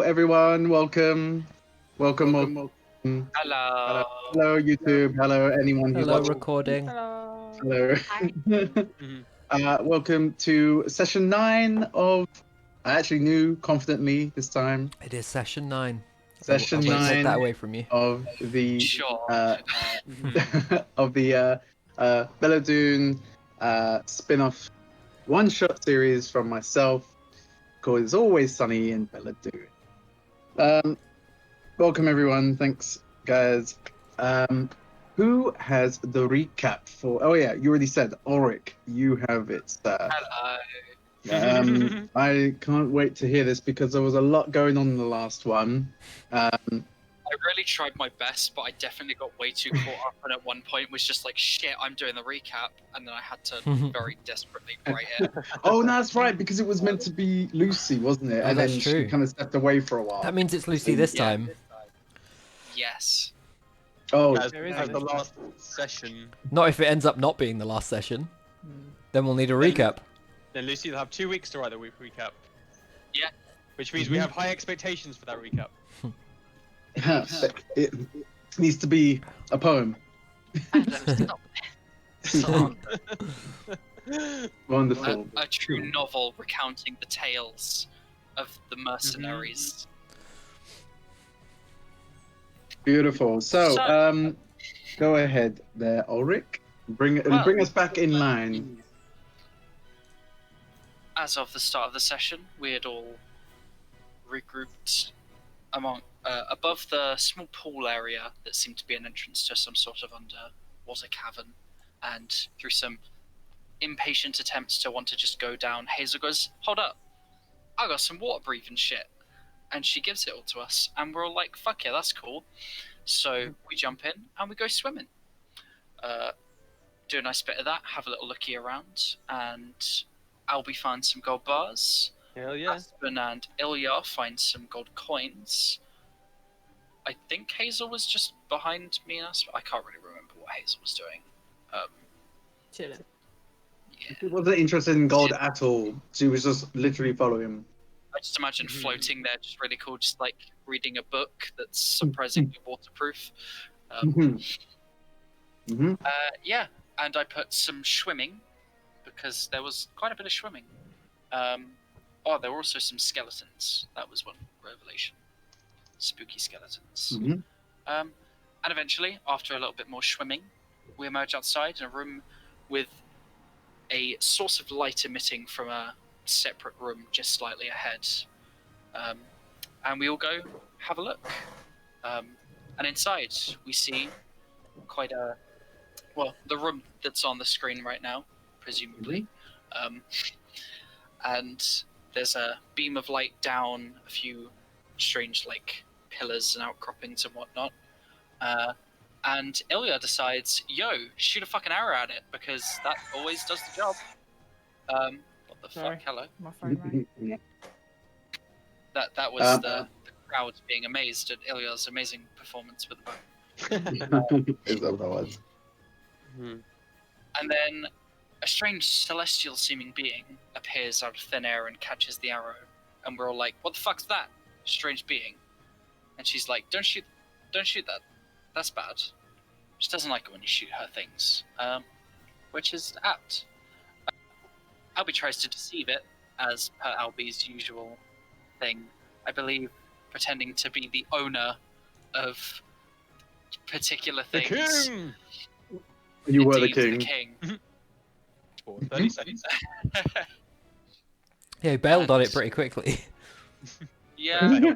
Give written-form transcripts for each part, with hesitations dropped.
everyone. Welcome. Welcome. Hello. Hello, YouTube. Hello, anyone who's Hello, watching. recording. Hello. Welcome to session 9 of. I actually knew confidently this time. It is session 9. Session I won't 9 take that away from you. of the Sure. of the Bela'Dun spin-off one-shot series from myself called "It's Always Sunny in Bela'Dun." Welcome everyone. Thanks, guys. Who has the recap for? Oh yeah, you already said Ulrich. You have it, sir. Hello. I can't wait to hear this because there was a lot going on in the last one. I really tried my best, but I definitely got way too caught up, and at one point was just like, "Shit, I'm doing the recap," and then I had to very desperately write it. Oh, no, that's right, because it was meant to be Lucy, wasn't it? Oh, and that's then true. she kind of stepped away for a while. That means it's Lucy this Yeah. time. Yes. Oh, As the last session, Not if it ends up not being the last session. Then we'll need a recap. then Lucy will have 2 weeks to write the recap. Yeah. Which means we have high expectations for that recap. it needs to be a poem. Stop. Wonderful. A true novel recounting the tales of the mercenaries. Beautiful. So, go ahead there, Ulrich. Bring us back in line. As of the start of the session, we had all regrouped above the small pool area that seemed to be an entrance to some sort of underwater cavern, and through some impatient attempts to want to just go down, Hazel goes, "Hold up, I got some water breathing shit," and she gives it all to us, and we're all like, "Fuck yeah, that's cool." So we jump in and we go swimming. Do a nice bit of that, have a little looky around, and Albie finds some gold bars. Hell yeah. Aspen and Ilya find some gold coins. I think Hazel was just behind me and Aspen. I can't really remember what Hazel was doing. Chilling. Yeah. She wasn't interested in gold at all. She was just literally following him. I just imagine floating there, just really cool, just like reading a book that's surprisingly waterproof. Yeah, and I put some swimming because there was quite a bit of swimming. There were also some skeletons. That was one revelation. Spooky skeletons. And eventually, after a little bit more swimming, we emerge outside in a room with a source of light emitting from a separate room just slightly ahead. And we all go have a look. And inside, we see quite the room that's on the screen right now, presumably. And there's a beam of light down a few strange, pillars and outcroppings and whatnot. And Ilya decides, yo, shoot a fucking arrow at it, because that always does the job. What the Sorry. fuck? Hello? My phone rang. That was the crowd being amazed at Ilya's amazing performance with the bow. Is that what that was? And then a strange celestial seeming being appears out of thin air and catches the arrow. And we're all like, what the fuck's that? Strange being. And she's like, don't shoot that. That's bad. She doesn't like it when you shoot her things. Which is apt. Albie tries to deceive it, as per Albie's usual thing. I believe pretending to be the owner of particular The things. king! You were the Indeed, king. For 30 seconds. Yeah, he bailed on it pretty quickly. Yeah.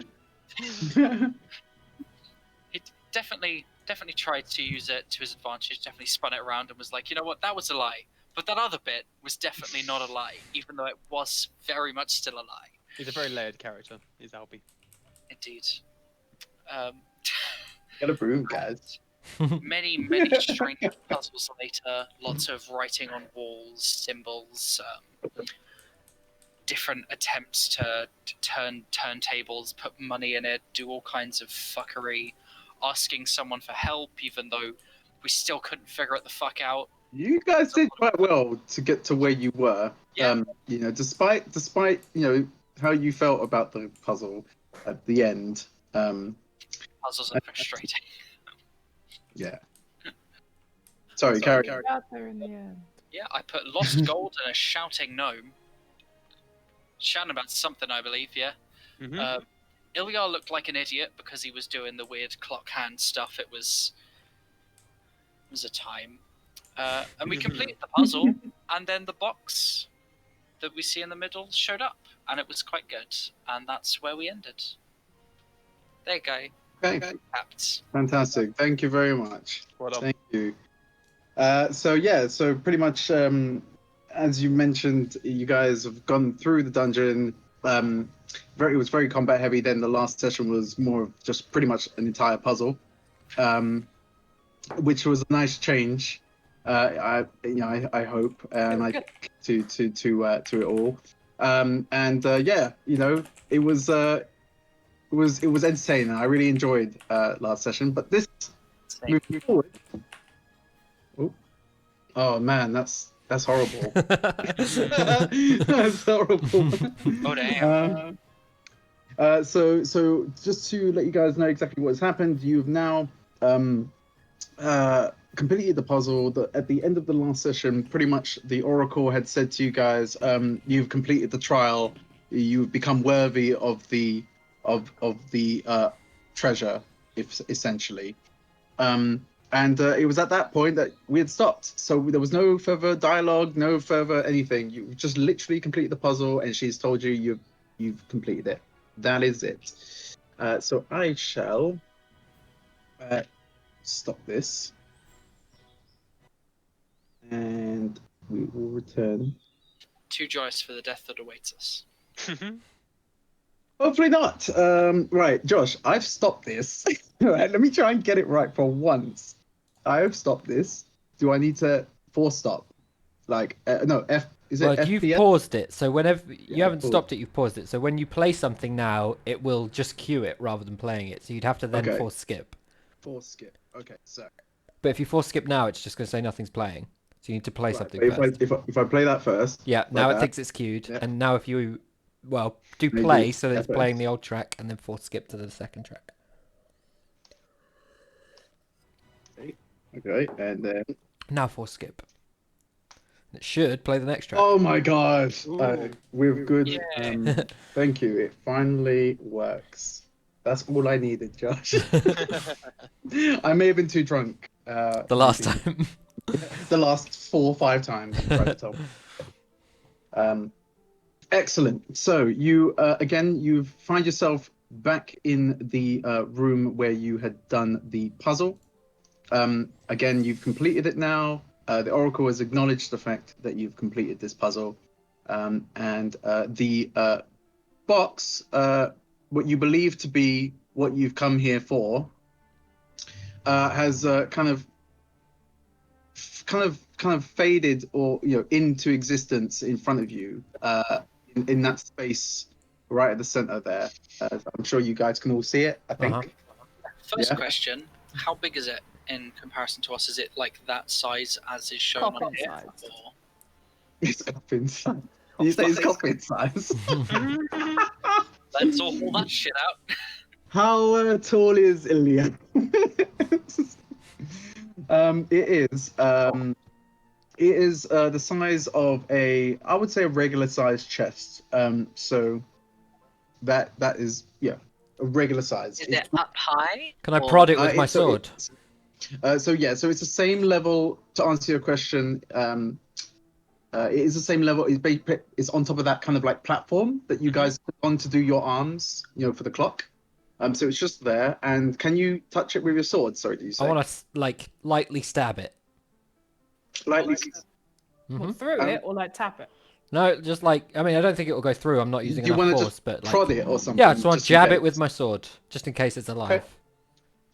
He definitely tried to use it to his advantage, definitely spun it around and was like, you know what, that was a lie. But that other bit was definitely not a lie, even though it was very much still a lie. He's a very layered character, is Albie. Indeed. Get a broom, guys. Many strange puzzles later, lots of writing on walls, symbols, different attempts to turn turntables, put money in it, do all kinds of fuckery, asking someone for help, even though we still couldn't figure it the fuck out. You guys did quite well to get to where you were. Yeah. Despite how you felt about the puzzle, at the end. Puzzles are frustrating. Yeah. Sorry, carry. Out there in the end. Yeah, I put lost gold and a shouting gnome. Shouting about something, I believe. Yeah. Mhm. Ilyar looked like an idiot because he was doing the weird clock hand stuff. It was a time. And we completed the puzzle, and then the box that we see in the middle showed up, and it was quite good. And that's where we ended. There you go. Okay, Capped. fantastic. Thank you very much. Well done. Thank you. So pretty much, as you mentioned, you guys have gone through the dungeon. It was very combat heavy. Then the last session was more of just pretty much an entire puzzle, which was a nice change. I hope, and I to it all. It was entertaining. I really enjoyed last session, but this moving forward. Oh man, that's horrible. That's horrible. Oh damn. So just to let you guys know exactly what's happened, you've now completed the puzzle. At the end of the last session, pretty much the Oracle had said to you guys, you've completed the trial. You've become worthy of the treasure, essentially. And it was at that point that we had stopped. So there was no further dialogue, no further anything. You just literally completed the puzzle, and she's told you you've completed it. That is it. So I shall stop this, and we will return. Too joyous for the death that awaits us. Hopefully not. Right, Josh, I've stopped this. All right, let me try and get it right for once. I have stopped this. Do I need to force stop? Like, no, F. Is it Well, FPS? you've paused it, so whenever you Yeah, haven't paused. stopped it, you've paused it. So when you play something now, it will just cue it rather than playing it. So you'd have to then Okay. force skip. Force skip. Okay, so. But if you force skip now, it's just going to say nothing's playing. So you need to play Right, something but first. if I play that first. Yeah, now like it that, thinks it's queued, yeah. and now if you, do Maybe play so that it's FS. playing the old track, and then force skip to the second track. Okay, and then. Now force skip. It should play the next track. Oh my god! Ooh. With good. Yeah. Thank you. It finally works. That's all I needed, Josh. I may have been too drunk. The last maybe. time. The last 4 or 5 times you tried to tell me. Excellent. So you you find yourself back in the room where you had done the puzzle. Again, you've completed it now. The Oracle has acknowledged the fact that you've completed this puzzle, and the box, what you believe to be what you've come here for, has kind of faded or into existence in front of you, in that space right at the center there. I'm sure you guys can all see it. I think. Uh-huh. First Yeah. question: how big is it in comparison to us? Is it like that size as is shown on Coffin here? size. Or... It's coffin size. You say it's coffin size. Let's all pull that shit out. How tall is Ilya? It is the size of I would say a regular sized chest. So that is a regular size. Is it up high? Can I or- prod it with my it's- so sword? so it's the same level. To answer your question, it is the same level. It's on top of that kind of like platform that you guys put on to do your arms, for the clock. So it's just there. And can you touch it with your sword? Sorry, did you say? I want to lightly stab it. Lightly. Well, through Um, it or like tap it? No, just I don't think it will go through. I'm not using Do you enough want to force, just but prod it or something? yeah, I just want to in jab it case? with my sword, just in case it's alive.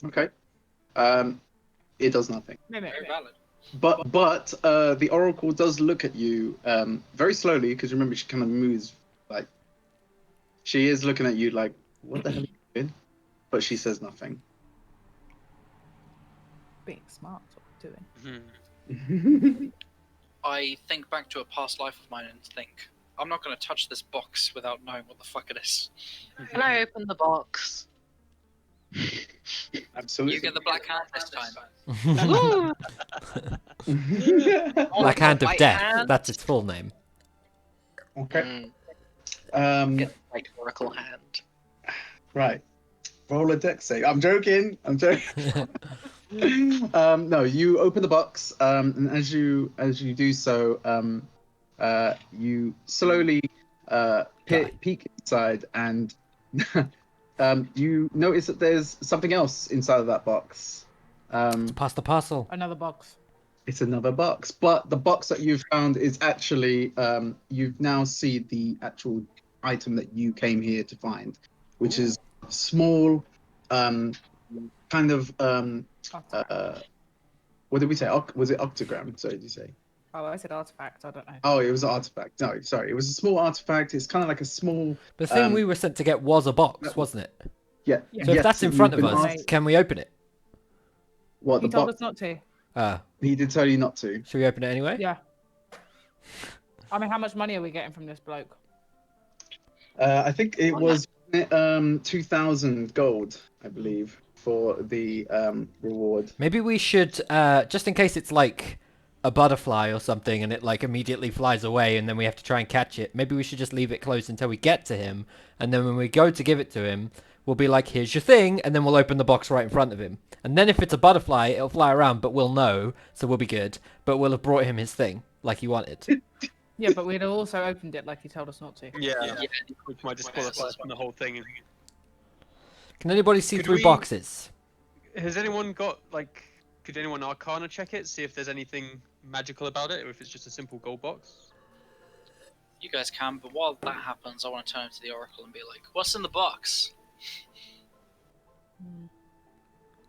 Okay. It does nothing. Mimic. Very valid. But the Oracle does look at you very slowly, because remember she kind of moves like she is looking at you like, what the hell are you doing? But she says nothing. Being smart, what we're doing. I think back to a past life of mine and think, I'm not gonna touch this box without knowing what the fuck it is. Can I open the box? Absolutely. You get the black hand this time. Ooh, Black Hand of white Death. hand. That's its full name. Okay. Get the white oracle hand. Right. Roll a dex save. I'm joking. I'm joking. No, you open the box, and as you do so, you slowly peek inside, and you notice that there's something else inside of that box. Pass the parcel. Another box. It's another box, but the box that you've found is actually you now see the actual item that you came here to find, which is small, kind of what did we say? Was it octagram? Sorry, did you say? Oh, I said artifact. I don't know. Oh, it was an artifact. No, sorry, it was a small artifact. It's kind of like a small. The thing we were sent to get was a box, wasn't it? Yeah. Yeah. So if yes, that's in you've front of been us, asked- can we open it? What He the told box? us not to. He did tell you not to. Should we open it anyway? Yeah. I mean, how much money are we getting from this bloke? I think it was 2,000 gold, I believe, for the reward. Maybe we should, just in case it's like a butterfly or something and it like immediately flies away and then we have to try and catch it. Maybe we should just leave it closed until we get to him. And then when we go to give it to him, we'll be like, here's your thing. And then we'll open the box right in front of him. And then if it's a butterfly, it'll fly around, but we'll know. So we'll be good. But we'll have brought him his thing like he wanted. Yeah, but we'd also opened it like he told us not to. Yeah. Yeah. Which might disqualify us from the whole thing. Can anybody see Could through we- boxes? Has anyone got like? Could anyone Arcana check it, see if there's anything magical about it, or if it's just a simple gold box? You guys can, but while that happens, I want to turn to the Oracle and be like, "What's in the box?"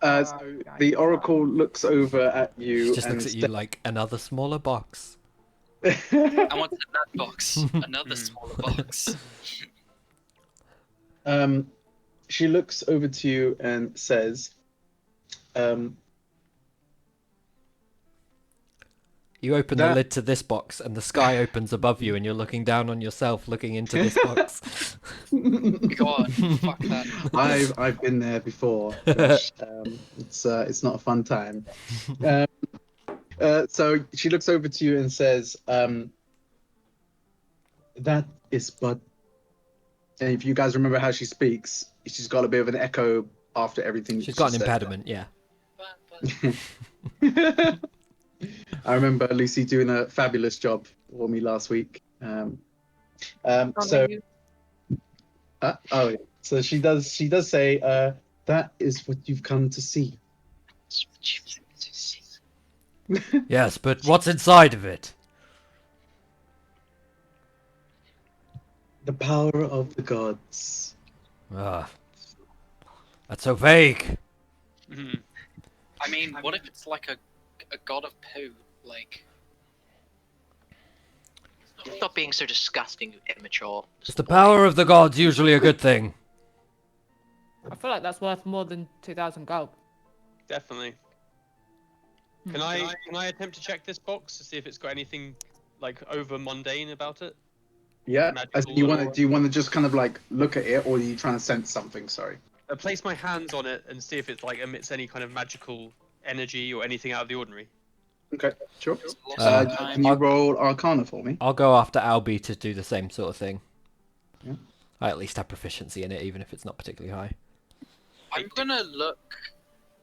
So the oracle looks over at you She just and looks at you like another smaller box. I want that box, another smaller box. She looks over to you and says, You open the That- lid to this box and the sky opens above you and you're looking down on yourself looking into this box. God, fuck that. I've been there before. Gosh, it's not a fun time. So she looks over to you and says, "That is but." And if you guys remember how she speaks, she's got a bit of an echo after everything. She's she got an said. impediment, yeah. I remember Lucy doing a fabulous job for me last week. So so she does say that is what you've come to see. Yes, but what's inside of it? The power of the gods. Ah, that's so vague. Mhm. I mean, what if it's like a god of poo? Like, Stop being so disgusting, you immature. Is the power of the gods usually a good thing? I feel like that's worth more than 2,000 gold. Definitely. Can I attempt to check this box to see if it's got anything like over mundane about it? Yeah. Magical Do you want to just kind of like look at it, or are you trying to sense something? Sorry. Place my hands on it and see if it like emits any kind of magical energy or anything out of the ordinary. Okay. Sure. lost Uh, Can you roll Arcana for me? I'll go after Albie to do the same sort of thing. Yeah. I at least have proficiency in it, even if it's not particularly high. I'm gonna look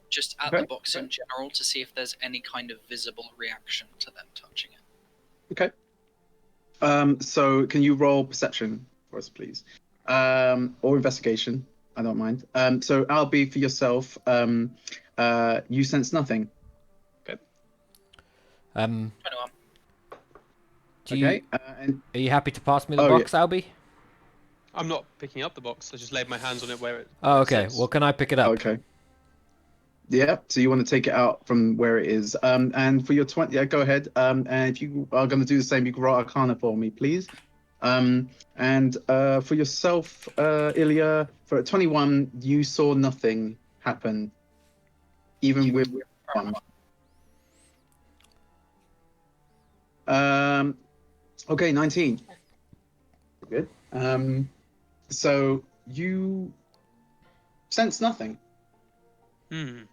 just at Okay. the box in general to see if there's any kind of visible reaction to them touching it. Okay. So can you roll perception for us, please? Or investigation. I don't mind. So Albie, for yourself, you sense nothing. Um, 21. do you, Okay. And are you happy to pass me the Oh, yeah. box, Albie? I'm not picking up the box. I just laid my hands on it where it. Oh, okay. sits. Well, can I pick it up? okay. Yeah. So you want to take it out from where it is. And for your 20, yeah, go ahead. And if you are going to do the same, you can roll Arcana for me, please. And for yourself, Ilya, for a 21, you saw nothing happen, even with one. Okay, 19. good. So you sense nothing. I'm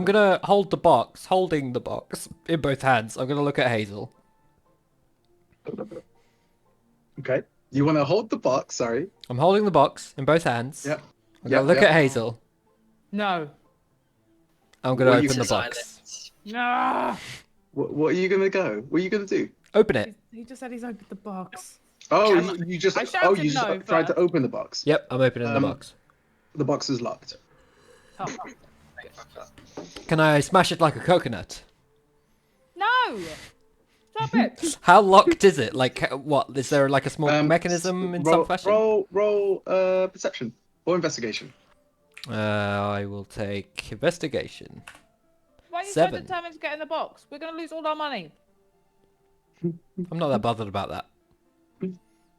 gonna hold the box, holding the box in both hands. I'm gonna look at Hazel. Okay. You want to hold the box? Sorry. I'm holding the box in both hands. Yep. I'm gonna Yep, look yep. at Hazel. No. I'm gonna What are you open the gonna- box. No. What are you gonna go? What are you gonna do? Open it. He just said he's opened the box. Oh, Can I- you just I shouted you just no tried to first. open the box. Yep, I'm opening the box. The box is locked. Oh. Can I smash it like a coconut? No. Stop it. How locked is it? Like, what? Is there like a small mechanism in some fashion? Roll perception or investigation. I will take investigation. Why are you so 7. determined to get in the box? We're gonna lose all our money. I'm not that bothered about that.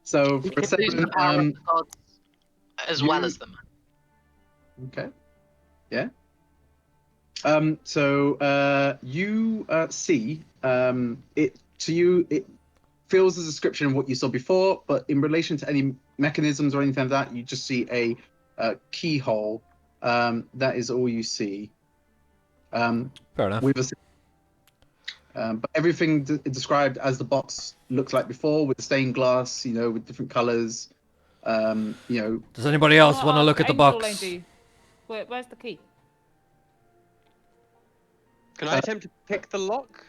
So You for can lose the 7, power of the gods as well you- as the man. okay, yeah. So you see it to you. It feels a description of what you saw before, but in relation to any mechanisms or anything like that, you just see a keyhole. That is all you see. Fair enough. With a, but everything described as the box looks like before, with the stained glass, with different colors. Does anybody else want to look at the Angel box? lady. Where's the key? Can I attempt to pick the lock?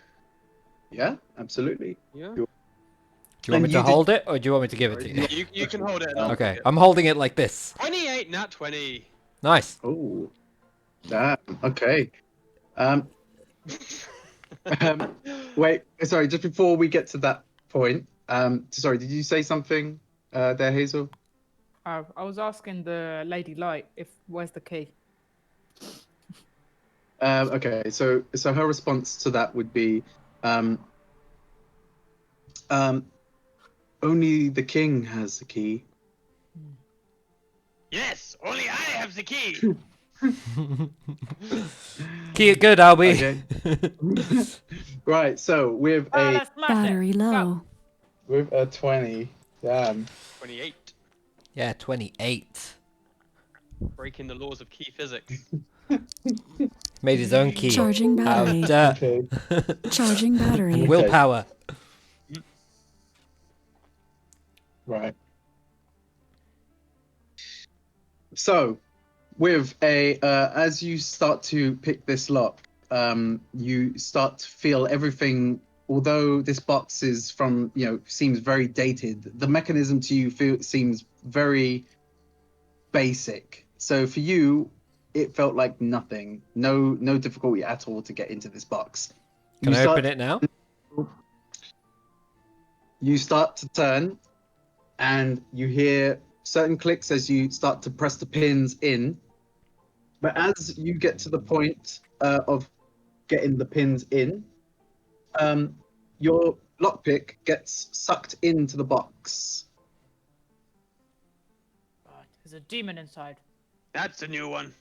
Yeah, absolutely. Yeah. Do you want me And to you did- hold it, or do you want me to give it to you? You can hold it. And I'll Okay, pick it. I'm holding it like this. 28, not 20. Nice. Oh, damn. Okay. Wait. Sorry. Just before we get to that point. Sorry. Did you say something there, Hazel? Oh, I was asking the lady light where's the key. Okay. So her response to that would be, only the king has the key. Yes, only I have the key. Key it good, Albie. Okay. Right. So with Oh, let's smash Battery it. low. Go. with a 20. Damn. 28. Yeah, 28. Breaking the laws of key physics. Made his own key. Charging Out battery. of dirt. Okay. Charging battery. Willpower. Right. So, with as you start to pick this lock, you start to feel everything. Although this box is seems very dated, the mechanism to you seems very basic. So for you, it felt like nothing, no difficulty at all to get into this box. Can I open it now? You start to turn, and you hear certain clicks as you start to press the pins in. But as you get to the point of getting the pins in, your lockpick gets sucked into the box. God, there's a demon inside. That's a new one.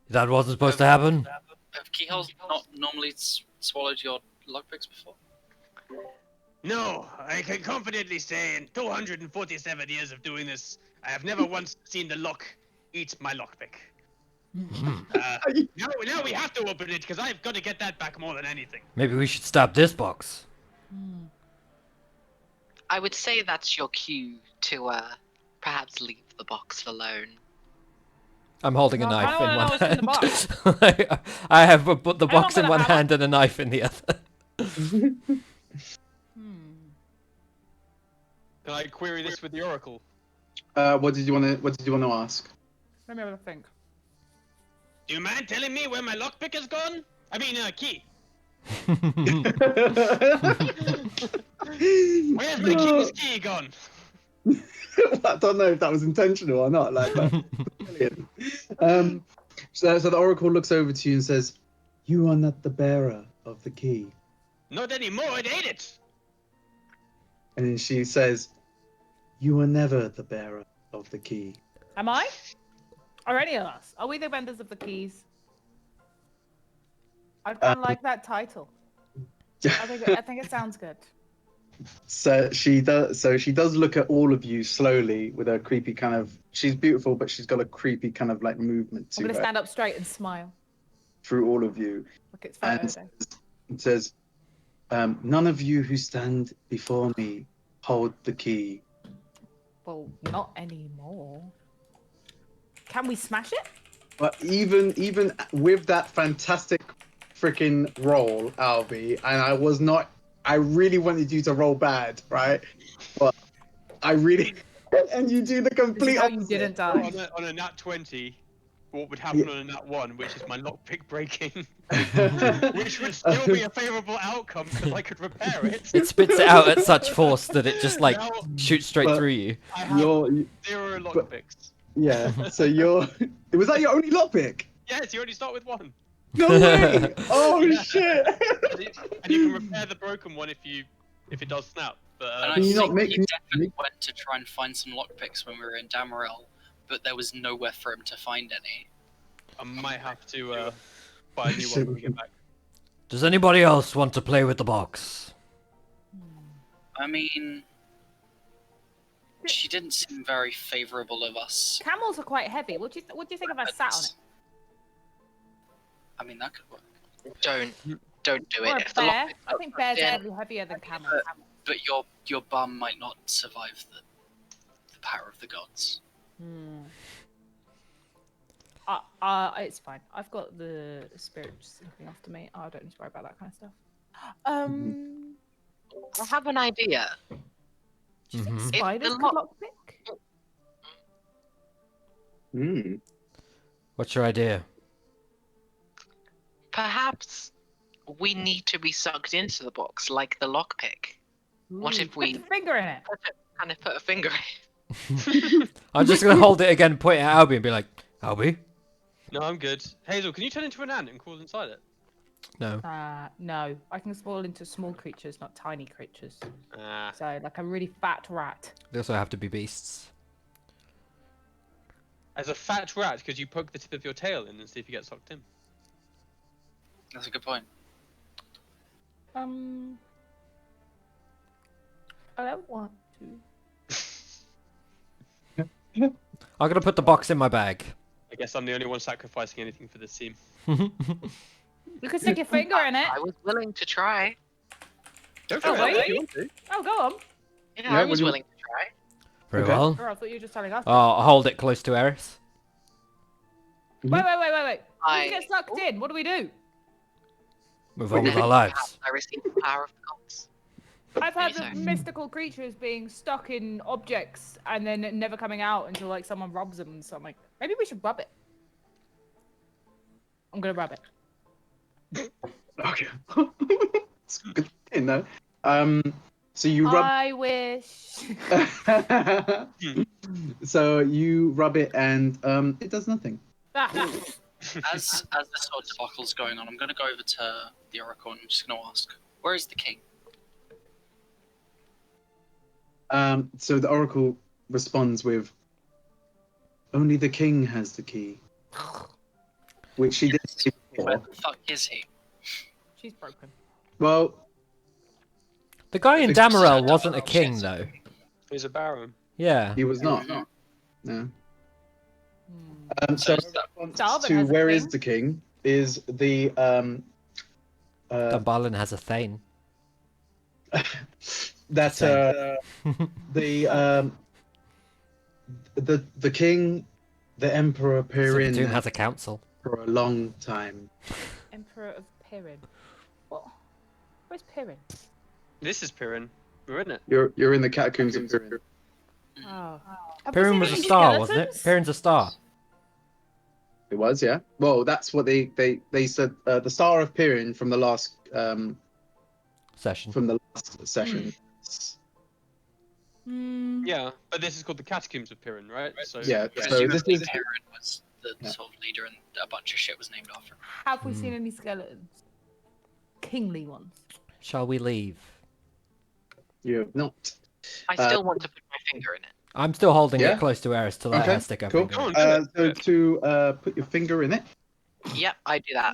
That wasn't supposed to happen. Have keyholes not normally swallowed your lockpicks before? No, I can confidently say in 247 years of doing this, I have never once seen the lock eat my lockpick. Now we have to open it because I've got to get that back more than anything. Maybe we should stop this box. I would say that's your cue to perhaps leave the box alone. I'm holding a Well, I knife don't in wanna know one what's in hand. the I have the box in gonna one have it. hand and a knife in the other. Can I query this with the oracle? What did you want to ask? Let me have a think. Do you mind telling me where my lockpick is gone? I mean, key. Where's my king's key gone? I don't know if that was intentional or not. Like, that's brilliant. So the oracle looks over to you and says, "You are not the bearer of the key." Not anymore. It ate it. And then she says, "You are never the bearer of the key." Am I? Or any of us? Are we the vendors of the keys? I kind of like that title. I think it sounds good. So she does. So she does look at all of you slowly with a creepy kind of. She's beautiful, but she's got a creepy kind of like movement I'm to gonna her stand up straight and smile through all of you, like it's photo and day. says, "None of you who stand before me hold the key." Well, not anymore. Can we smash it? But even with that fantastic freaking roll, Albie, and I was not. I really wanted you to roll bad, right? But I really, and you do the This is complete how you opposite. didn't die. On a nat 20, what would happen on a nat 1, which is my lockpick breaking, which would still be a favourable outcome because I could repair it. It spits it out at such force that it just like Now shoots straight But- through you. I have You're, 0 lockpicks. yeah. So you're. Was that your only lockpick? Yes, you only start with 1. No way! Oh Yeah. shit! And you can repair the broken one if it does snap. But And I Can you not think make- he can you- definitely went to try and find some lockpicks when we were in Damarel, but there was nowhere for him to find any. I might have to buy a new one when we get back. Does anybody else want to play with the box? I mean, she didn't seem very favourable of us. Camels are quite heavy. What do you think if I sat on it? I mean, that could work. Don't do Or it. a If the bear? lockpick I think bears yeah. are probably heavier than camels. But your bum might not survive the power of the gods. Hmm. It's fine. I've got the spirits looking after me. I don't need to worry about that kind of stuff. I have an idea. Do you think Mhm. spiders the could lock- lockpick? Hmm. What's your idea? Perhaps we need to be sucked into the box like the lockpick. What if Put we the finger in it? kind of put a finger in? I'm just gonna hold it again, point at Albie, and be like, Albie? No, I'm good. Hazel, can you turn into an ant and crawl inside it? No. No. I can spawn into small creatures, not tiny creatures. Ah. So, like a really fat rat. They also have to be beasts. As a fat rat, could you poke the tip of your tail in and see if you get sucked in? That's a good point. I don't want to. I'm gonna put the box in my bag. I guess I'm the only one sacrificing anything for this team. You could stick your finger in it. I was willing to try. Go for it, if wait. you want to. Oh, go on. Yeah, Yeah, I was would you- willing to try. Very Okay. well. Or I thought you were just telling us. Oh, I'll hold it close to Eris. Wait. If I- you get sucked in, what do we do? Move on with Wait, our lives. Perhaps I received the power of the gods. I've heard Maybe of so. mystical creatures being stuck in objects and then never coming out until like someone rubs them and something. Maybe we should rub it. I'm gonna rub it. Okay. It's good to know. So you rub. I wish. So you rub it and it does nothing. As this whole debacle's going on, I'm going to go over to the Oracle and I'm just going to ask, where is the king? So the oracle responds with, "Only the king has the key," which she did say Where before. the fuck is he? She's broken. Well, The guy in It's- Damarel wasn't a king, though. He's a baron. Yeah. he was not. Mhm. No. Hmm. So So is that- response Darwin to has a where king. is the king is the Dunbarlin has a Thane. that the king, the emperor Pirin Doom has a council. for a long time. Emperor of Pirin. What? Where's Pirin? This is Pirin. We're in it. You're in the catacombs of Pirin. Oh. Pirin was a star, wasn't it? Pirin's a star. It was, yeah. Well, that's what they said. The star of Pirin from the last Session. session. Hmm. Yeah, but this is called the Catacombs of Pirin, right? So Yeah. Because So you this remember is Perrin was the Yeah. sort of leader and a bunch of shit was named after him. Have we seen any skeletons? Kingly ones. Shall we leave? you have not. I still want to put my finger in it. I'm still holding Yeah? it close to Eris to let Okay, her stick her cool. finger Come in. on. So to put your finger in it. Yep, I do that.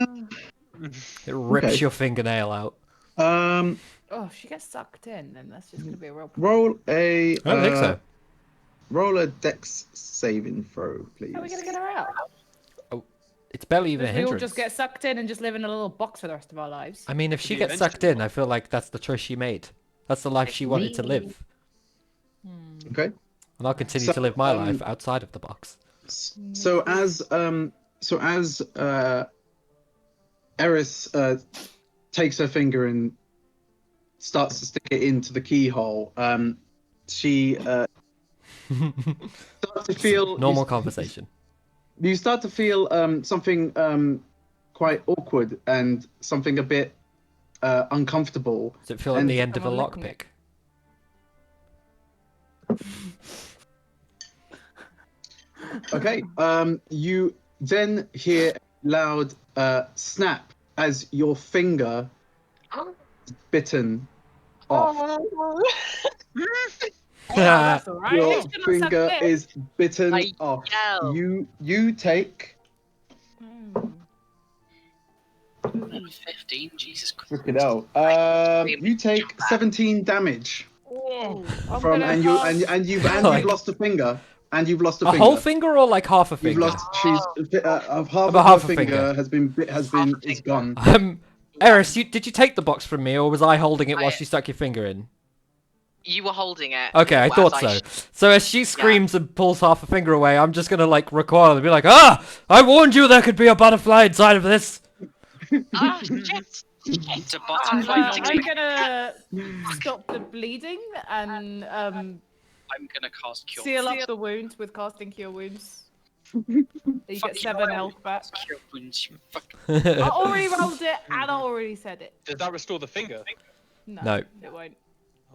It rips Okay. your fingernail out. Oh, if she gets sucked in, then that's just gonna be a real. Roll a. I don't think so. Roll a Dex saving throw, please. How are we gonna get her out? It's barely even a Because we all hindrance. just get sucked in and just live in a little box for the rest of our lives. I mean, if Could she be gets sucked in, eventually. I feel like that's the choice she made. That's the life she wanted to live. Okay. And I'll continue So, to live my life outside of the box. So as Eris takes her finger and starts to stick it into the keyhole, she starts to feel Normal conversation. You start to feel something quite awkward and something a bit uncomfortable. Does it feel like And- the end of a Someone licking lockpick? Okay. You then hear loud snap as your finger is bitten off. That's all right. Your At least you're not sucked finger in. is bitten I off. yell. You take. Hmm. 15, Jesus Christ. Look it out. You take 17 damage Oh, I'm from, gonna and you cast- and you've Like- lost a finger, and you've lost a A finger. whole finger or like half a You've finger? lost. She's half About of half her a finger. finger has been is gone. Eris, did you take the box from me, or was I holding it while I- she stuck your finger in? You were holding it. Okay, I as thought so. So as she screams and pulls half a finger away, I'm just gonna like recoil and be like, "Ah! I warned you there could be a butterfly inside of this." Ah, shit. It's a butterfly. I'm not gonna stop the bleeding and I'm gonna cast Cure. seal up the wound with casting Cure Wounds. You get Fuck 7 you. health back. Cure wounds, you fuck. I already rolled it and I already said it. Does that restore the finger? No. It won't.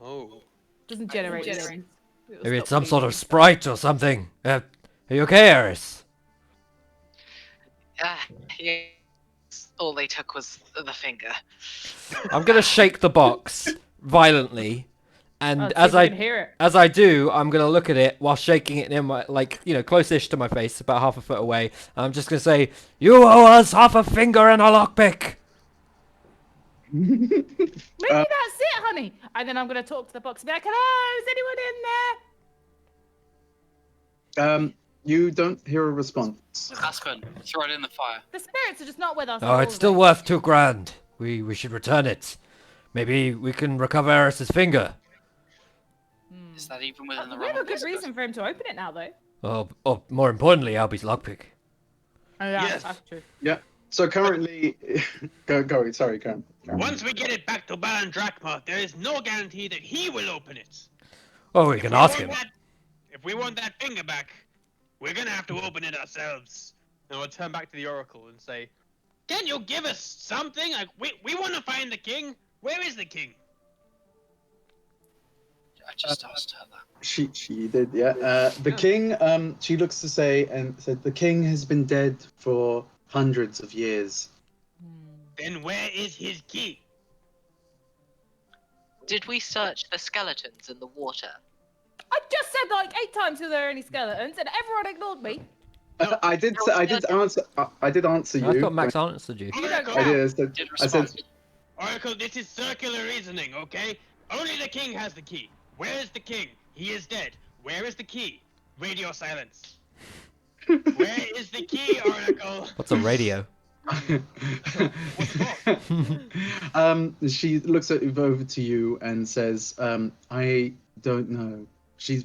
Oh. Doesn't generate wounds. It'll Maybe stop it's some sort bleeding. of sprite or something. Are you okay, Eris? Yes. All they took was the finger. I'm gonna shake the box violently, and Oh, see as if we can I hear it. as I do, I'm gonna look at it while shaking it in my close-ish to my face, about half a foot away. And I'm just gonna say, "You owe us half a finger and a lockpick." Maybe that's it, honey. And then I'm gonna talk to the box and be like, "Hello, is anyone in there?" You don't hear a response. Aspen, throw it in the fire. The spirits are just not with us. Oh, all it's of still them. worth $2,000. We should return it. Maybe we can recover Eris's finger. Is that even within the We realm have a of good possibility? reason for him to open it now, though. Or more importantly, Albie's lockpick. Oh, yeah, Yes. that's true. Yeah. So currently, go. Sorry, Karen. Once we get it back to Baron Drachma, there is no guarantee that he will open it. Oh, we If can we ask want him. if we want that finger back, we're gonna have to open it ourselves. And we'll turn back to the Oracle and say, "Can you give us something? Like we want to find the king. Where is the king?" I just asked her that. She did, yeah. The king, she looks to say and said, the king has been dead for hundreds of years. Then where is his key? Did we search for skeletons in the water? I just said like 8 times were there any skeletons, and everyone ignored me. I did answer you. I thought Max answered you. You don't Oracle, I count. did. Did I said, respond. Oracle, this is circular reasoning, okay? Only the king has the key. Where is the king? He is dead. Where is the key? Radio silence. Where is the key, Oracle? What's a radio? She looks over to you and says, I don't know. She's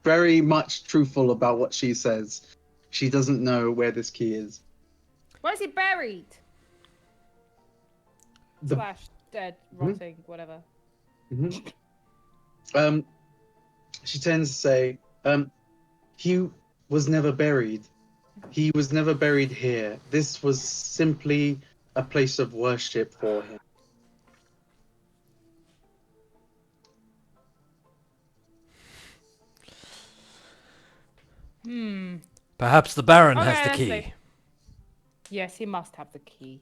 very much truthful about what she says. She doesn't know where this key is. Where is he buried? The- Slash dead, rotting, whatever. Mhm. She tends to say, he was never buried. He was never buried here. This was simply a place of worship for him. Perhaps the Baron Okay, has the let's key. see. Yes, he must have the key.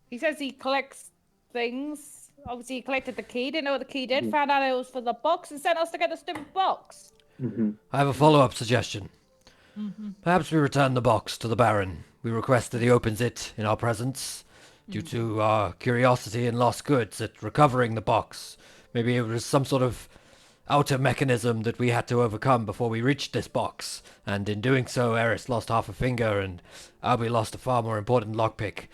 He says he collects things. Obviously, he collected the key, didn't know what the key did, found out it was for the box, and sent us to get the stupid box. I have a follow-up suggestion. Perhaps we return the box to the Baron. We request that he opens it in our presence. due to our curiosity and lost goods at recovering the box. Maybe it was some sort of outer mechanism that we had to overcome before we reached this box, and in doing so, Eris lost half a finger, and Albie lost a far more important lockpick.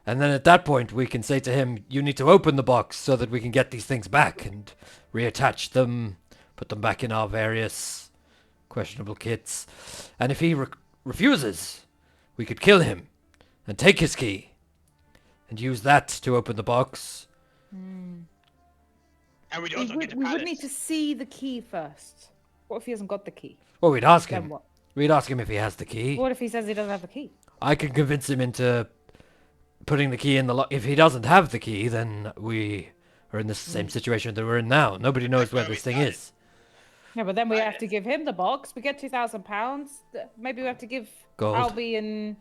And then at that point, we can say to him, you need to open the box so that we can get these things back and reattach them, put them back in our various questionable kits. And if he refuses, we could kill him and take his key and use that to open the box. And we'd We also get the would palace. need to see the key first. What if he hasn't got the key? Well, we'd ask Then him. what? We'd ask him if he has the key. What if he says he doesn't have the key? I can convince him into putting the key in the lock. If he doesn't have the key, then we are in the same situation that we're in now. Nobody knows where this thing is. Yeah, but then we have to give him the box. We get £2,000. Maybe we have to give Gold. Albie and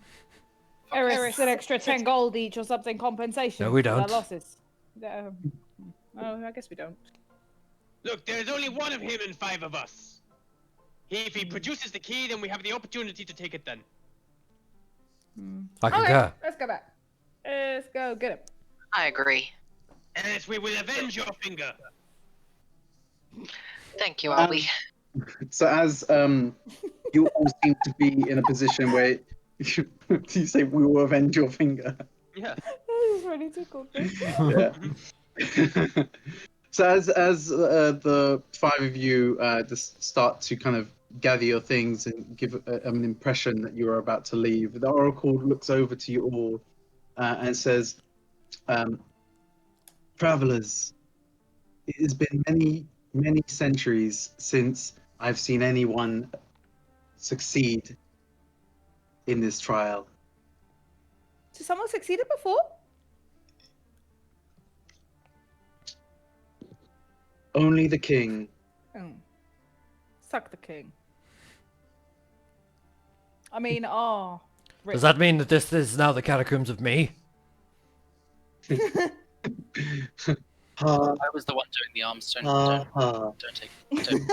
Eris an extra 10 gold each or something compensation. No, we for their don't. losses. Oh, I guess we don't. Look, there's only one of him and 5 of us. If he produces the key, then we have the opportunity to take it then. I concur. Let's go back. Let's go get him. I agree. Else we will avenge your finger. Thank you, Albie. So as you all seem to be in a position where you say we will avenge your finger. Yeah. This is really tickled. Yeah. So as the 5 of you just start to kind of gather your things and give an impression that you are about to leave, the Oracle looks over to you all and says, "Travelers, it has been many centuries since I've seen anyone succeed in this trial. So someone succeeded before? Only the king." Oh. Suck the king. I mean, oh. Does that mean that this is now the catacombs of me? Ha I was the one doing the arms. ha ha. Don't take. Don't.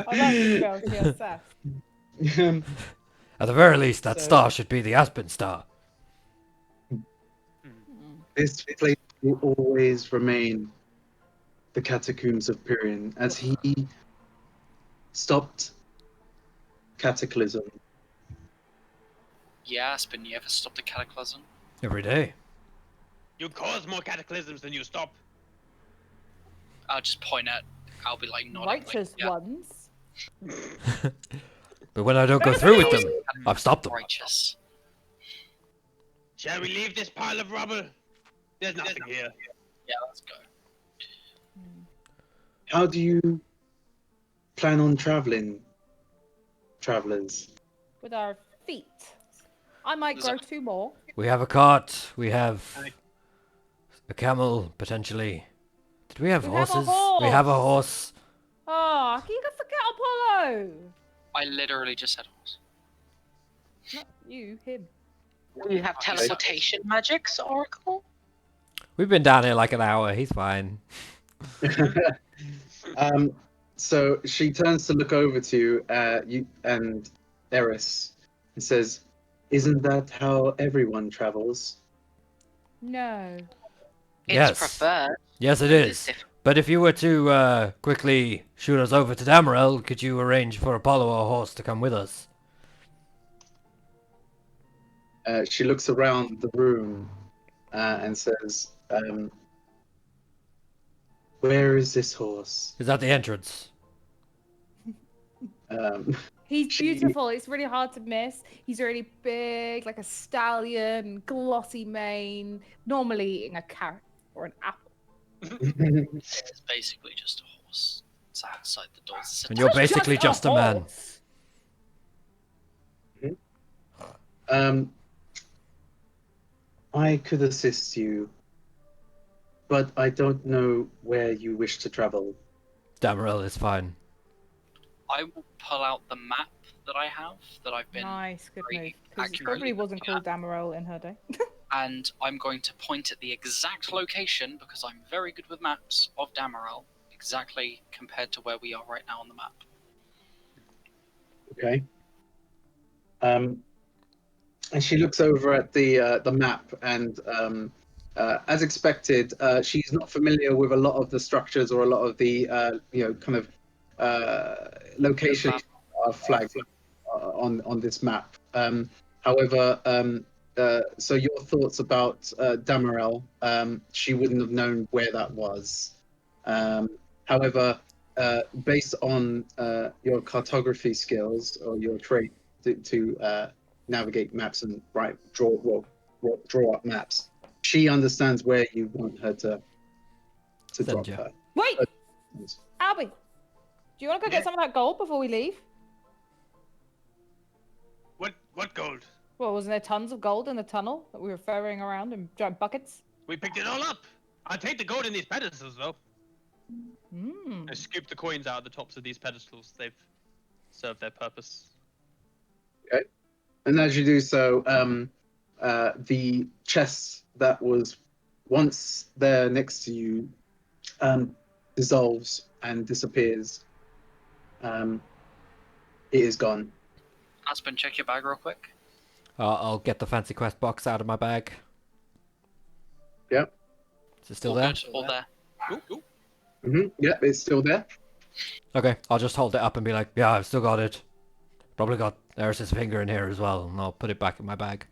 I love this girl. She has sass. At the very least, that So- star should be the Aspen Star. This place will always remain the catacombs of Pyrian, as he stopped cataclysm. Yeah, Aspen, you ever stop the cataclysm? Every day. You cause more cataclysms than you stop. I'll just point at. I'll be like nodding. Righteous like, yeah, ones. But when I don't go through with them, I've stopped them. Righteous. Shall we leave this pile of rubble? There's nothing here. Yeah, let's go. How do you plan on traveling, travelers? With our feet. I might grow 2 more. We have a cart. We have a camel, potentially. Did we have We have a horses? We have a horse. Oh, you can forget Apollo. I literally just said horse. Not you, him. Do you have teleportation magics, Oracle? We've been down here like an hour. He's fine. So she turns to look over to you and Eris and says, "Isn't that how everyone travels?" No. It's Yes. preferred. Yes, it It's is. different. But if you were to quickly shoot us over to Damarel, could you arrange for Apollo or horse to come with us? She looks around the room and says, "Where is this horse?" Is that the entrance? He's She- beautiful. It's really hard to miss. He's really big, like a stallion, glossy mane, normally eating a carrot or an apple. It's basically just a horse. It's outside the doors. It's a And you're town. basically just a man. horse. I could assist you, but I don't know where you wish to travel. Damarel is fine. I will pull out the map that I have that I've been, Nice, good very move. Because it accurately probably wasn't looking called Damarel in her day. and I'm going to point at the exact location because I'm very good with maps of Damarel, exactly compared to where we are right now on the map. Okay. and she looks over at the map, and as expected, she's not familiar with a lot of the structures or a lot of the kind of locations are flagged on this map. However, so your thoughts about Damarel, she wouldn't have known where that was. However, based on your cartography skills or your trait to navigate maps and draw up maps, she understands where you want her to Send drop you. her. Wait, Albie, do you want to go Yeah. get some of that gold before we leave? What gold? Well, wasn't there tons of gold in the tunnel that we were ferrying around in giant buckets? We picked it all up. I'll take the gold in these pedestals, though. Hmm. I scooped the coins out of the tops of these pedestals. They've served their purpose. And as you do so, the chest that was once there next to you dissolves and disappears. It is gone. Aspen, check your bag real quick. I'll get the fancy quest box out of my bag. Yep. Is it still All there? good, all there. Yep, it's still there. Okay, I'll just hold it up and be like, yeah, I've still got it. Probably got Eris's finger in here as well, and I'll put it back in my bag.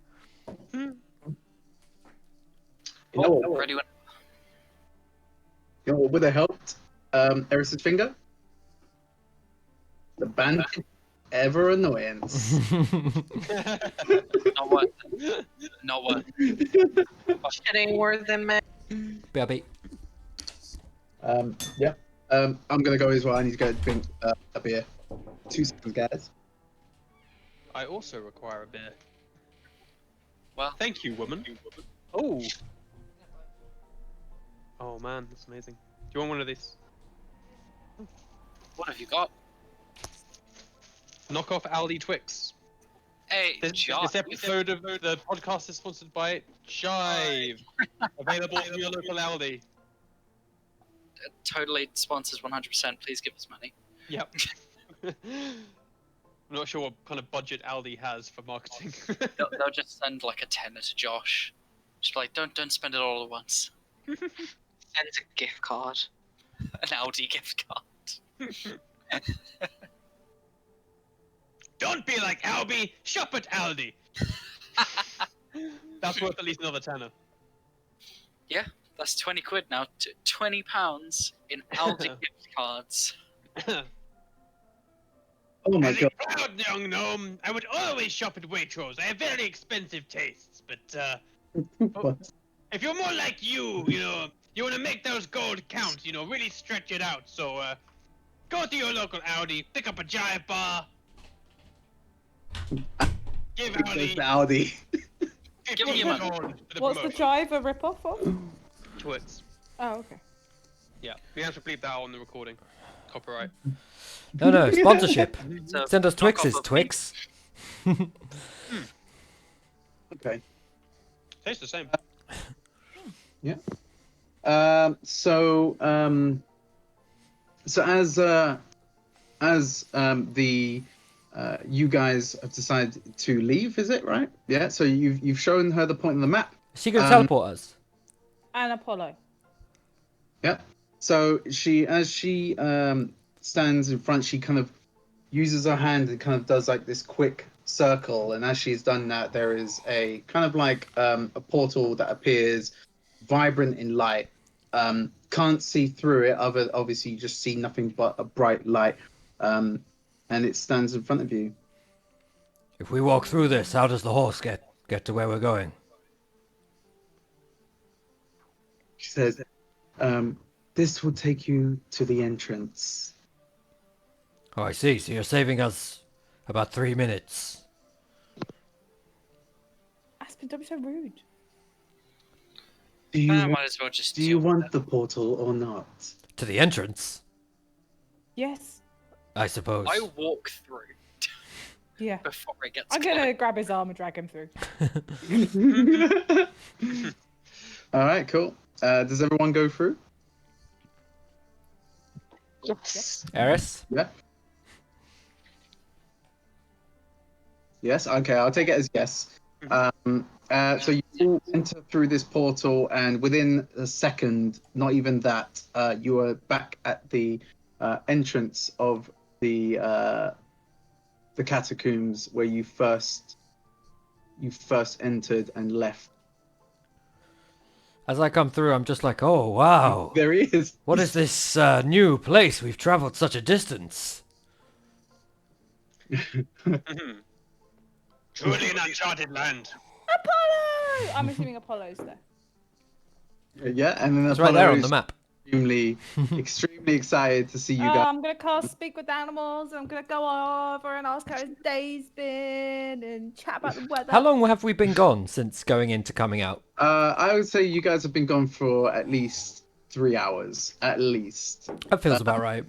You know what? Ready when You know what would have helped Eris's finger? The bandit ever annoyance. not worth it. Not worth it. It ain't worth it, man. Baby. Yeah. I'm gonna go as well. I need to go drink a beer. 2 seconds, guys. I also require a beer. Well, Thank you, woman. Oh. Oh man, that's amazing. Do you want one of these? what have you got? Knock off Aldi Twix. Hey, This episode of the podcast is sponsored by Chive. Available in your local Aldi. Totally sponsors 100%. Please give us money. Yep. I'm not sure what kind of budget Aldi has for marketing. They'll just send like a tenner to Josh. Just be like, don't spend it all at once. Send a gift card. An Aldi gift card. Don't be like Albie. Shop at Aldi. That's worth at least another tenner. Yeah, that's 20 quid now. £20 in Aldi gift cards. Oh my As a god. proud young gnome, I would always shop at Waitrose. I have very expensive tastes, but What? if you're more like you know, you want to make those gold count, really stretch it out. So go to your local Aldi, pick up a Jive bar, give It goes to Aldi Aldi. 'Give me your money. gold for the What's the promotion. drive a rip-off of? Twits. Oh, okay. Yeah, we have to bleep that out on the recording. Copyright. No, sponsorship. So, Send us knock off Twixes, of me. Twix. Okay. Tastes the same. So as the you guys have decided to leave, is it right? Yeah. So you've shown her the point on the map. Is she gonna teleport us? And Apollo. Yeah. So as she stands in front, she kind of uses her hand and kind of does like this quick circle. And as she's done that, there is a kind of like a portal that appears vibrant in light. Can't see through it. Obviously, you just see nothing but a bright light. And it stands in front of you. If we walk through this, how does the horse get to where we're going? She says, "This will take you to the entrance." Oh, I see. So you're saving us about 3 minutes. Aspen, don't be so rude. Do you I want, might as well just do you deal with want it. the portal or not? To the entrance, Yes. I suppose. I walk through Yeah. before it gets I'm gonna grab his arm and drag him through. All right, cool. Does everyone go through? Yes. Eris? Yeah. Yes. Okay, I'll take it as yes. So you all enter through this portal, and within a second, not even that, you are back at the entrance of the catacombs where you first entered and left. As I come through, I'm just like, oh wow, There he is. what is this new place? We've traveled such a distance. Mhm. Truly an uncharted land. Apollo! I'm assuming Apollo's there. Yeah, and then It's right there Apollo on the is map. extremely excited to see you Oh, guys. I'm gonna cast Speak with Animals. I'm gonna go over and ask how his day's been and chat about the weather. How long have we been gone since going into coming out? I would say you guys have been gone for at least 3 hours, at least. That feels about right.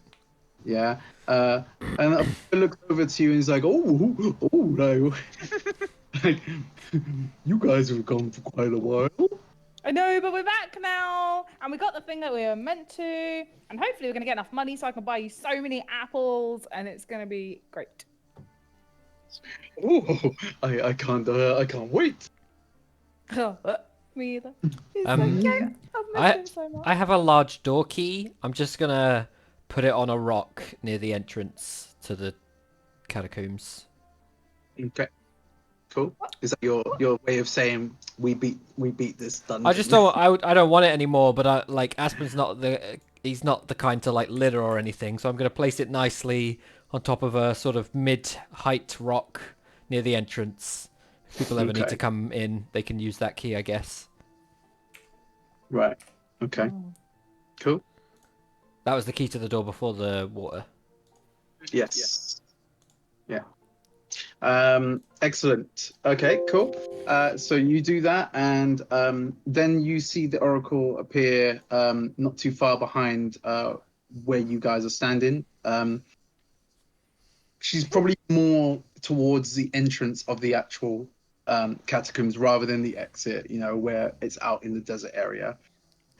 Yeah. And Apollo looks over to you and he's like, oh, no. Like, you guys have gone for quite a while. I know, but we're back now, and we got the thing that we were meant to, and hopefully we're gonna get enough money so I can buy you so many apples, and it's gonna be great. Oh, I can't wait. Me either. He's so Um, cute. I've missed him so much. I have a large door key. I'm just gonna put it on a rock near the entrance to the catacombs. Okay. Cool. Is that your way of saying we beat this dungeon? I just don't. I don't want it anymore. But Aspen's not he's not the kind to like litter or anything. So I'm gonna place it nicely on top of a sort of mid-height rock near the entrance. If people ever need Okay. to come in, they can use that key, I guess. Right. Okay. Cool. That was the key to the door before the water. Yes. Yeah. Excellent. Okay, cool. So you do that, and then you see the oracle appear not too far behind where you guys are standing. She's probably more towards the entrance of the actual catacombs rather than the exit, where it's out in the desert area.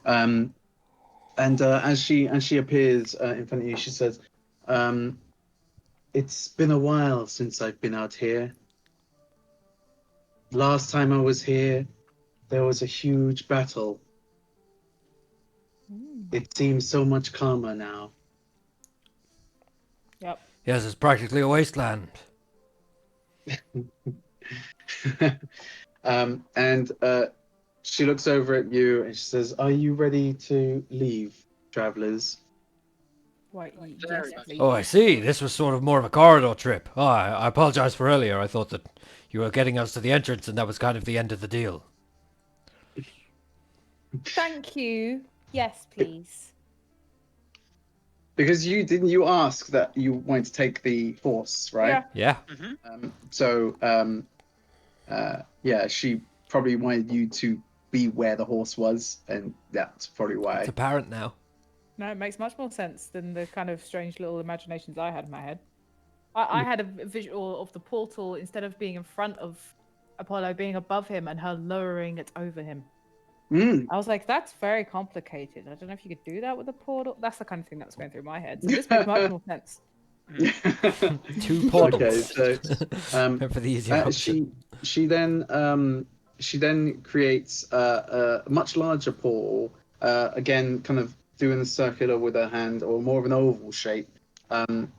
And as she appears in front of you, she says, "It's been a while since I've been out here. Last time I was here, there was a huge battle. It seems so much calmer now." Yep. Yes, it's practically a wasteland. And she looks over at you and she says, "Are you ready to leave, travelers?" Right. Very Yes, much. please. Oh, I see. This was sort of more of a corridor trip. Oh, I apologize for earlier. I thought that you were getting us to the entrance and that was kind of the end of the deal. Thank you. Yes, please. Because you ask that you wanted to take the horse, right? Yeah. Yeah. Yeah, she probably wanted you to be where the horse was, and that's probably why. It's apparent now. No, it makes much more sense than the kind of strange little imaginations I had in my head. I had a visual of the portal, instead of being in front of Apollo, being above him and her lowering it over him. I was like, that's very complicated. I don't know if you could do that with a portal. That's the kind of thing that was going through my head. So this makes much more sense. Two portals. Okay, so Go for the easier option. she then creates a much larger portal, again kind of doing the circular with her hand, or more of an oval shape, and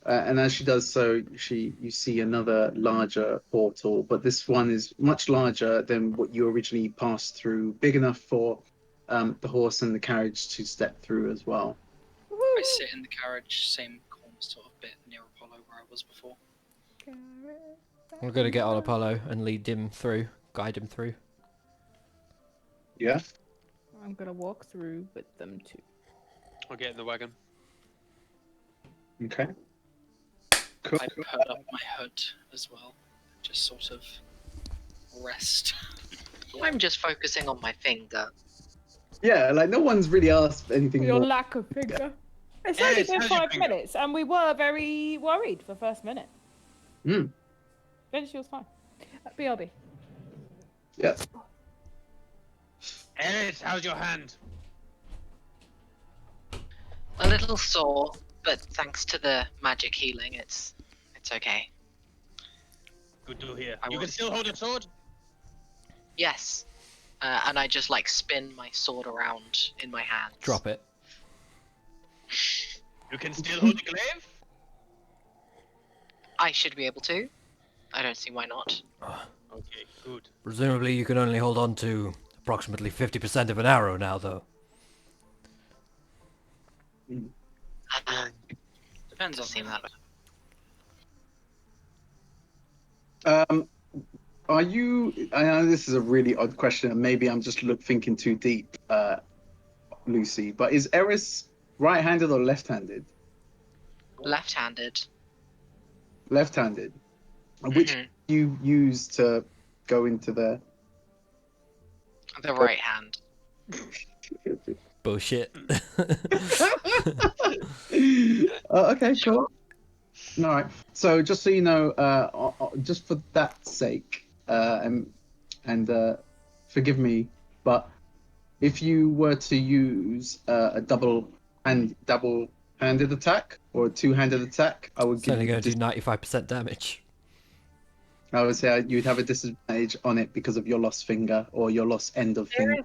as she does so, you see another larger portal, but this one is much larger than what you originally passed through, big enough for the horse and the carriage to step through as well. I sit in the carriage, same corner sort of bit near Apollo where I was before. I'm going to get on Apollo and lead him through, guide him through. Yeah. I'm gonna walk through with them too. I'll get in the wagon. Okay. Cool. I put up my hood as well, just sort of rest. I'm just focusing on my finger. Yeah, like no one's really asked anything Your more. lack of finger. It's Yes, only been how's your 5 finger? minutes, and we were very worried for the first minute. Mm. Then she was fine. BRB. Yeah. Ellis, how's your hand? A little sore, but thanks to the magic healing, it's okay. Good to hear. I You will- can still hold a sword? Yes. And I just like spin my sword around in my hands. Drop it. You can still hold a glaive? I should be able to. I don't see why not. Okay, good. Presumably you can only hold on to approximately 50% of an arrow now, though. Depends on Does seem the that round. way. Are you? I know this is a really odd question, and maybe I'm just thinking too deep, Lucy. But is Eris right-handed or left-handed? Left-handed. Left-handed. Which Mhm. you use to go into the. The right hand. Bullshit. Okay, cool. All right. So just so you know, just for that sake, and forgive me, but if you were to use a double-handed attack or a two-handed attack, I would It's give only you. going to do 95% damage. I would say you'd have a disadvantage on it because of your lost finger or your lost end of finger.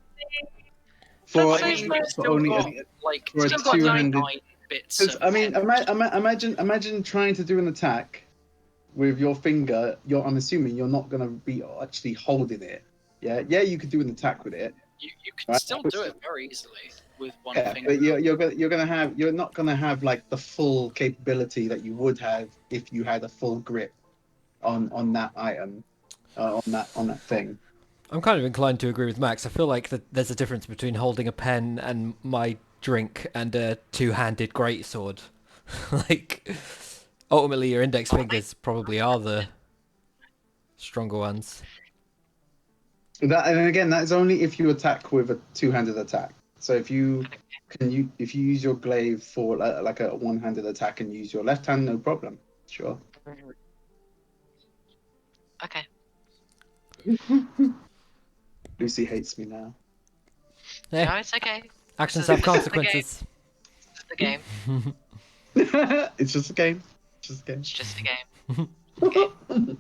For, That's so We've for still only got, a, like, for a still got two-handed. 99 bits Because of I mean, pen. imagine trying to do an attack with your finger. I'm assuming you're not gonna be actually holding it. Yeah, you could do an attack with it. You can Right. still do it very easily with one Yeah, finger. but you're not gonna have like the full capability that you would have if you had a full grip on that item, on that thing. I'm kind of inclined to agree with Max. I feel like there's a difference between holding a pen and my drink and a two-handed greatsword. Like, ultimately, your index fingers probably are the stronger ones. And again, that's only if you attack with a two-handed attack. So if you use your glaive for like a one-handed attack and use your left hand, no problem. Sure. Okay. Lucy hates me now. Hey, No, it's okay. actions This have is consequences. the game. It's just a game. Just a It's just a game. game.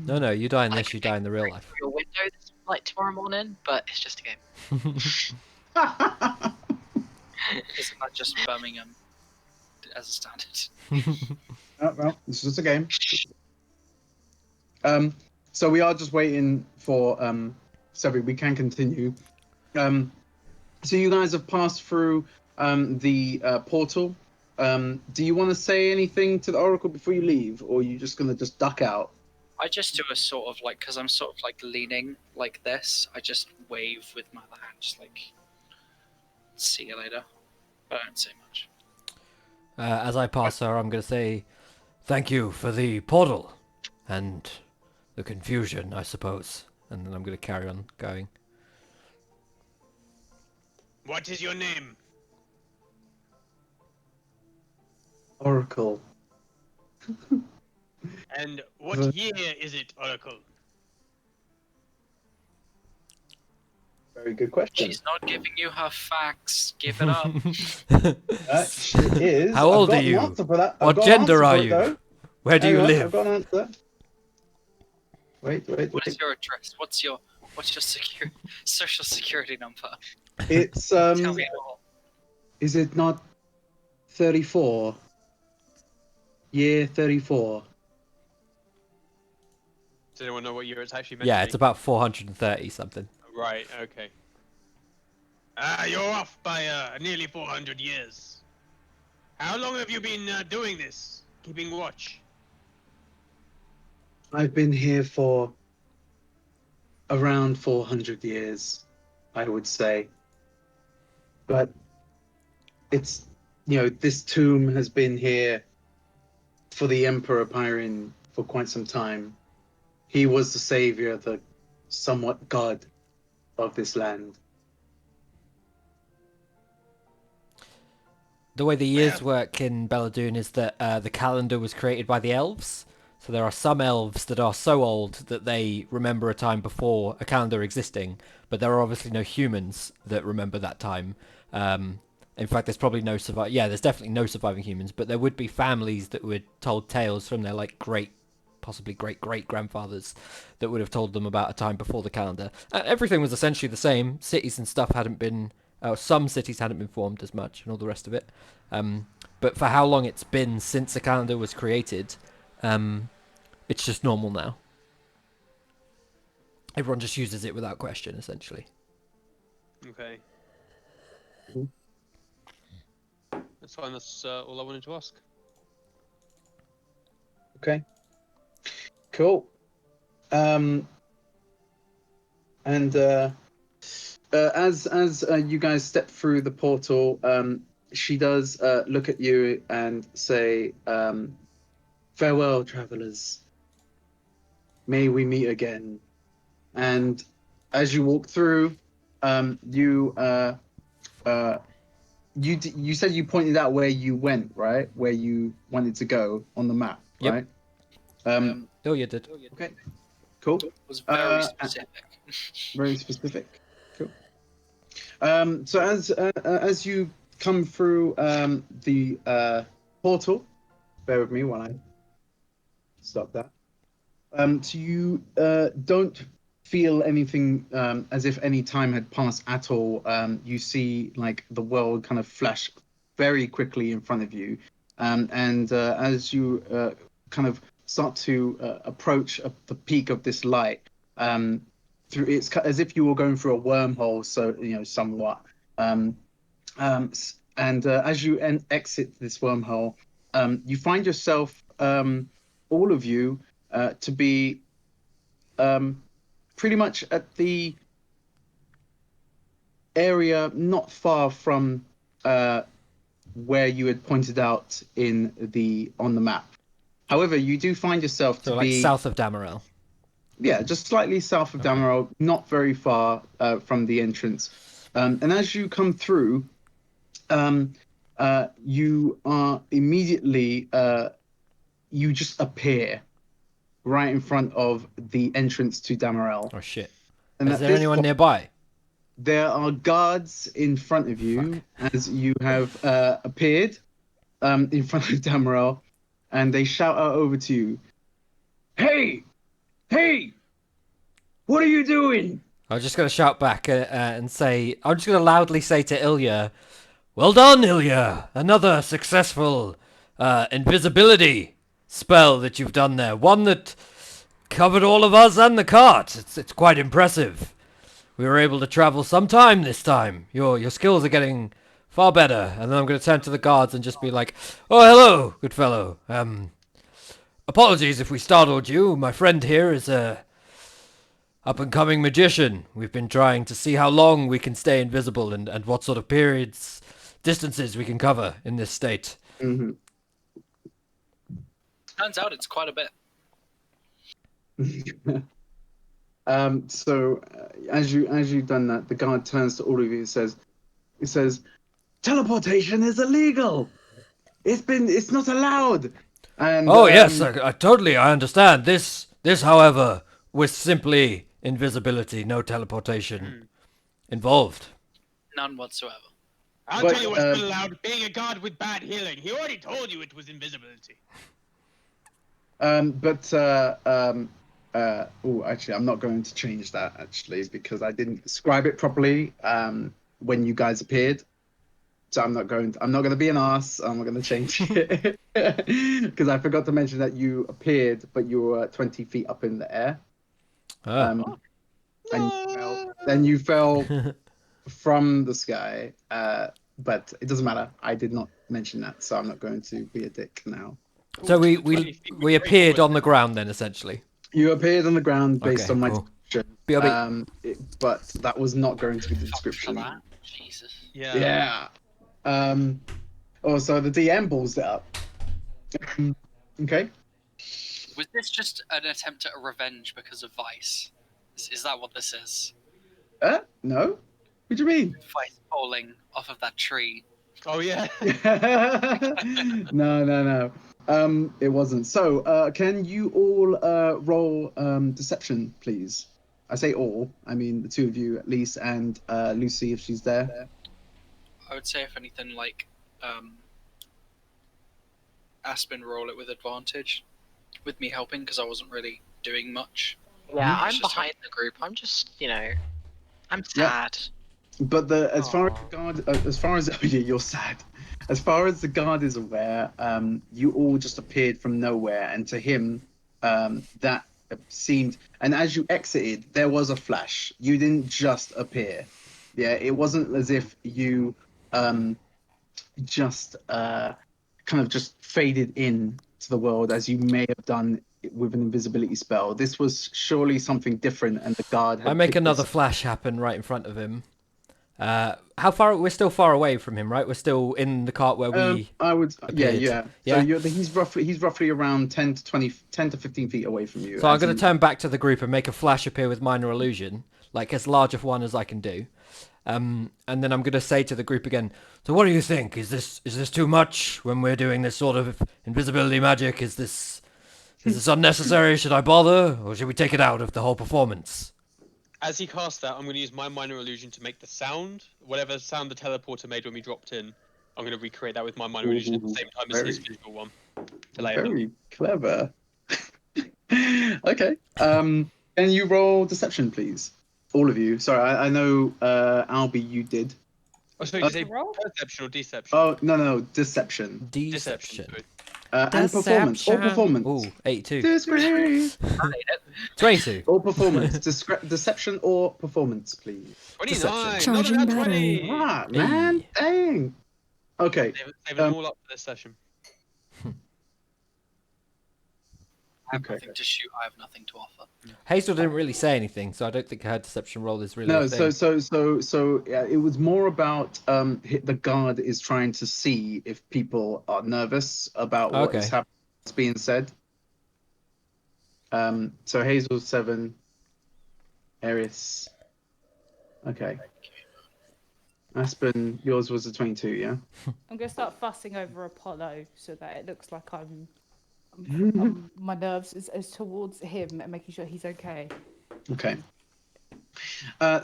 No, you die in I this, can you die in the real break life. through your window like tomorrow morning, but it's just a game. Isn't that just Birmingham as a standard? Well, it's just a game. So we are just waiting for sorry, we can continue. So you guys have passed through the portal. Do you want to say anything to the Oracle before you leave, or are you just gonna just duck out? I just do a sort of like, because I'm sort of like leaning like this, I just wave with my other hand, just like, see you later. But I don't say much. As I pass her, I'm going to say, thank you for the portal and the confusion, I suppose. And then I'm going to carry on going. What is your name? Oracle. And what year is it, Oracle? Very good question. She's not giving you her facts. Give it up. She is. How old I've got are an you? answer for that. I've What got an gender answer are for it, you? though. Where do Hang you on, I've live? got an answer. Wait. What is your address? What's your social security number? It's Tell me it all. Is it not 34? Year 34. Does anyone know what year it's actually meant Yeah, to it's be? about 430 something. Right, okay. You're off by nearly 400 years. How long have you been doing this? Keeping watch? I've been here for around 400 years, I would say. But it's, this tomb has been here for the Emperor Pyrin for quite some time. He was the savior, the somewhat god of this land. The way the years work in Bela'Dun is that the calendar was created by the elves. So there are some elves that are so old that they remember a time before a calendar existing, but there are obviously no humans that remember that time. In fact, there's probably no there's definitely no surviving humans, but there would be families that would told tales from their like great possibly great-great-grandfathers that would have told them about a time before the calendar. Everything was essentially the same. Cities and stuff hadn't been... some cities hadn't been formed as much and all the rest of it. But for how long it's been since the calendar was created, it's just normal now. Everyone just uses it without question, essentially. Okay. Cool. That's fine. That's all I wanted to ask. Okay. Cool. And as you guys step through the portal, she does look at you and say, "Farewell, travelers. May we meet again." And as you walk through, you said you pointed out where you went, right? Where you wanted to go on the map, Yep. right? You did. Okay. Cool. It was very Uh, specific. Very specific. Cool. So as you come through the portal, bear with me while I stop that. So you don't feel anything as if any time had passed at all. You see like the world kind of flash very quickly in front of you, and as you kind of start to approach the peak of this light, through it's as if you were going through a wormhole, so somewhat. And as you exit this wormhole, you find yourself, all of you, to be pretty much at the area not far from where you had pointed out on the map. However, you do find yourself So to like be south of Damarel. yeah, just slightly south of Damarel, not very far from the entrance. And as you come through, you are immediately you just appear right in front of the entrance to Damarel. Oh shit. And Is at there this anyone point, nearby? there are guards in front of you as you have appeared in front of Damarel, and they shout out over to you, "Hey! Hey! What are you doing?" I'm just going to shout back and say, I'm just going to loudly say to Ilya, "Well done, Ilya! Another successful invisibility spell that you've done there. One that covered all of us and the cart. It's quite impressive. We were able to travel some time this time. Your skills are getting far better." And then I'm going to turn to the guards and just be like, "Oh, hello, good fellow. Apologies if we startled you. My friend here is a up-and-coming magician. We've been trying to see how long we can stay invisible and what sort of periods, distances we can cover in this state." Mm-hmm. Turns out it's quite a bit. So as you've done that, the guard turns to all of you and says, "Teleportation is illegal. It's not allowed." And Oh, yes, I totally, I understand. This, however, was simply invisibility, no teleportation involved. None whatsoever. I'll But, tell you what's not allowed. Being a god with bad healing. He already told you it was invisibility. Actually, I'm not going to change that actually because I didn't describe it properly when you guys appeared. So I'm not going to be an ass. I'm not going to change it because I forgot to mention that you appeared, but you were 20 feet up in the air. And you fell from the sky. But it doesn't matter. I did not mention that, so I'm not going to be a dick now. So we appeared on the ground then, essentially. You appeared on the ground based Okay, on my cool. description. BRB. But that was not going to be the Fuck description. that. Jesus. Yeah. So the DM balls it up. Okay. Was this just an attempt at a revenge because of Vice? Is that what this is? No. What do you mean? Vice falling off of that tree. Oh yeah. No. It wasn't. So, can you all roll deception, please? I say all. I mean the two of you at least, and Lucy if she's there. I would say, if anything, like Aspen roll it with advantage. with me helping because I wasn't really doing much. Yeah, It's I'm just behind the group. I'm just, I'm Yeah. sad. But as far as Aw. the guard, as far as yeah, you're sad. As far as the guard is aware, you all just appeared from nowhere, and to him, that seemed. And as you exited, there was a flash. You didn't just appear. Yeah, it wasn't as if you just kind of just faded in to the world as you may have done with an invisibility spell. This was surely something different, and the guard I had make picked another this. flash happen right in front of him. How far? We're still far away from him, right? We're still in the cart where we I would, yeah, appeared. yeah. So Yeah? he's roughly around 10 to 20, 10 to 15 feet away from you. So I'm As going to you, turn back to the group and make a flash appear with minor illusion, like as large of one as I can do. And then I'm going to say to the group again, so what do you think? Is this too much when we're doing this sort of invisibility magic? Is this unnecessary? Should I bother? Or should we take it out of the whole performance? As he casts that, I'm going to use my minor illusion to make the sound, whatever sound the teleporter made when we dropped in. I'm going to recreate that with my minor illusion at the same time as his Very- visual one. To let him know. very clever. Okay. Can you roll deception, please? All of you. Sorry, I know, Albie, you did. Oh, sorry, did you say Roll? perception or deception? Oh, no, deception. Deception. Sorry. And performance. Or performance. Ooh, 82. Disgrace. 22. Or performance. Deception or performance, please. 29! Deception. Not Charging a nat battery. 20! Ah, man. Hey. Dang. Okay. Saving them all up for this session. I have Okay. nothing to shoot. I have nothing to offer. Hazel didn't really say anything, so I don't think her deception roll is really No, a thing. so yeah, it was more about the guard is trying to see if people are nervous about what is Okay. happening, what's being said. So Hazel 7, Eris. Okay. Aspen, yours was a 22, yeah. I'm gonna start fussing over Apollo so that it looks like my nerves is towards him and making sure he's okay. Okay.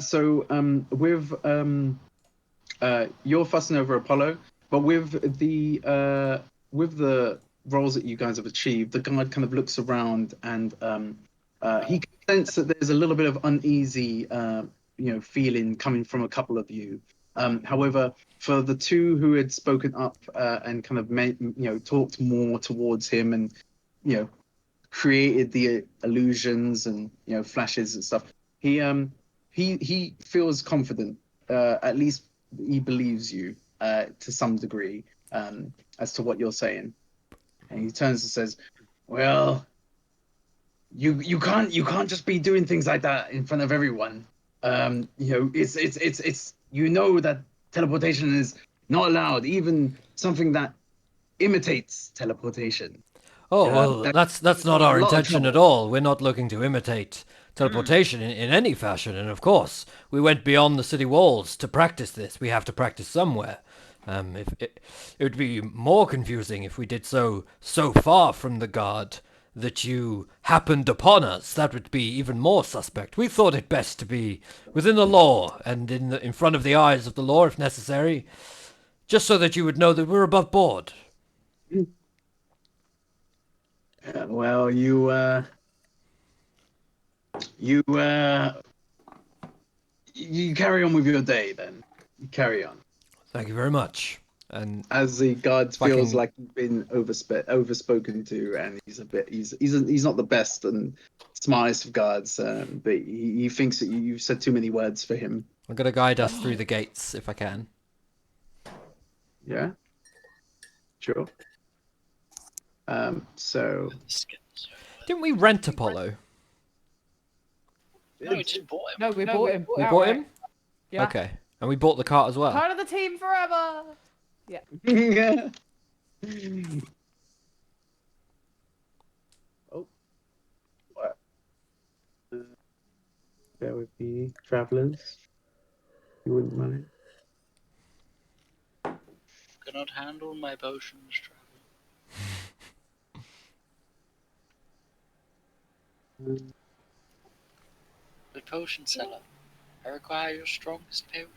So you're fussing over Apollo, but with the roles that you guys have achieved, the guard kind of looks around and he can sense that there's a little bit of uneasy feeling coming from a couple of you. However, for the two who had spoken up and kind of talked more towards him and created the illusions and flashes and stuff, he feels confident. At least he believes you to some degree as to what you're saying. And he turns and says, "Well, you can't just be doing things like that in front of everyone. It's that teleportation is not allowed, even something that imitates teleportation." Oh, Yeah, well, that's not a our lot of intention at trouble. all. We're not looking to imitate teleportation in any fashion. And of course, we went beyond the city walls to practice this. We have to practice somewhere. If it would be more confusing if we did so far from the guard that you happened upon us. That would be even more suspect. We thought it best to be within the law and in front of the eyes of the law if necessary, just so that you would know that we're above board. Well, you carry on with your day then. You carry on. Thank you very much. And As the guard Fucking- feels like he's been overspoken to, and he's not the best and smartest of guards, but he thinks that you've said too many words for him. I'm going to guide us through the gates if I can. Yeah. Sure. So The skins. Didn't we rent Apollo? No, we just bought him. No, we bought him. We bought him? Yeah. Okay. And we bought the cart as well. Part of the team forever. yeah. Oh. What? Bear with me, travelers. You wouldn't mind. Cannot handle my potions, travel. The potion seller. I require your strongest potion.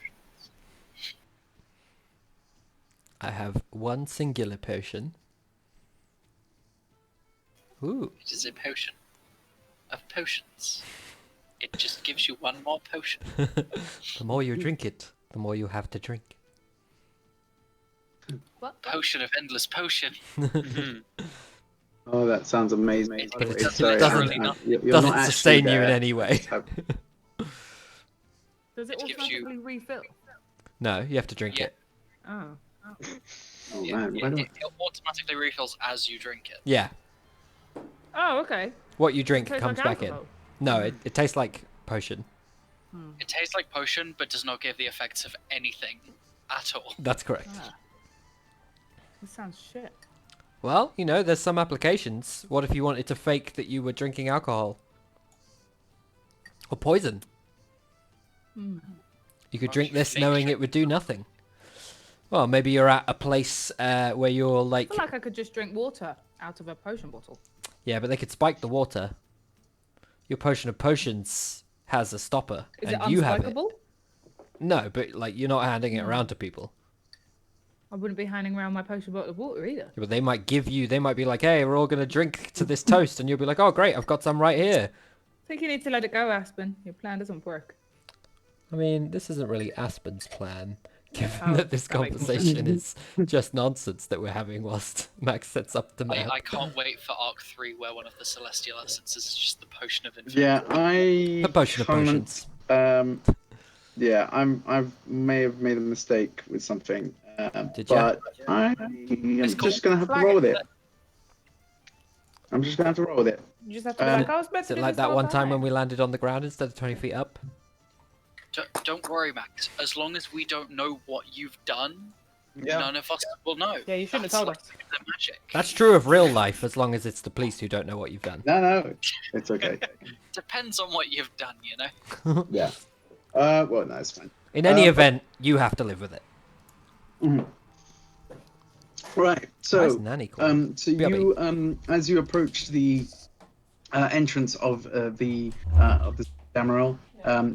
I have one singular potion. Ooh. It is a potion of potions. It just gives you one more potion. The more you drink it, the more you have to drink. What? Potion of endless potion. Oh, that sounds amazing. But it Sorry, doesn't- you're doesn't not actually sustain you in there. any I way. just have- Does it It gives you- automatically refill? No, you have to drink Yeah. it. Oh. Oh Yeah, man, why do I? it automatically refills as you drink it. Yeah. Oh, okay. What you drink Tastes comes like back in. alcohol. No, it tastes like potion. It tastes like potion, but does not give the effects of anything at all. That's correct. Ah. This sounds shit. Well, you know, there's some applications. What if you wanted to fake that you were drinking alcohol? Or poison? Hmm. You could Why drink would you this fake knowing drink it would do nothing. Well, maybe you're at a place where you're I like... feel like I could just drink water out of a potion bottle. Yeah, but they could spike the water. Your potion of potions has a stopper, Is and it you have it. unspikeable? No, but like you're not handing it around to people. I wouldn't be handing around my potion bottle of water either. Yeah, but they might give you. They might be like, "Hey, we're all gonna drink to this toast," and you'll be like, "Oh, great, I've got some right here." I think you need to let it go, Aspen. Your plan doesn't work. I mean, this isn't really Aspen's plan, given Oh, that this that makes more conversation is just nonsense that we're having whilst Max sets up the map. I can't wait for Arc 3, where one of the celestial essences is just the potion of infinity. Yeah, I. A potion of can't- potions. Yeah, I may have made a mistake with something. Did ya? but I'm It's just called gonna have to flag roll with it. it. I'm just gonna have to roll with it. You just have to be like, I was meant Is to it do like this that whole one time when we landed on the ground instead of 20 feet up? Don't worry, Max. As long as we don't know what you've done, Yeah. none of us will know. Yeah, you shouldn't have That's told like us. the magic. That's true of real life, as long as it's the police who don't know what you've done. No, it's okay. Depends on what you've done, you know? Yeah. Well, no, it's fine. In any event, you have to live with it. Right. Why is So, Nanny calling? so BRB. you, as you approach the entrance of the Damarel,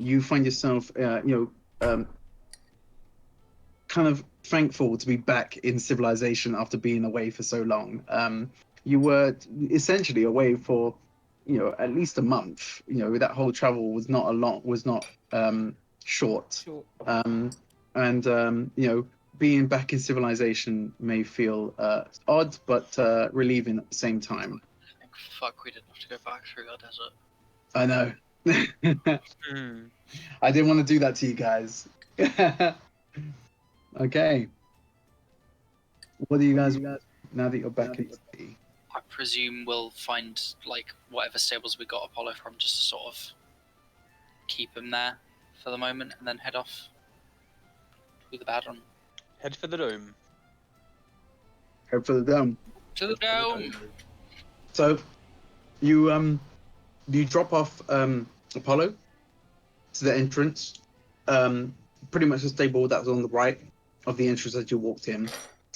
you find yourself, kind of thankful to be back in civilization after being away for so long. You were essentially away for, at least a month. That whole travel was not short. Sure. Being back in civilization may feel odd, but relieving at the same time. Fuck, we didn't have to go back through our desert. I know. I didn't want to do that to you guys. Okay. What do you guys now that you're back in the city? I presume we'll find, like, whatever stables we got Apollo from, just to sort of keep him there for the moment, and then head off to the Bela'Dun. Head for the dome. Head for the dome. To the dome! So, you drop off Apollo to the entrance. Pretty much the stable that was on the right of the entrance as you walked in.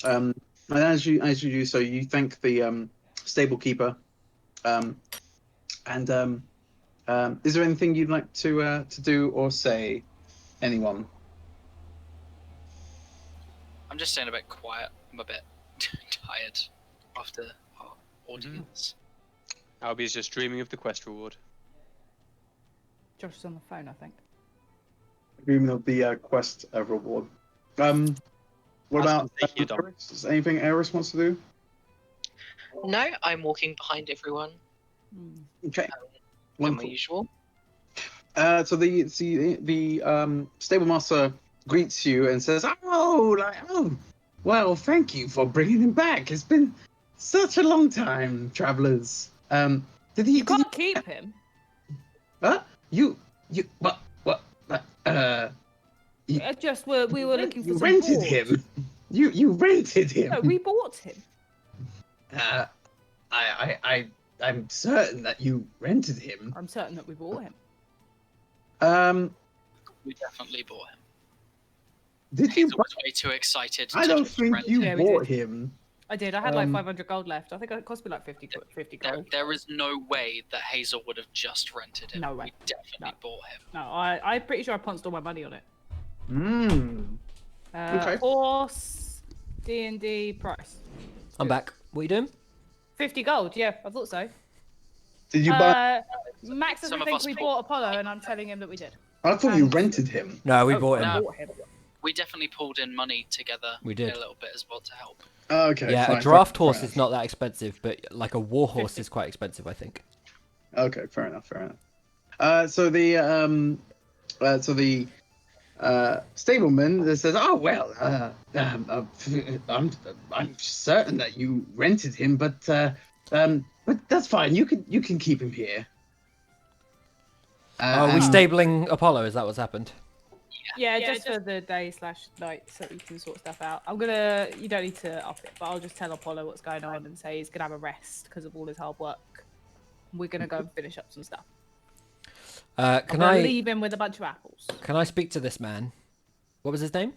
And as you do so, you thank the stable keeper. Is there anything you'd like to do or say, anyone? I'm just staying a bit quiet. I'm a bit tired after our audience. Albie's just dreaming of the quest reward. Josh is on the phone, I think. Dreaming of the quest reward. What about taking your dog. Eris? Is there anything Eris wants to do? No, I'm walking behind everyone. Okay. Am I Wonderful. usual? So the stable master greets you and says, "Oh, well, thank you for bringing him back. It's been such a long time, travelers. Did he? You can't keep him. Huh? You? What? Just we were looking for You some rented board. him. You rented him. No, we bought him. I'm certain that you rented him. I'm certain that we bought him. We definitely bought him. Did you? Hazel was way too excited. I to don't just think rent you him. Yeah, we bought did. him. I did. I had like Um, 500 gold left. I think it cost me like 50 gold. There is no way that Hazel would have just rented him. No way. We definitely No. bought him. No, I'm pretty sure I punched all my money on it. Okay. Horse, D&D price. I'm back. What are you doing? 50 gold. Yeah, I thought so. Did you buy? Max Some doesn't of think us we paid. bought Apollo, and I'm telling him that we did. I thought you rented him. No, we Oh, bought him. no. bought him. We definitely pulled in money together. We did. A little bit as well to help. Oh, okay. Yeah, fine, a draft fair horse enough. is not that expensive, but like a war horse 50. is quite expensive, I think. Okay, fair enough. So the stableman that says, "Oh well, I'm certain that you rented him, but that's fine. You can keep him here." Are we And- stabling Apollo? Is that what's happened? Yeah, just for the day/night, so we can sort stuff out. You don't need to up it, but I'll just tell Apollo what's going on and say he's gonna have a rest because of all his hard work. We're gonna go and finish up some stuff. Can I'm I gonna leave him with a bunch of apples. can I speak to this man? What was his name?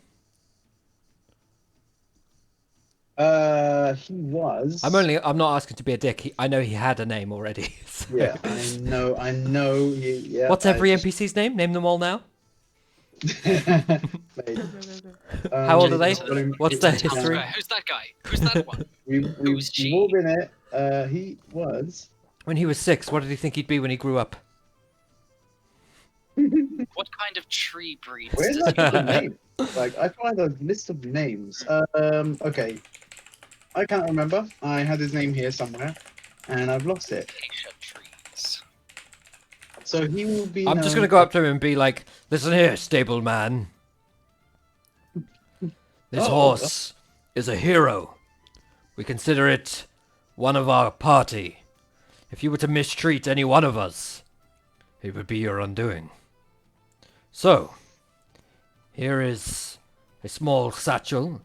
he was. I'm not asking to be a dick. I know he had a name already. so- Yeah, I know. Yeah. What's every NPC's name? Name them all now. Mate, How old are they? got him- What's their yeah. history? Who's that guy? Who's that one? Who's she? We've all been it. He was. When he was 6, what did he think he'd be when he grew up? What kind of tree breeds Where's does that he name? Like, I find a list of names. Okay. I can't remember. I had his name here somewhere, and I've lost it. acacia trees? So he will be. I'm just known- gonna go up to him and be like, "Listen here, stable man. This Oh. horse is a hero. We consider it one of our party. If you were to mistreat any one of us, it would be your undoing. So, here is a small satchel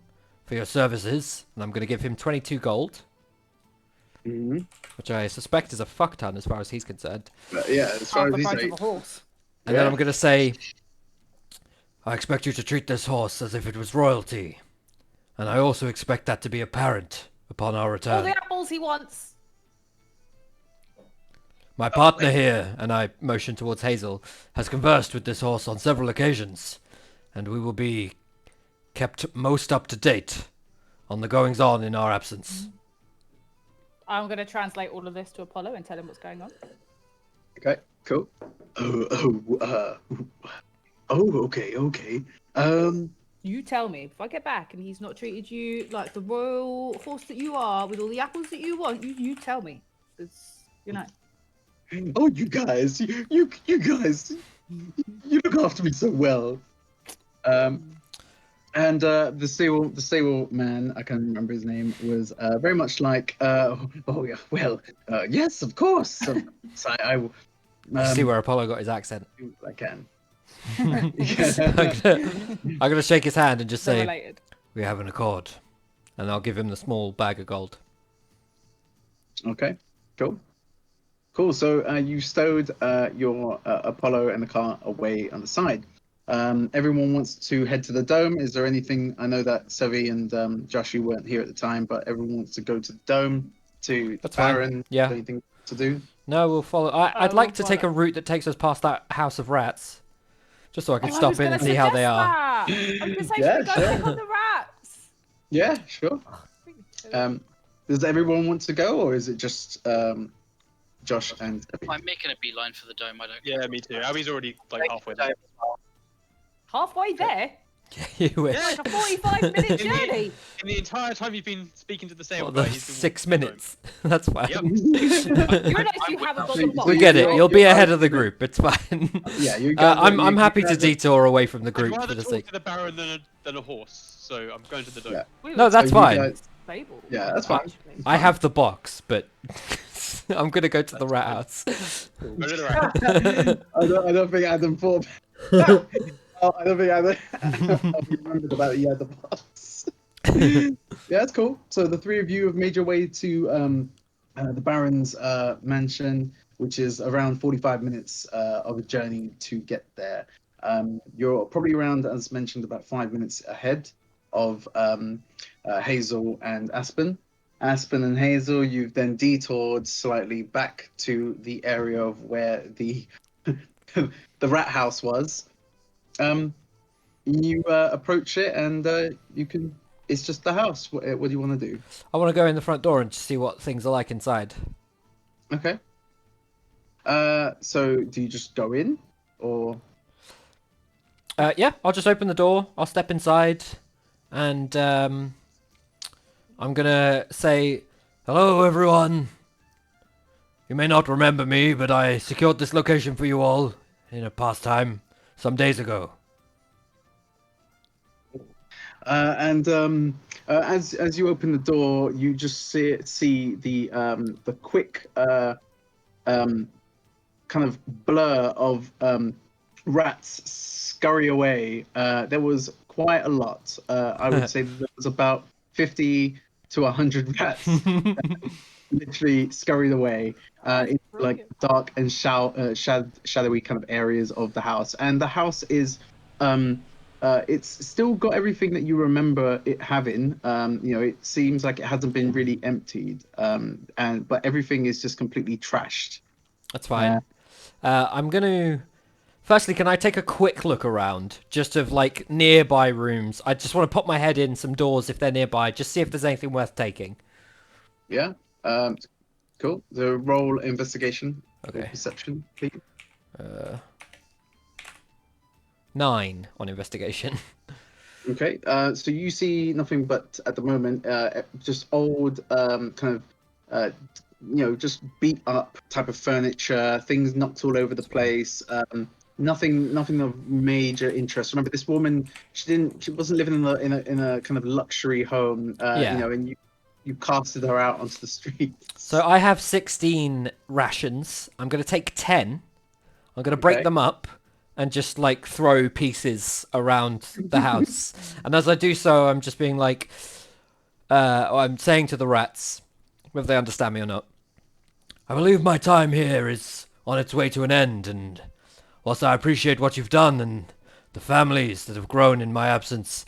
for your services, and I'm going to give him 22 gold, Mhm. which I suspect is a fuck ton as far as he's concerned. But yeah, as far Half as the he's price of like, a horse. And then Yeah. I'm going to say, I expect you to treat this horse as if it was royalty. And I also expect that to be apparent upon our All return. the apples he wants. My partner here, and I motion towards Hazel, has conversed with this horse on several occasions, and we will be kept most up to date on the goings on in our absence. I'm gonna translate all of this to Apollo and tell him what's going on. okay, cool. Okay. You tell me if I get back and he's not treated you like the royal horse that you are, with all the apples that you want. You tell me. It's Oh, you guys, you guys, you look after me so well. And the stable man, I can't remember his name, was very much like, oh yeah, well, yes, of course. So I will. See where Apollo got his accent. I can. I'm gonna shake his hand and just they're say, related. we have an accord. And I'll give him the small bag of gold. Okay, cool. So you stowed your Apollo and the car away on the side. Everyone wants to head to the dome. Is there anything? I know that Sevi and Josh, you weren't here at the time, but everyone wants to go to the dome to That's fine. Baron. Yeah. Is there anything to do? No, we'll follow. I'd Oh, like to we'll take a follow. route that takes us past that house of rats. Just so I can Oh, I stop was in gonna and see how they suggest are. that. I was gonna say, Yeah, should we go sure. check on the rats? Yeah, sure. Does everyone want to go, or is it just Josh and Sevi? I'm making a beeline for the dome. I don't. Yeah, me too. Abby's already like halfway there. Halfway there? You wish. Yeah. Like a 45-minute journey. In the entire time you've been speaking to the same Well, guy, the he's been 6 walking minutes. That's fine. Yep. You realise you haven't got the box. We get it. You're- You'll be you're- ahead of the group. It's fine. Yeah, you. I'm happy to detour away from the I'd group rather for the talk sake. to the Baron than a horse, so I'm going to the dome. Yeah. We No, were that's So you fine. guys- stable. Yeah, that's fine. actually. I have the box, but I'm gonna go to the rat house. Go to the Baron. I don't think Adam thought. I don't think Adam remembered about it. Yeah, the box. Yeah, that's cool. So the three of you have made your way to the Baron's mansion, which is around 45 minutes of a journey to get there. You're probably around, as mentioned, about 5 minutes ahead of Hazel and Aspen. Aspen and Hazel, you've then detoured slightly back to the area of where the the rat house was. You approach it, and you can. It's just the house. What do you want to do? I want to go in the front door and see what things are like inside. Okay. So do you just go in, or? Yeah, I'll just open the door. I'll step inside, and I'm gonna say, "Hello, everyone. You may not remember me, but I secured this location for you all in a past time some days ago." As you open the door, you just see the quick kind of blur of rats scurry away. There was quite a lot. I would say there was about 50 to 100 rats literally scurried away That's into like brilliant. dark and shadowy kind of areas of the house. And the house is it's still got everything that you remember it having. It seems like it hasn't been really emptied. But everything is just completely trashed. That's fine. I'm gonna. Firstly, can I take a quick look around, just of like nearby rooms? I just want to pop my head in some doors if they're nearby, just see if there's anything worth taking. Yeah. Cool. The roll investigation or Okay. perception, please. 9 on investigation. Okay. So you see nothing but at the moment just old kind of just beat up type of furniture, things knocked all over the place. Nothing of major interest. Remember, this woman, she wasn't living in a kind of luxury home. Yeah. And you casted her out onto the streets. So I have 16 rations. I'm going to take 10. I'm going to break Okay. them up and just like throw pieces around the house. And as I do so, I'm just being like, I'm saying to the rats, whether they understand me or not, I believe my time here is on its way to an end, and whilst I appreciate what you've done and the families that have grown in my absence,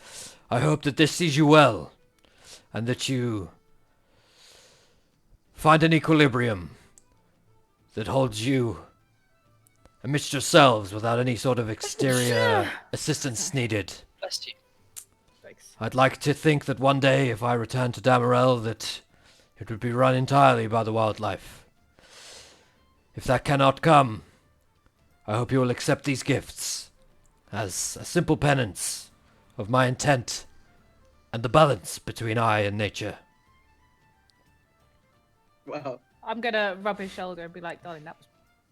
I hope that this sees you well, and that you find an equilibrium that holds you amidst yourselves without any sort of exterior assistance needed. Bless you. Thanks. I'd like to think that one day, if I return to Damarel, that it would be run entirely by the wildlife. If that cannot come, I hope you will accept these gifts as a simple penance of my intent and the balance between I and nature. Wow. I'm gonna rub his shoulder and be like, darling, that was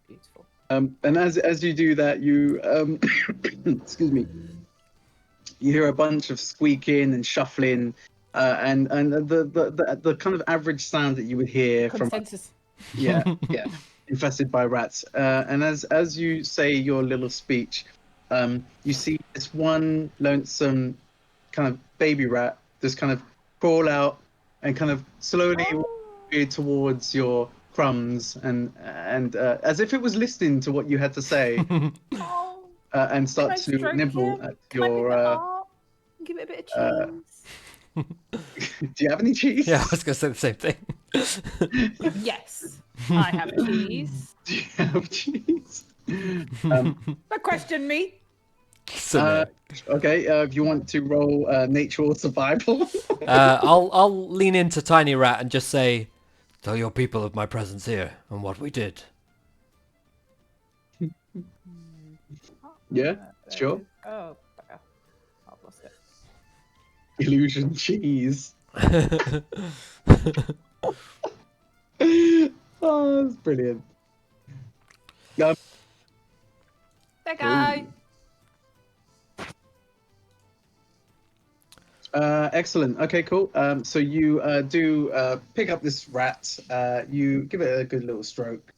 beautiful. And as you do that, you excuse me, you hear a bunch of squeaking and shuffling, and the kind of average sound that you would hear from Consensus. yeah infested by rats. And as you say your little speech, you see this one lonesome kind of baby rat just kind of crawl out and kind of slowly walk towards your crumbs and as if it was listening to what you had to say Oh, and start can I to stroke nibble him? at Can I pick your that up? Give it a bit of cheese. do you have any cheese? Yeah, I was going to say the same thing. Yes, I have cheese. Do you have cheese? Don't question me. Okay, if you want to roll nature or survival. I'll lean into Tiny Rat and just say, tell your people of my presence here and what we did. Yeah, sure. Oh, bugger. I've lost it. Illusion cheese. Oh, that's brilliant. There go. Excellent. Okay, cool. So you do pick up this rat. You give it a good little stroke,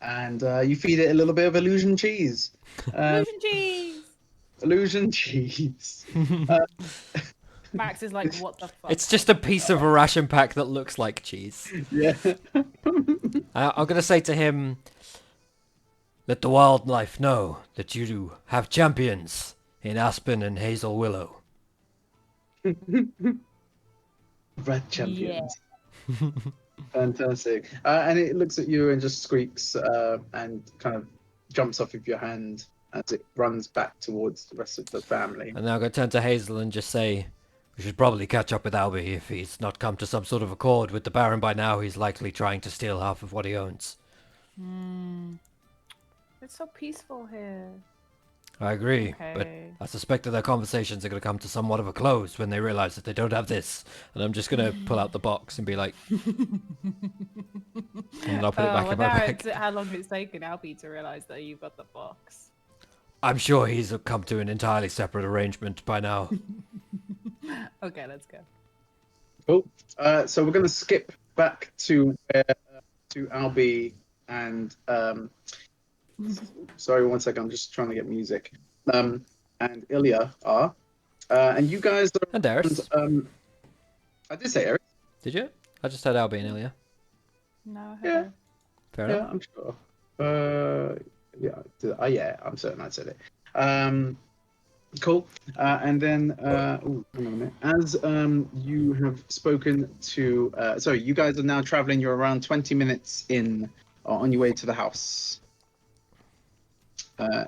and you feed it a little bit of illusion cheese. Illusion cheese. Illusion cheese. Max is like, what the fuck? It's just a piece of a ration pack that looks like cheese. Yeah. I'm going to say to him, let the wildlife know that you have champions in Aspen and Hazel Willow. Rat champions. Fantastic. And it looks at you and just squeaks and kind of jumps off of your hand as it runs back towards the rest of the family. And now I'm going to turn to Hazel and just say, we should probably catch up with Albie. If he's not come to some sort of accord with the Baron by now, he's likely trying to steal half of what he owns. It's so peaceful here. I agree, but Okay. I suspect that their conversations are going to come to somewhat of a close when they realize that they don't have this. And I'm just going to pull out the box and be like, and I'll put it back well, in my now bag. it's how long it's taken Albie to realise that you've got the box. I'm sure he's come to an entirely separate arrangement by now. Okay, let's go. Cool. So we're going to skip back to Albie and sorry, one second. I'm just trying to get music. And Ilya are, and you guys are. And Darius. I did say Eric. Did you? I just said Albie and Ilya. No, Yeah. Fair Yeah, enough. I'm sure. Yeah, I'm certain I said it. Cool. And then, hang on a minute. As you have spoken to, sorry, you guys are now traveling. You're around 20 minutes in on your way to the house.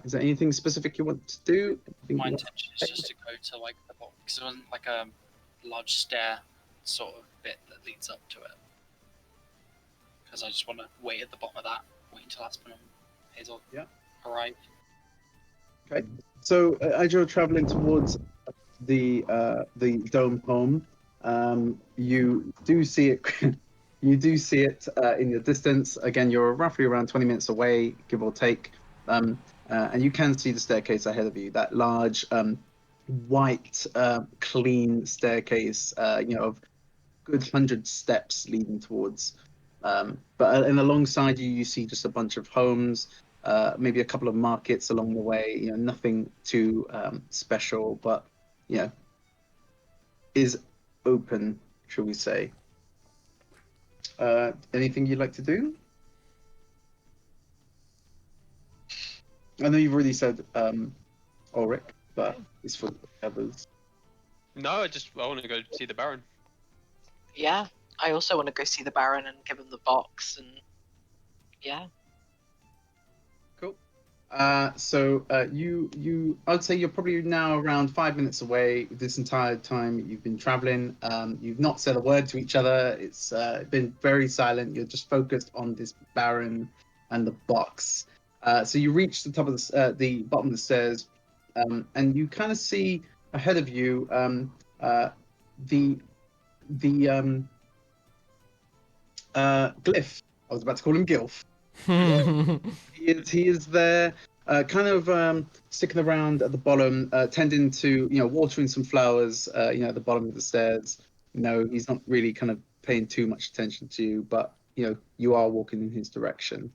Is there anything specific you want to do? My intention is just to go to like the box because it wasn't like a large stair sort of bit that leads up to it. Because I just want to wait at the bottom of that, wait until Aspen and Hazel arrive. Okay. So as you're traveling towards the dome home, you do see it. You do see it in the distance. Again, you're roughly around 20 minutes away, give or take, and you can see the staircase ahead of you. That large, white, clean staircase. Of good 100 steps leading towards. And alongside you, you see just a bunch of homes. Maybe a couple of markets along the way. Nothing too special, but is open, shall we say? Anything you'd like to do? I know you've already said Ulrich, but it's for the others. No, I want to go see the Baron. Yeah, I also want to go see the Baron and give him the box, and yeah. Cool. So I'd say you're probably now around 5 minutes away. This entire time you've been traveling, you've not said a word to each other. It's been very silent. You're just focused on this Baron and the box. So you reach the top of the bottom of the stairs, and you kind of see ahead of you the Glyph. I was about to call him Gilf. He is there, kind of sticking around at the bottom, tending to watering some flowers, at the bottom of the stairs. He's not really kind of paying too much attention to you, but you are walking in his direction.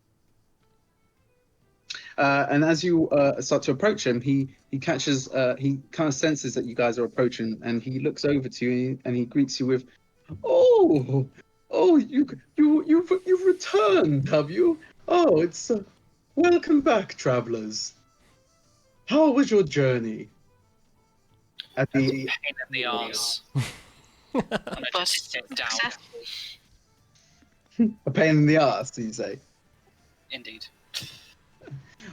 And as you start to approach him, he catches, he kind of senses that you guys are approaching, and he looks over to you and he greets you with, "Oh, you've returned, have you? Oh, it's welcome back, travelers. How was your journey?" At Pain the in the arse. I'm gonna just sit down. a pain in the ass, you say? Indeed.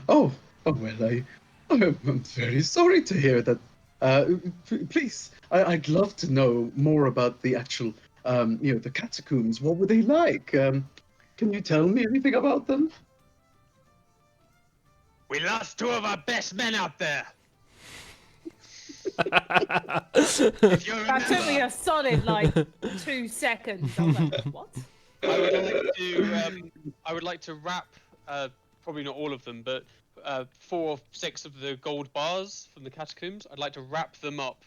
Oh, well, I'm very sorry to hear that. Please, I'd love to know more about the actual, the catacombs. What were they like? Can you tell me anything about them? We lost 2 of our best men out there. If you That took me remember, a solid 2 seconds. I was like, what? I would like to wrap, probably not all of them, but 4 or 6 of the gold bars from the catacombs. I'd like to wrap them up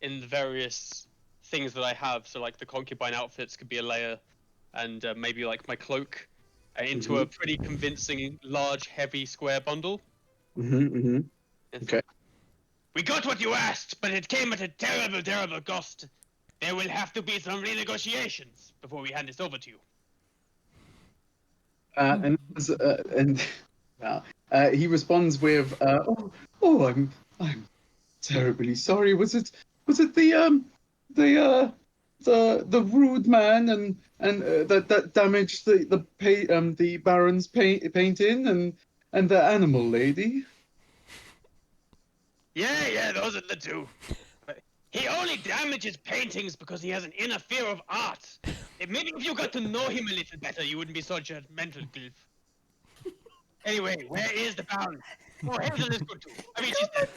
in the various things that I have. So like the concubine outfits could be a layer, and maybe like my cloak into a pretty convincing, large, heavy, square bundle. Okay. We got what you asked, but it came at a terrible, terrible cost. There will have to be some renegotiations before we hand this over to you. He responds with, I'm terribly sorry. Was it the rude man and that damaged the Baron's painting and the animal lady?" Yeah, those are the 2. He only damages paintings because he has an inner fear of art. Maybe if you got to know him a little better, you wouldn't be so judgmental, Gilf. Anyway, where is the Baron? Oh, Hazel is good too. I mean, she's dead.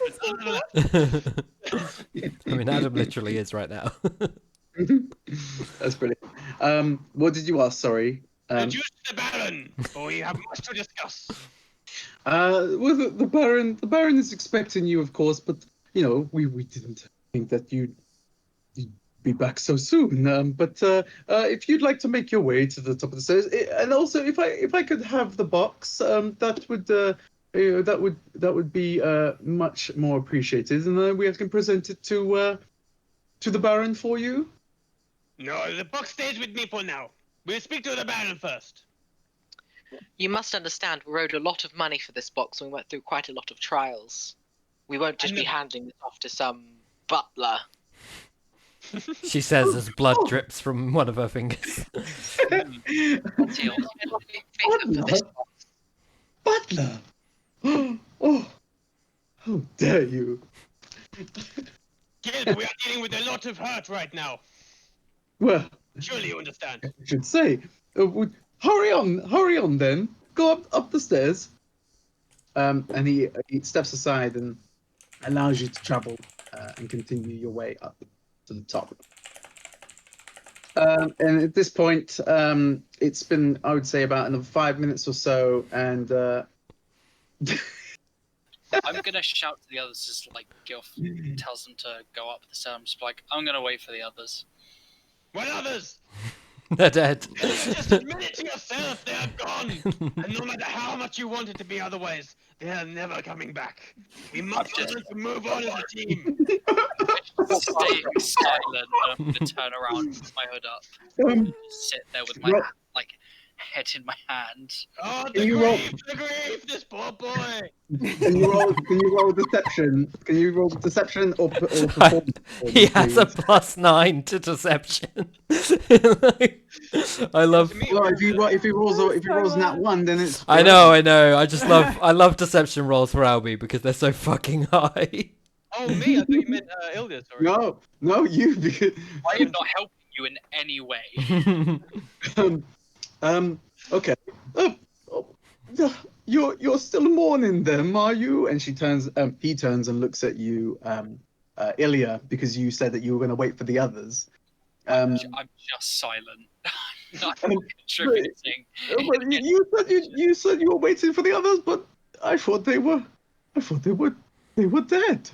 I mean, Adam literally is right now. That's brilliant. What did you ask? Sorry. Introduce the Baron, for we have much to discuss. Well, the Baron is expecting you, of course, but you know, we didn't think that you'd be back so soon. But if you'd like to make your way to the top of the stairs, and also if I could have the box, that would be much more appreciated, and we can present it to the Baron for you. No, the box stays with me for now. We'll speak to the Baron first. You must understand, we owed a lot of money for this box, and we went through quite a lot of trials. We won't just be handing this off to some butler. She says as blood drips from one of her fingers. Butler! Oh, how dare you! Gilb, we are dealing with a lot of hurt right now. Well, Surely you understand. I should say, hurry on then. Go up the stairs. And he steps aside and allows you to travel and continue your way up to the top. And at this point, it's been, I would say, about another 5 minutes or so, and I'm gonna shout to the others as like Gilf tells them to go up the stairs. I'm just like, I'm gonna wait for the others. What others? They're dead. Just admit it to yourself, they are gone. And no matter how much you want it to be otherwise, they are never coming back. We must learn to move on as a team. Staying silent, I'm gonna turn around, put my hood up, and just sit there with my like head in my hand. Oh, Can the you roll- grief, this poor boy. Can you roll deception? Can you roll deception or performance? He has a +9 to deception. I love. Well, if he rolls nat 1, then it's. I know. I love deception rolls for Albie because they're so fucking high. Oh, me? I thought you meant Ilda, sorry. No, you. Because, I am not helping you in any way. Okay. You're still mourning them, are you? And he turns and looks at you, Ilya, because you said that you were going to wait for the others. I'm just silent. I'm not contributing. But you said you were waiting for the others, but I thought they were dead.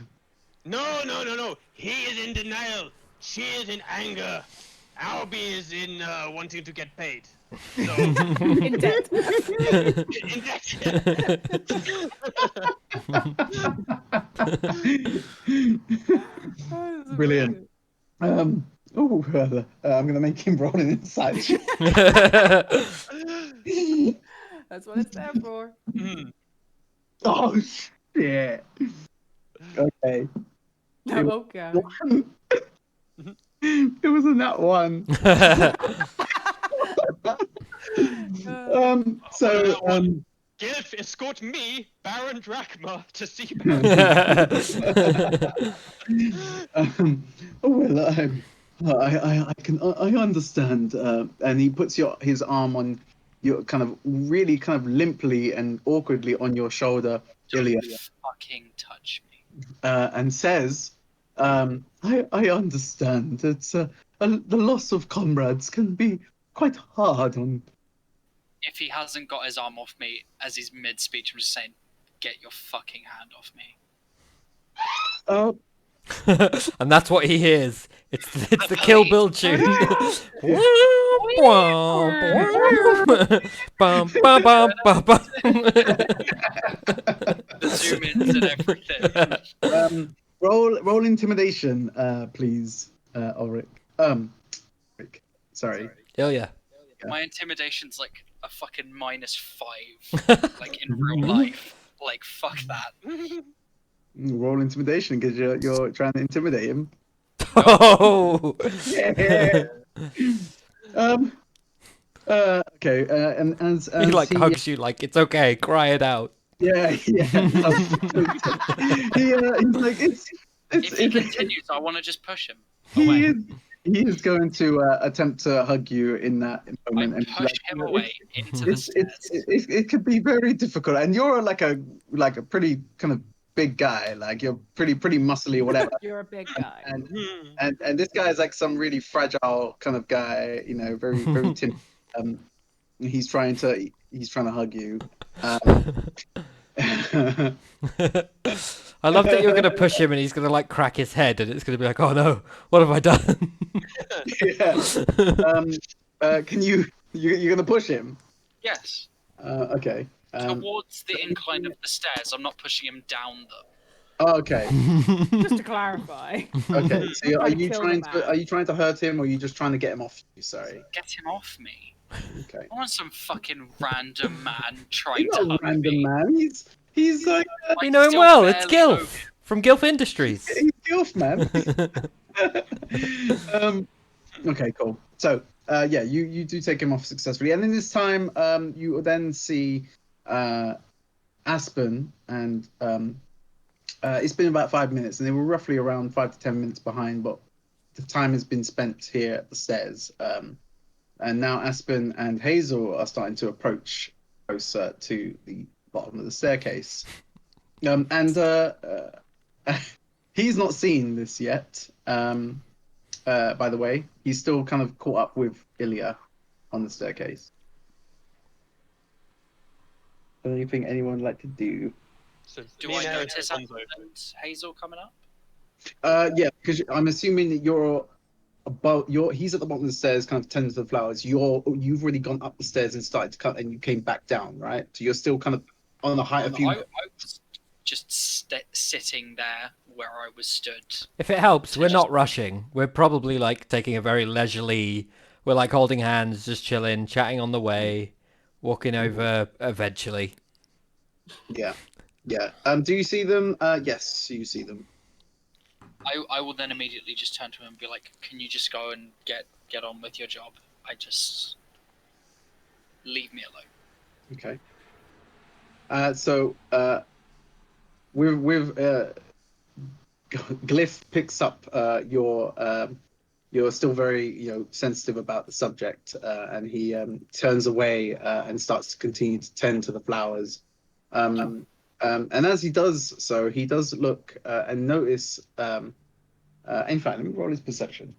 No. He is in denial. She is in anger. Albie is in wanting to get paid. So, In debt. in Brilliant. I'm gonna make him roll an insight check. That's what it's there for. Oh shit. Okay. Okay. It was a nat 1. Gilf, escort me, Baron Drachma, to see I understand. And he puts his arm on your kind of limply and awkwardly on your shoulder, Ilya, Don't fucking touch me. and says, I understand that the loss of comrades can be quite hard on. If he hasn't got his arm off me as he's mid-speech, I'm just saying, get your fucking hand off me. And that's what he hears. It's the Kill Bill tune. Bum, bum, bum, bum, bum. The zoom ins and everything. Roll intimidation, please, Ulrich. Rick. Sorry. Oh yeah. My intimidation's like a fucking -5, like in real life. Like, fuck that. Roll intimidation because you're trying to intimidate him. Oh. Yeah. Okay. And as He like he, hugs you like it's okay, cry it out. Yeah. He's like If he continues, I want to just push him he away. is he is going to attempt to hug you in that I moment, and push him away into the stairs. it could be very difficult. And you're like a pretty kind of big guy, like you're pretty muscly or whatever. You're a big guy. And this guy is like some really fragile kind of guy, you know, very timid. He's trying to hug you. I love that you're gonna push him and he's gonna like crack his head and it's gonna be like, oh no, what have I done? Yeah. Can you're gonna push him? Yes. Okay. Towards the incline of the stairs. I'm not pushing him down them. Oh, okay. Just to clarify. Okay. So are you kill trying the to man. hurt him, or are you just trying to get him off you? Sorry. Get him off me. Okay. I want some fucking random man trying He's to not hug a random me. man. He's like We know him still well. It's barely know Gilf from Gilf Industries. he's Gilf, man. Okay, cool. So, yeah, you do take him off successfully, and in this time, you will then see Aspen, and it's been about 5 minutes, and they were roughly around 5 to 10 minutes behind, but the time has been spent here at the stairs. And now Aspen and Hazel are starting to approach closer to the bottom of the staircase. And he's not seen this yet. By the way, he's still kind of caught up with Ilya on the staircase. Anything anyone would like to do? So Do me I and Eric notice are Gonzo. Hazel coming up? Yeah, because I'm assuming that he's at the bottom of the stairs, kind of tending to the flowers. You've already gone up the stairs and started to cut, and you came back down, right? So you're still kind of on the height of you. I was just sitting there where I was stood. If it helps, we're not rushing. We're probably like taking a very leisurely. We're like holding hands, just chilling, chatting on the way, walking over eventually. Yeah. Do you see them? Yes, you see them. I will then immediately just turn to him and be like, "Can you just go and get on with your job? Leave me alone." Okay. So with Glyph picks up you're still very sensitive about the subject, and he turns away and starts to continue to tend to the flowers. And as he does so, he does look and notice. In fact, let me roll his perception.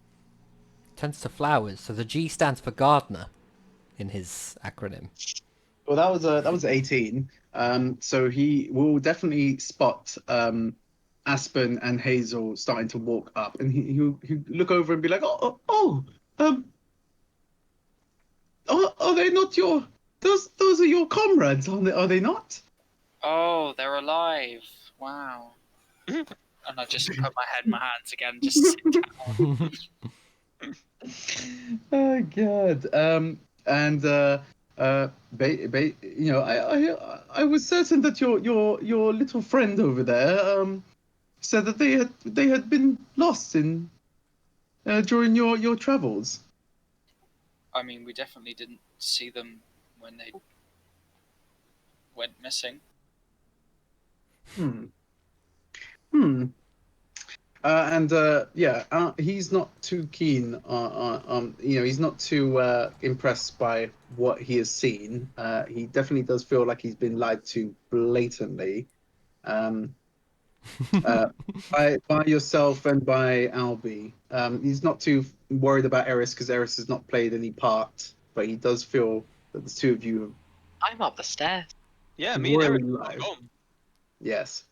Tends to flowers, so the G stands for gardener in his acronym. Well, that was 18. So he will definitely spot Aspen and Hazel starting to walk up, and he'll look over and be like, are they not your? Those are your comrades, are they not? Oh, they're alive! Wow. And I just put my head in my hands again, just sit down. Oh God. And I was certain that your little friend over there said that they had been lost in during your travels. I mean, we definitely didn't see them when they went missing. He's not too keen he's not too impressed by what he has seen. He definitely does feel like he's been lied to blatantly, by yourself and by Albie. He's not too worried about Eris because Eris has not played any part, but he does feel that the two of you I'm up the stairs. Yeah, me and Eric Really are live. gone. Yes.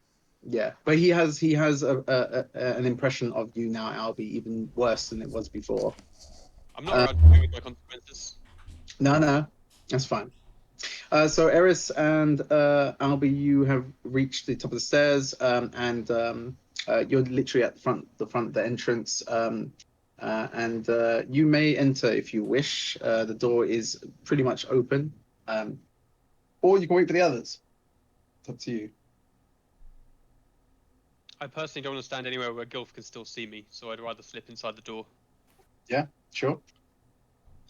Yeah, but he has an impression of you now, Albie, even worse than it was before. I'm not around to deal with my consequences. No, that's fine. So Eris and Albie, you have reached the top of the stairs, and you're literally at the front of the entrance. And you may enter if you wish. The door is pretty much open, or you can wait for the others. It's up to you. I personally don't want to stand anywhere where Gilf can still see me, so I'd rather slip inside the door. Yeah, sure.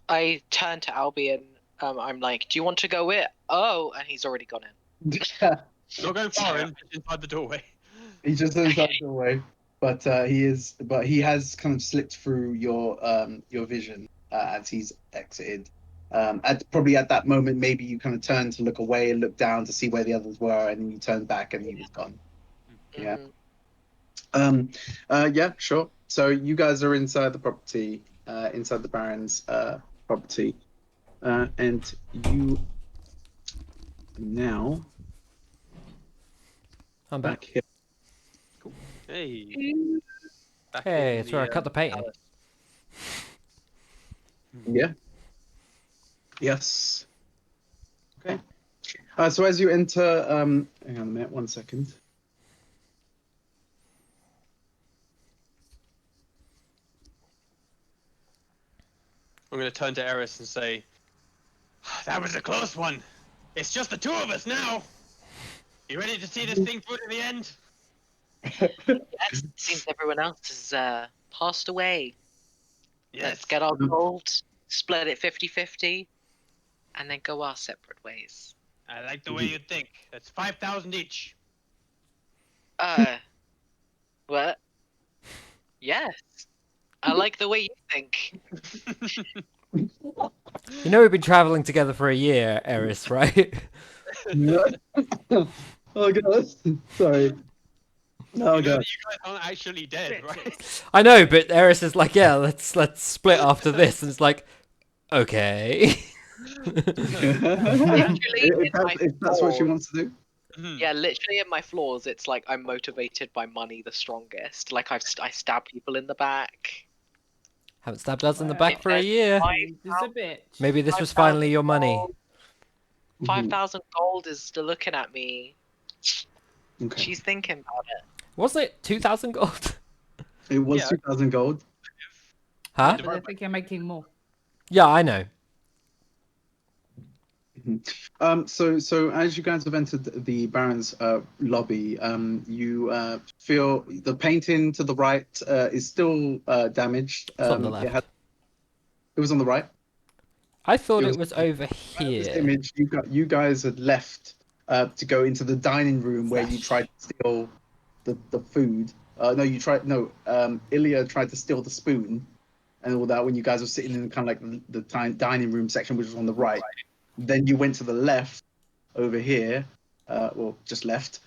I turn to Albie and I'm like, "Do you want to go in?" Oh, and he's already gone in. Not going far in, just inside the doorway. He just inside the doorway. but he has kind of slipped through your vision as he's exited. Probably at that moment, maybe you kind of turned to look away and look down to see where the others were, and then you turned back and he was gone. Yeah. Yeah, sure. So you guys are inside the property, inside the Baron's property, and you now I'm back back. here. Hey. Back Hey, in it's where I cut the painting. palace. Yeah. Yes. Okay. So as you enter, hang on a minute, 1 second. I'm gonna turn to Eris and say, "That was a close one. It's just the two of us now. You ready to see this thing through to the end?" Yes, it seems everyone else has passed away. Let's get our gold, split it 50-50, and then go our separate ways. I like the way you think. That's 5,000 each. What? Yes. I like the way you think. You know we've been traveling together for a year, Eris, right? Oh god, sorry. Oh You know god. that you guys aren't actually dead, right? I know, but Eris is like, yeah, let's split after this, and it's like, okay. if that's what she wants to do. Yeah, literally in my flaws, it's like I'm motivated by money the strongest. Like I stab people in the back. Haven't stabbed us in the back for a year. Just a bit. Maybe this was finally your money. 5,000 gold is still looking at me. Okay. She's thinking about it. Wasn't it 2,000 gold? It was Yeah. 2,000 gold. Huh? But I think you're making more. Yeah, I know. So as you guys have entered the Baron's lobby, you feel the painting to the right is still damaged. It's on the left. It was on the right. I thought It it was over This here. image, you guys had left to go into the dining room where you tried to steal the food. Ilya tried to steal the spoon and all that when you guys were sitting in kind of like the dining room section, which was on the right. Then you went to the left over here, well, just left,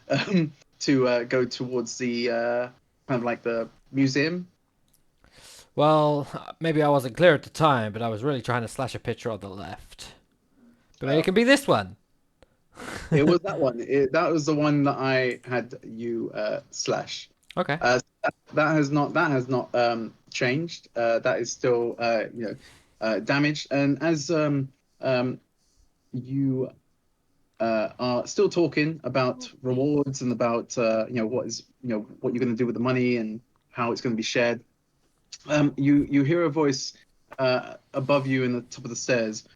to go towards the kind of like the museum. Well, maybe I wasn't clear at the time, but I was really trying to slash a picture on the left. But maybe it can be this one. It was that one. That was the one that I had you slash. Okay. That has not changed. That is still damaged. And as you are still talking about rewards and about what you're going to do with the money and how it's going to be shared, you hear a voice above you in the top of the stairs.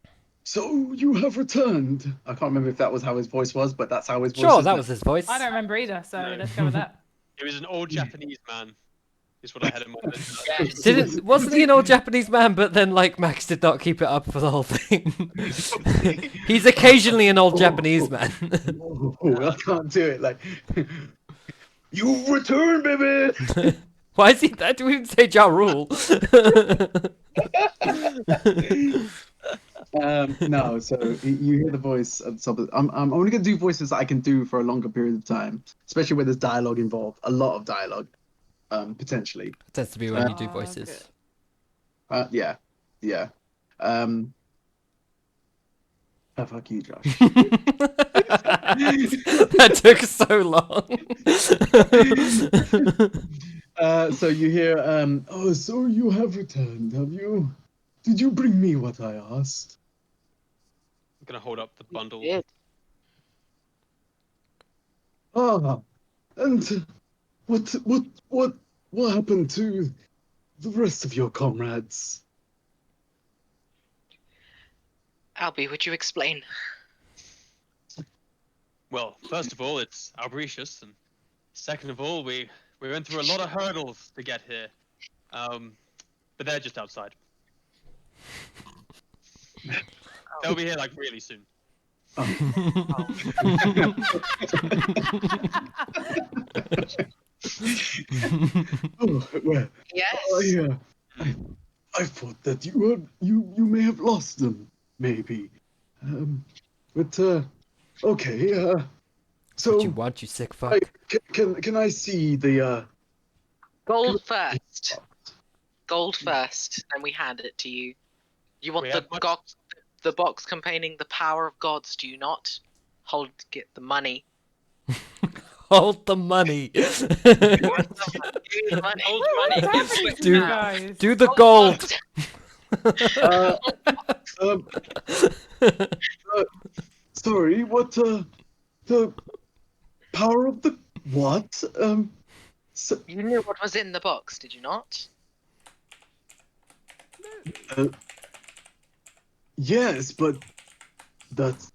So you have returned. I can't remember if that was how his voice was, but that's how his voice Sure, is that now. was his voice. I don't remember either, so let's go with that. It was an old Japanese man. Is what I had in mind. Wasn't he an old Japanese man, but then like Max did not keep it up for the whole thing? He's occasionally an old Japanese man. Oh, I can't do it. Like, you return, baby. Why is he that? Do we even say Ja Rule? No, so you hear the voice at the top of I'm only going to do voices that I can do for a longer period of time, especially where there's dialogue involved. A lot of dialogue, potentially. It tends to be when you do voices. Yeah. Oh, fuck you, Josh. That took so long. So you hear, oh, so you have returned, have you? Did you bring me what I asked? I'm gonna hold up the bundle. Yeah. Ah, and what happened to the rest of your comrades? Albie, would you explain? Well, first of all, it's Albricius, and second of all, we went through a lot of hurdles to get here. But they're just outside. They'll be here like really soon. Oh, well, Yes. I thought that you may have lost them, maybe. But okay. That's what you So want, you sick I, fuck. can I see the Gold first. Gold first, then we hand it to you. You want We the have much- box, the box containing the power of gods, do you not? Get the money. Hold the money. Give the money. Hold money. What's Give happening Swift to you now. guys? Do the Hold gold. uh um sorry, what the power of the what? So, You knew what was in the box, did you not? yes, but that's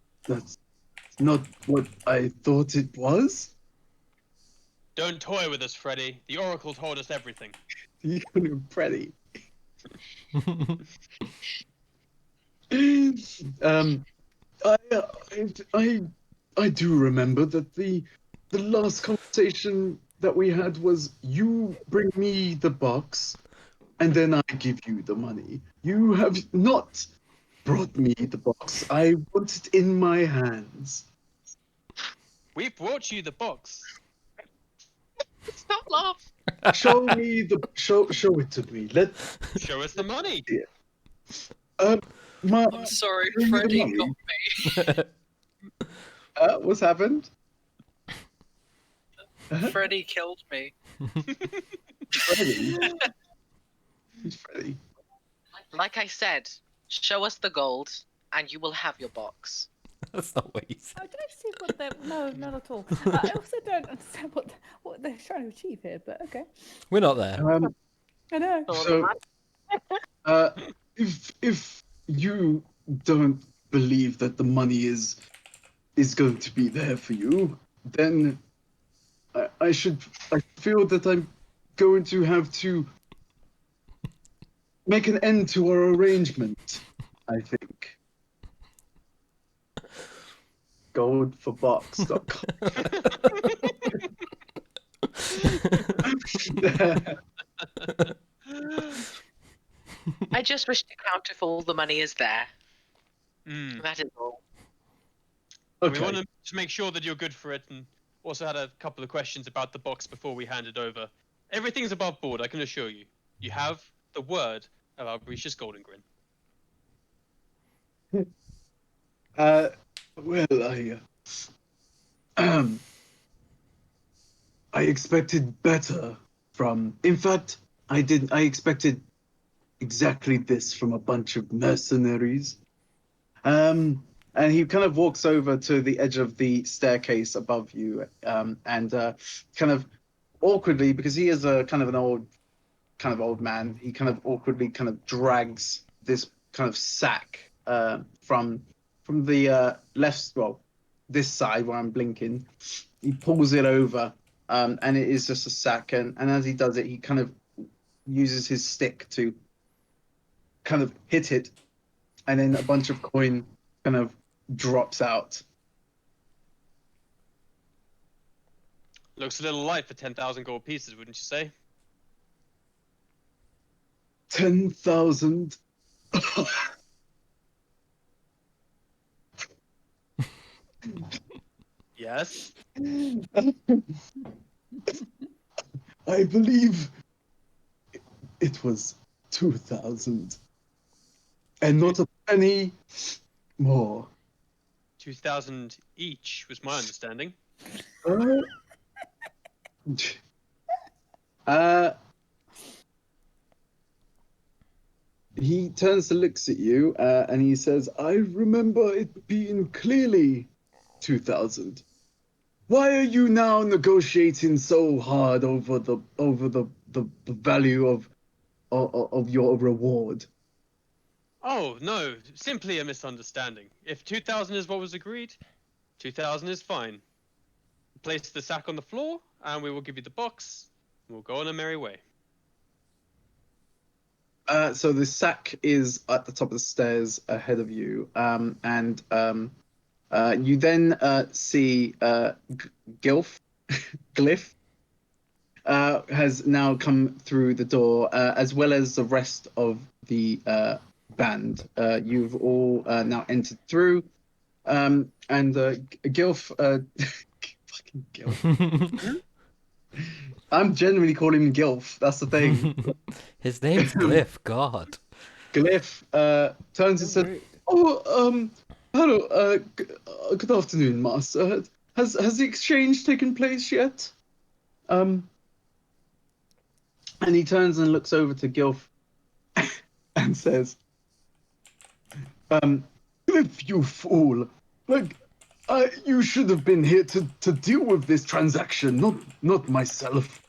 not what I thought it was. Don't toy with us, Freddy. The Oracle told us everything. You know, pretty. I, I, I do remember that the last conversation that we had was you bring me the box, and then I give you the money. You have not brought me the box. I want it in my hands. We brought you the box. Stop laughing. Show me the show it to me. Let Show us the money. my I'm sorry, bring me the Freddy money. got me. What's happened? Freddy killed me. Freddy. Who's Freddy? Like I said, show us the gold, and you will have your box. That's not what you I said. don't see what they're. No, not at all. I also don't understand what they're trying to achieve here, but okay. We're not there. I know. So, if you don't believe that the money is going to be there for you, then I feel that I'm going to have to make an end to our arrangement. I think. Goldforbox.com. I just wish the count if all the money is there. Mm. That is all. We Okay. want to just make sure that you're good for it, and also had a couple of questions about the box before we hand it over. Everything's above board, I can assure you. You have the word of our gracious Golden Grin. Well, I expected better from. In fact, I did. I expected exactly this from a bunch of mercenaries. And he kind of walks over to the edge of the staircase above you, and kind of awkwardly, because he is a kind of old man. He kind of awkwardly kind of drags this kind of sack from the left, well, this side where I'm blinking. He pulls it over, and it is just a sack. And as he does it, he kind of uses his stick to kind of hit it, and then a bunch of coin kind of drops out. Looks a little light for 10,000 gold pieces, wouldn't you say? 10,000. Yes. I believe it was 2,000. And not a penny more. 2,000 each was my understanding. Uh, uh, he turns and looks at you, and he says, "I remember it being clearly 2,000. Why are you now negotiating so hard over the value of your reward?" Oh, no, simply a misunderstanding. If 2,000 is what was agreed, 2,000 is fine. Place the sack on the floor, and we will give you the box, and we'll go on a merry way. So the sack is at the top of the stairs ahead of you, and you then see Glyph, has now come through the door, as well as the rest of the band. You've all now entered through, and Gilf, fucking Gilf. I'm genuinely calling him Gilf. That's the thing. His name's Glyph. God. Glyph turns and says, "Oh, hello. Good afternoon, Master. Has the exchange taken place yet?" And he turns and looks over to Gilf and says, "Glyph, you fool! Like, you should have been here to deal with this transaction, not myself.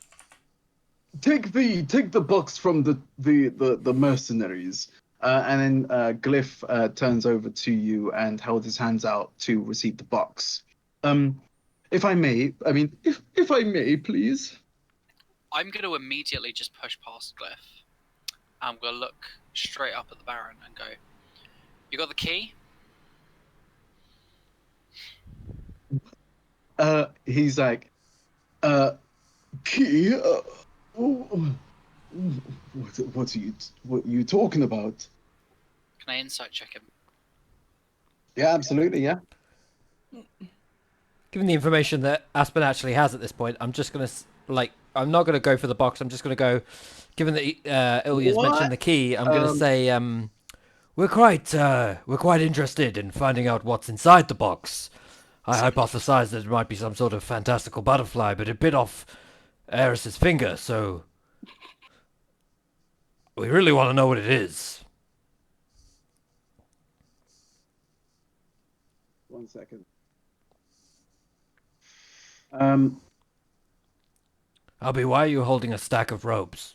Take the box from the mercenaries." And then Glyph turns over to you and held his hands out to receive the box. If I may, if I may, please. I'm going to immediately just push past Glyph. I'm going to look straight up at the Baron and go, "You got the key?" He's like, "Key? What are you talking about?" Can I insight check him? Yeah, absolutely, yeah. Given the information that Aspen actually has at this point, I'm just gonna I'm not gonna go for the box. I'm just gonna go. Given that Ilya's What? mentioned the key, I'm gonna say we're quite interested in finding out what's inside the box. I hypothesized that it might be some sort of fantastical butterfly, but it bit off Eris's finger, so we really want to know what it is. 1 second. Albie, why are you holding a stack of ropes?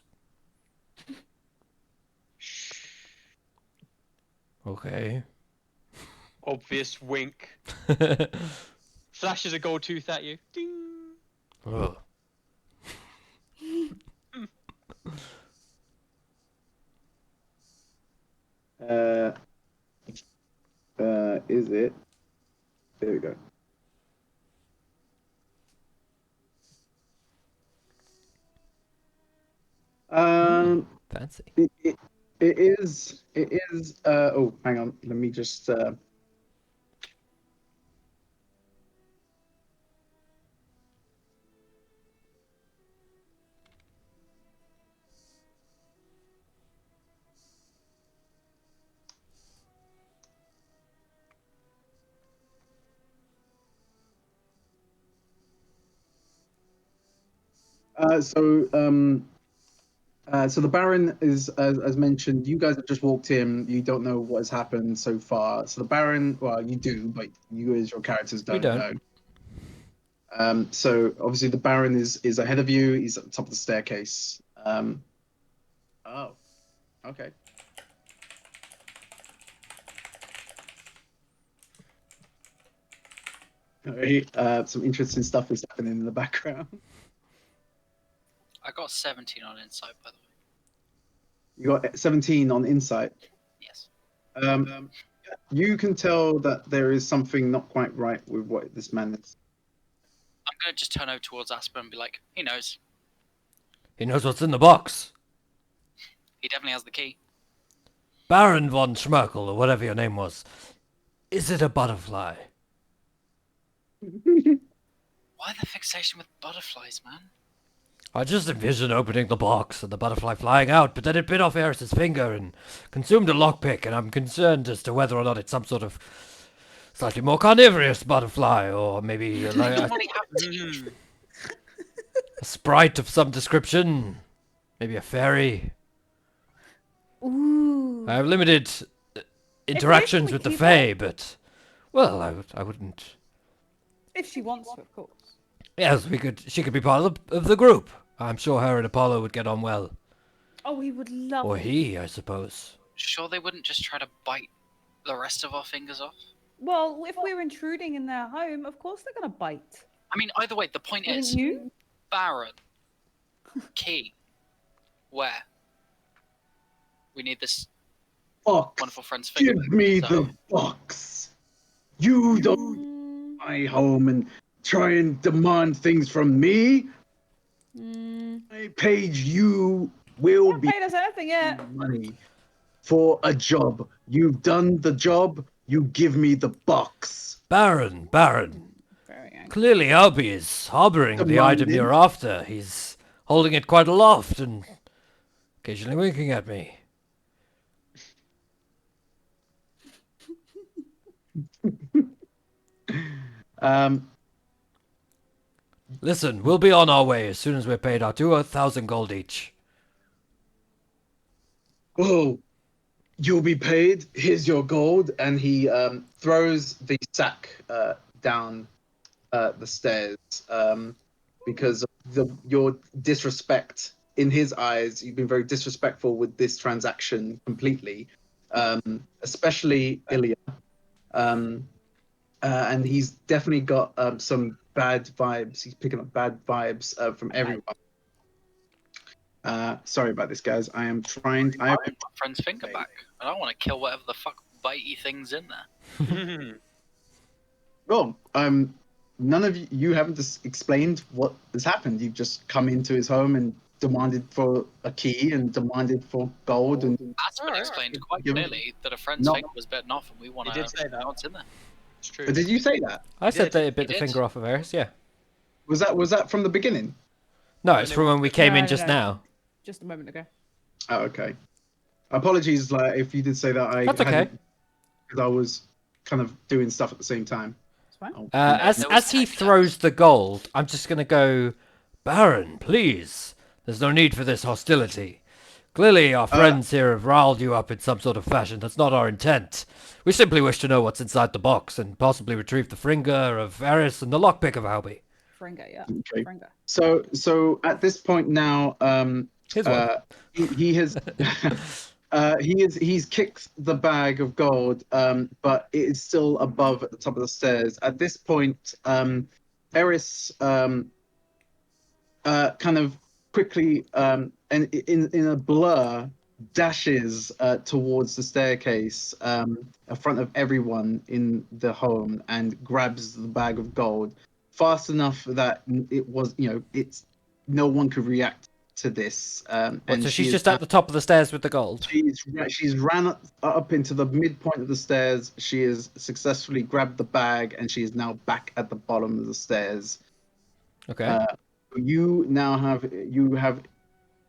Okay. Obvious wink. Flashes a gold tooth at you. Ding. Ugh. Is it? There we go. Fancy. It is. Oh, hang on. Let me just. So the Baron is, as mentioned, you guys have just walked in. You don't know what has happened so far. So the Baron, well, you do, but you as your characters don't know. So obviously the Baron is ahead of you. He's at the top of the staircase. Oh, okay. All right, some interesting stuff is happening in the background. I got 17 on insight, by the way. You got 17 on insight. Yes. You can tell that there is something not quite right with what this man is. I'm going to just turn over towards Aspen and be like, "He knows. He knows what's in the box. He definitely has the key." Baron von Schmerkel, or whatever your name was. Is it a butterfly? Why the fixation with butterflies, man? I just envisioned opening the box and the butterfly flying out, but then it bit off Eris's finger and consumed a lockpick, and I'm concerned as to whether or not it's some sort of slightly more carnivorous butterfly, or maybe like a sprite of some description, maybe a fairy. Ooh. I have limited interactions with the keep Fae, but well, I wouldn't. If she wants to, of course. Yes, she could be part of the group. I'm sure her and Apollo would get on well. Oh, he would love Or it. he, I suppose. Sure they wouldn't just try to bite the rest of our fingers off? Well, if we're intruding in their home, of course they're going to bite. I mean, either way, the point Wouldn't is, you? Baron, key, where? We need this Box. wonderful friend's finger. Give me so- the box. You don't my home and try and demand things from me. I paid you will Haven't be paid us anything yet. money for a job. You've done the job. You give me the box. Baron, Very angry. clearly Albie is harboring the item Demanding. you're after. He's holding it quite aloft and occasionally winking at me. Um, Listen, we'll be on our way as soon as we're paid our 2,000 gold each. oh, you'll be paid. Here's your gold, and he throws the sack down the stairs because of your disrespect in his eyes. You've been very disrespectful with this transaction completely, especially Ilya. And he's definitely got some bad vibes. He's picking up bad vibes from everyone. Sorry about this, guys. I am trying. I want my friend's finger back. I don't want to kill whatever the fuck bitey thing's in there. Well, none of you haven't just explained what has happened. You've just come into his home and demanded for a key and demanded for gold and Aspen explained quite Give- clearly that a friend's Not- finger was bitten off, and we want He did say to that. know what's in there. It's true. Did you say that? I said did, that it bit he the did. finger off of Eris, yeah. Was that from the beginning? No, it's from when we came in No, just no. now. Just a moment ago. Oh, okay. Apologies, like if you did say that. That's okay. Because I was kind of doing stuff at the same time. It's fine. Oh, As there was as he tech throws the gold, I'm just gonna go, Baron, please. There's no need for this hostility. Clearly, our friends here have riled you up in some sort of fashion. That's not our intent. We simply wish to know what's inside the box and possibly retrieve the Fringer of Eris and the lockpick of Albie. Fringa, yeah. Okay. Fringa. So at this point now, Here's one. he has he's kicked the bag of gold, but it is still above at the top of the stairs. At this point, Eris kind of quickly and in a blur dashes towards the staircase in front of everyone in the home and grabs the bag of gold fast enough that it was, it's no one could react to this. And So she she's is just at the top of the stairs with the gold. she's ran up into the midpoint of the stairs. She has successfully grabbed the bag, and she is now back at the bottom of the stairs. Okay. You have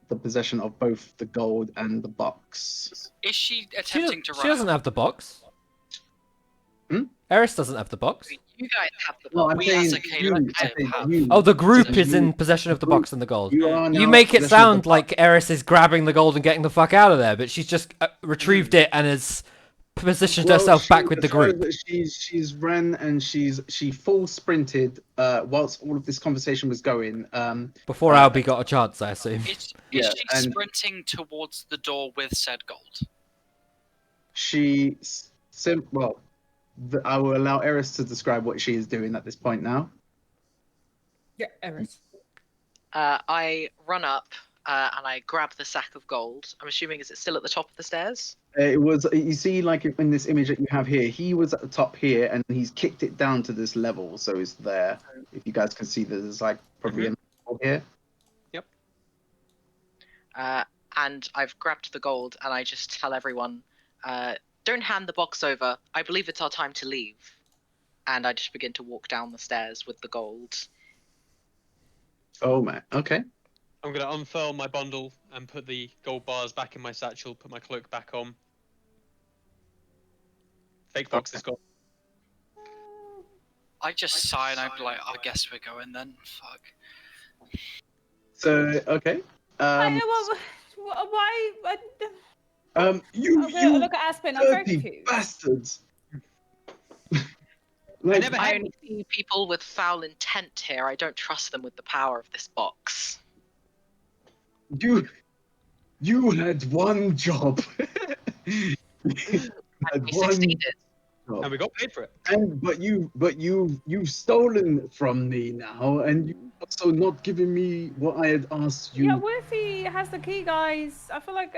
the possession of both the gold and the box. Is she She, attempting to she run? doesn't have the box. Hmm? Eris doesn't have the box. You guys have the Well, I'm We saying as a collective have. Oh, the group So is you- in possession of the box and the gold. You are You now make it possession of the sound box. like Eris is grabbing the gold and getting the fuck out of there, but she's just retrieved it and has positioned Well, herself back she- with the as far as group. that she's ran and she full sprinted whilst all of this conversation was going. Before Albie got a chance, I assume. Is Yeah, she and- sprinting towards the door with said gold? I will allow Eris to describe what she is doing at this point now. Yeah, Eris. I run up and I grab the sack of gold. I'm assuming is it still at the top of the stairs? It was, you see, like in this image that you have here, he was at the top here and he's kicked it down to this level, so it's there. If you guys can see, there's like probably a level here. And I've grabbed the gold and I just tell everyone, don't hand the box over. I believe it's our time to leave. And I just begin to walk down the stairs with the gold. Oh man, okay. I'm gonna unfurl my bundle and put the gold bars back in my satchel. Put my cloak back on. Fake box is gone. I just sigh and I'd be like, I guess we're going then. Fuck. So okay. Why? You Look at Aspen. I'm very dirty confused. bastards. I never I had. only see people with foul intent here. I don't trust them with the power of this box. You had one job. You had And we one succeeded. job. And we got paid for it. But you've stolen from me now, and you also not giving me what I had asked you. Yeah, what if he has the key, guys? I feel like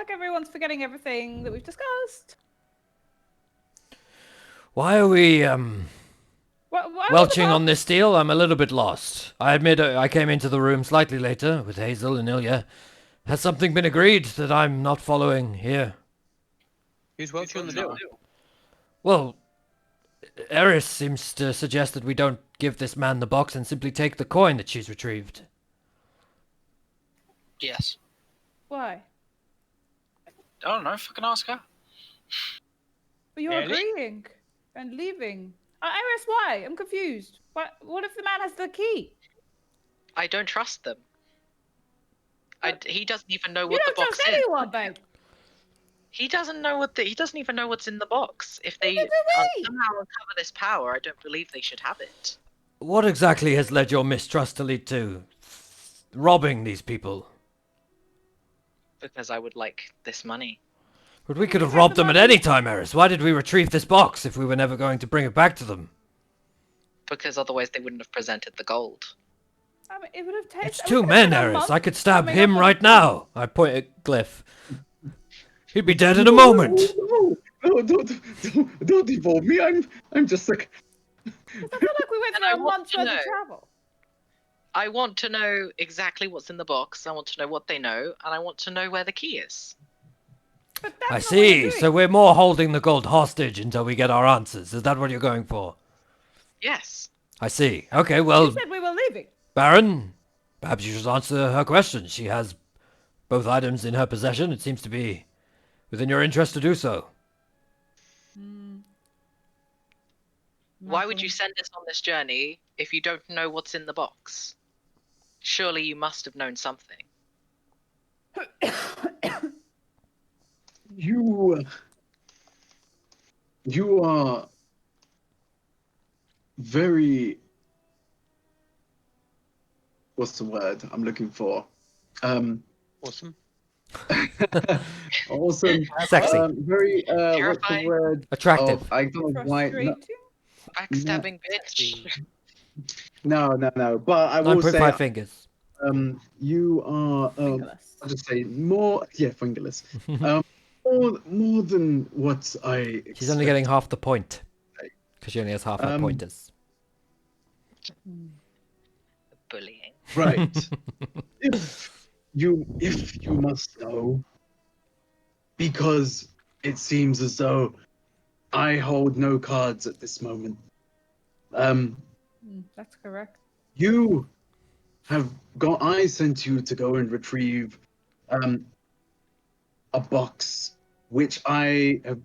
everyone's forgetting everything that we've discussed. Why are we, What welching on this steel, I'm a little bit lost. I admit I came into the room slightly later with Hazel and Ilya. Has something been agreed that I'm not following here? Who's welching on the deal? Well, Eris seems to suggest that we don't give this man the box and simply take the coin that she's retrieved. Yes. Why? I don't know. Fucking ask her. But you're Really? agreeing and leaving. Iris, why? I'm confused. What if the man has the key? I don't trust them. He doesn't even know You what the don't box trust is. anyone, babe. He doesn't know he doesn't even know what's in the box. If they Neither do we. somehow uncover this power, I don't believe they should have it. What exactly has led your mistrust to lead to robbing these people? Because I would like this money. But we could have robbed them at any time, Eris. Why did we retrieve this box if we were never going to bring it back to them? Because otherwise they wouldn't have presented the gold. I mean, it would have taken. It's two men, Eris. I could stab him right now. I point at Glyph. He'd be dead in a moment. No, don't involve me. I'm just like. I feel like we went And through I a want month's to worth of know. travel. I want to know exactly what's in the box. I want to know what they know, and I want to know where the key is. But I that's not what you're see. doing. So we're more holding the gold hostage until we get our answers. Is that what you're going for? Yes. I see. Okay, You well, said we were leaving. Baron, perhaps you should answer her question. She has both items in her possession. It seems to be within your interest to do so. Why would you send us on this journey if you don't know what's in the box? Surely you must have known something. You are very. What's the word I'm looking for? Awesome. Awesome. Sexy. Very. What's the Terrifying. word? Attractive. Oh, I don't know why. Frustrating. Backstabbing bitch. No. But I will say, 9.5 fingers. you are. Fingerless. I'll just say more. Yeah, fingerless. More than what I. She's only getting half the point. Because she only has half her Um, pointers. Bullying. Right. if you must know, because it seems as though I hold no cards at this moment. That's correct. You have got. I sent you to go and retrieve a box which I have,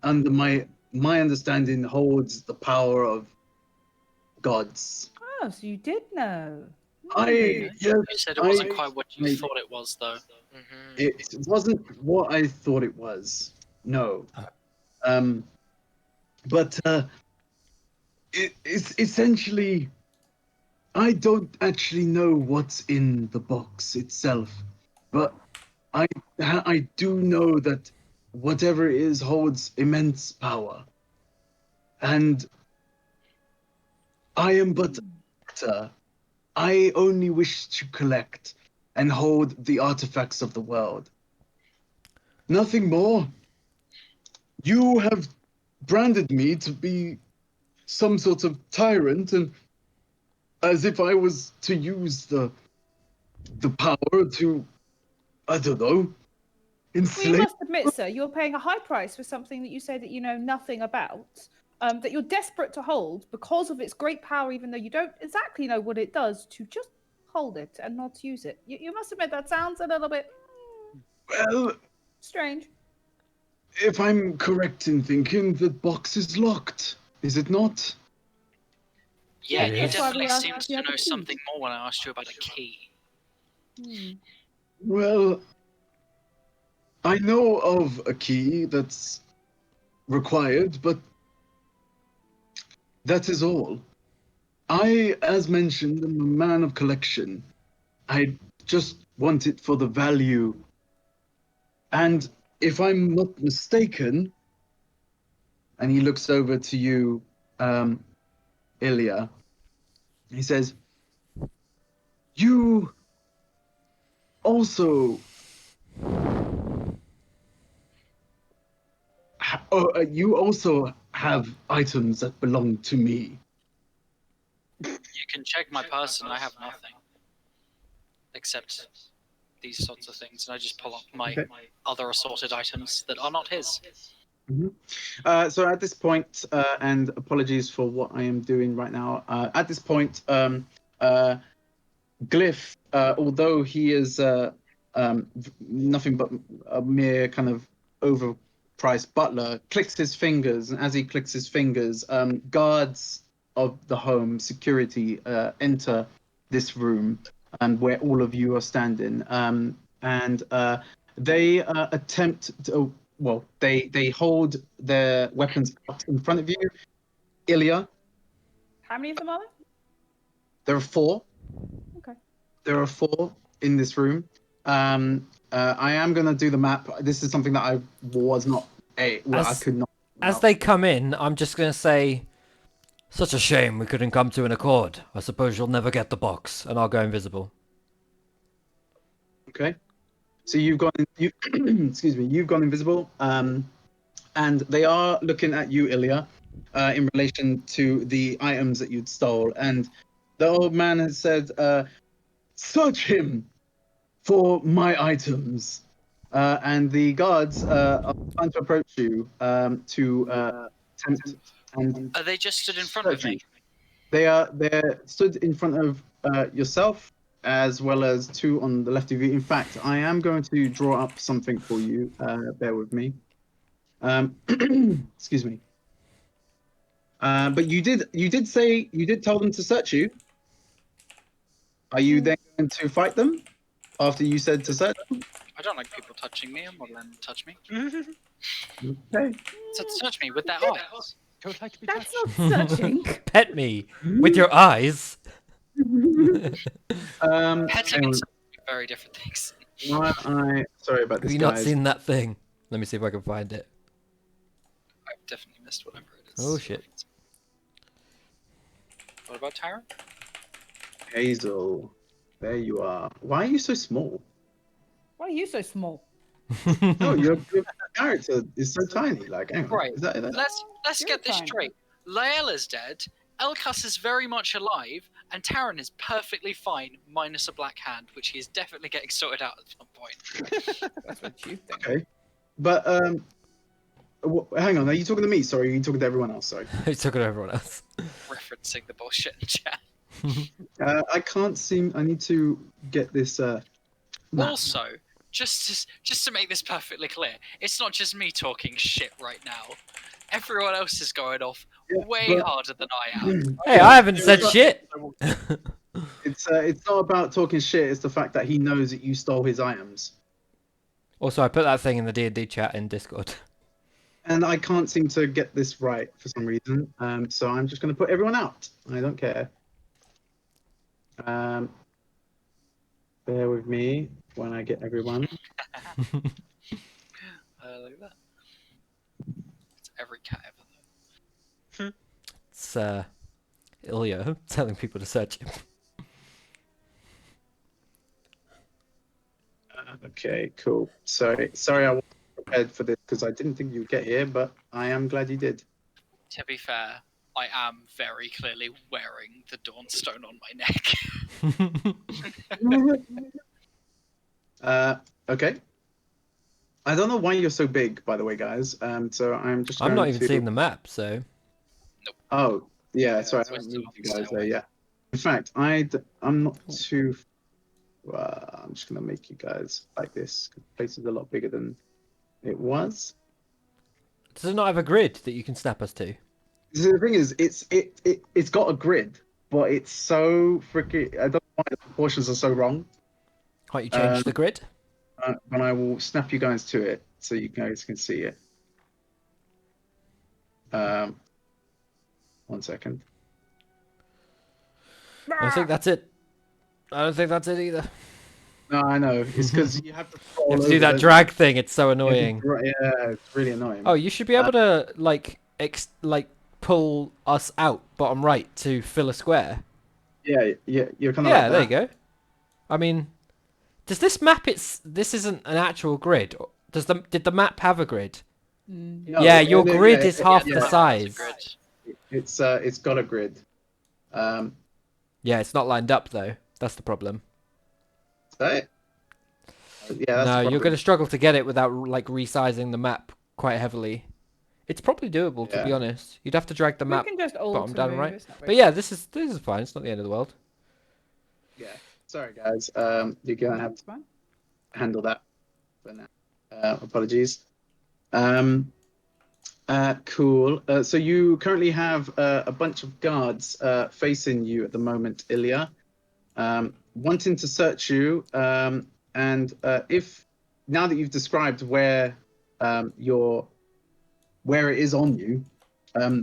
under my understanding, holds the power of gods. Oh, so you did know. Yes, You said it wasn't I- quite what you I- thought it was, though. Hmm. It wasn't what I thought it was. No. But it's essentially, I don't actually know what's in the box itself, but I do know that whatever it is holds immense power, and I am but a collector. I only wish to collect and hold the artifacts of the world. Nothing more. You have branded me to be some sort of tyrant, and as if I was to use the power to, I don't know, Well, you enslave. must admit, sir, you're paying a high price for something that you say that you know nothing about, that you're desperate to hold because of its great power, even though you don't exactly know what it does, to just hold it and not use it. You must admit that sounds a little bit Well, strange. if I'm correct in thinking, the box is locked, is it not? Yeah, It you is. definitely That's why we seemed asked to you about know the key. something more when I asked you about a key. Well, I know of a key that's required, but that is all. I, as mentioned, am a man of collection. I just want it for the value. And if I'm not mistaken, and he looks over to you, Ilya, he says, you also you also have items that belong to me. You can check my person. I have nothing except these sorts of things, and I just pull up my Okay. other assorted items that are not his. So at this point, and apologies for what I am doing right now. At this point, Glyph, although he is nothing but a mere kind of overpriced butler, clicks his fingers, and as he clicks his fingers, guards of the home, security, enter this room, where all of you are standing, and they attempt to. Well, they hold their weapons up in front of you. Ilya, How many of them are there? there are 4. Okay. There are 4 in this room. I am gonna do the map. This is something that I was not I could not. As they come in, I'm just gonna say, such a shame we couldn't come to an accord. I suppose you'll never get the box, and I'll go invisible. Okay. So you've gone. Excuse me. You've gone invisible. And they are looking at you, Ilya, in relation to the items that you'd stole. And the old man has said, "Search him for my items." And the guards are trying to approach you to attempt and Are they just stood in front of search you. me? They're stood in front of yourself as well as 2 on the left of you. In fact, I am going to draw up something for you. Bear with me. Excuse me. But you did tell them to search you. Are you then going to fight them after you said to search them? I don't like people touching me. I'm not letting them touch me. Okay. So touch me with their eyes. Don't like to be That's touched. not searching. Pet me with your eyes. Petting hang and on. something very different things. Sorry about Have this, you not guys. seen that thing? Let me see if I can find it. I've definitely missed whatever it is. Oh shit. What about Tyron? Hazel, there you are. Why are you so small? Why are you so small? No, your character is so tiny. Like, hang on. Right. Is that? Let's You're get this fine. straight. Laela's dead. Elkas is very much alive, and Taran is perfectly fine, minus a black hand, which he is definitely getting sorted out at some point. That's what you think. Okay. But hang on. Are you talking to me? Sorry, are you talking to everyone else? Sorry. He took it to everyone else. Referencing the bullshit in chat. I can't seem. I need to get this. Map. Also, just to make this perfectly clear, it's not just me talking shit right now. Everyone else is going off Yeah, way but- harder than I am. Hey, I haven't said shit. It's not about talking shit. It's the fact that he knows that you stole his items, Also, I put that thing in the D&D chat in Discord. and I can't seem to get this right for some reason. So I'm just going to put everyone out. I don't care. Bear with me when I get everyone. Look at that. It's every cat ever. It's Ilya telling people to search him. Okay, cool. Sorry, I wasn't prepared for this because I didn't think you'd get here, but I am glad you did. To be fair, I am very clearly wearing the Dawnstone on my neck. Okay. I don't know why you're so big, by the way, guys. So I'm just. I'm going not even to... seeing the map, so... Oh, yeah. Sorry, So I it's moved still you guys on there. the Yeah. In fact, I'm not too. I'm just gonna make you guys like this. The place is a lot bigger than it was. Does it not have a grid that you can snap us to? So the thing is, it's got a grid, but it's so freaking. I don't know why the proportions are so wrong. Can't you change the grid? But I will snap you guys to it so you guys can see it. 1 second. I don't think that's it. I don't think that's it either. No, I know. It's because you have to. You have to do that drag thing. It's so annoying. Yeah, it's really annoying. Oh, you should be able to like pull us out bottom right to fill a square. Yeah, you're kind of. Yeah, like there you that. go. I mean, does this map? This isn't an actual grid. Did the map have a grid? No, Yeah, your grid yeah, is half yeah, the yeah. size. It's got a grid. Yeah, it's not lined up though. That's the problem. Is that it? Yeah, that's No, the you're problem. going to struggle to get it without like resizing the map quite heavily. It's probably doable, to be Yeah. honest. You'd have to drag the We map can just bottom alter down move. right. It's not But very yeah, this is fine. It's not the end of the world. Yeah. Sorry, guys. You're gonna have It's fine. to handle that for now. Apologies. Um, cool. So you currently have a bunch of guards facing you at the moment, Ilya, wanting to search you. And if now that you've described where where it is on you,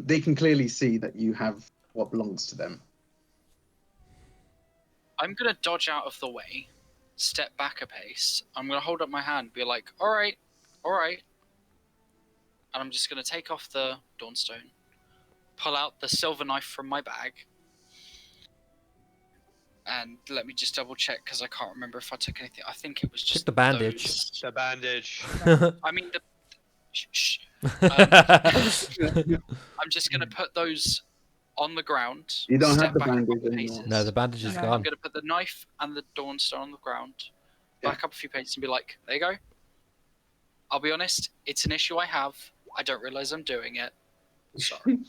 they can clearly see that you have what belongs to them. I'm gonna dodge out of the way, step back a pace. I'm gonna hold up my hand, be like, all right, and I'm just gonna take off the Dawnstone, pull out the silver knife from my bag, and let me just double check because I can't remember if I took anything. I think it was just the bandage. those- The bandage. I mean, shh. I'm just gonna put those on the ground. You don't step have the back a bandage couple anymore. paces. No, the bandage is No. I'm gone. gonna put the knife and the Dawnstone on the ground, Yeah. back up a few paces, and be like, "There you go." I'll be honest, it's an issue I have. I don't realize I'm doing it. Sorry.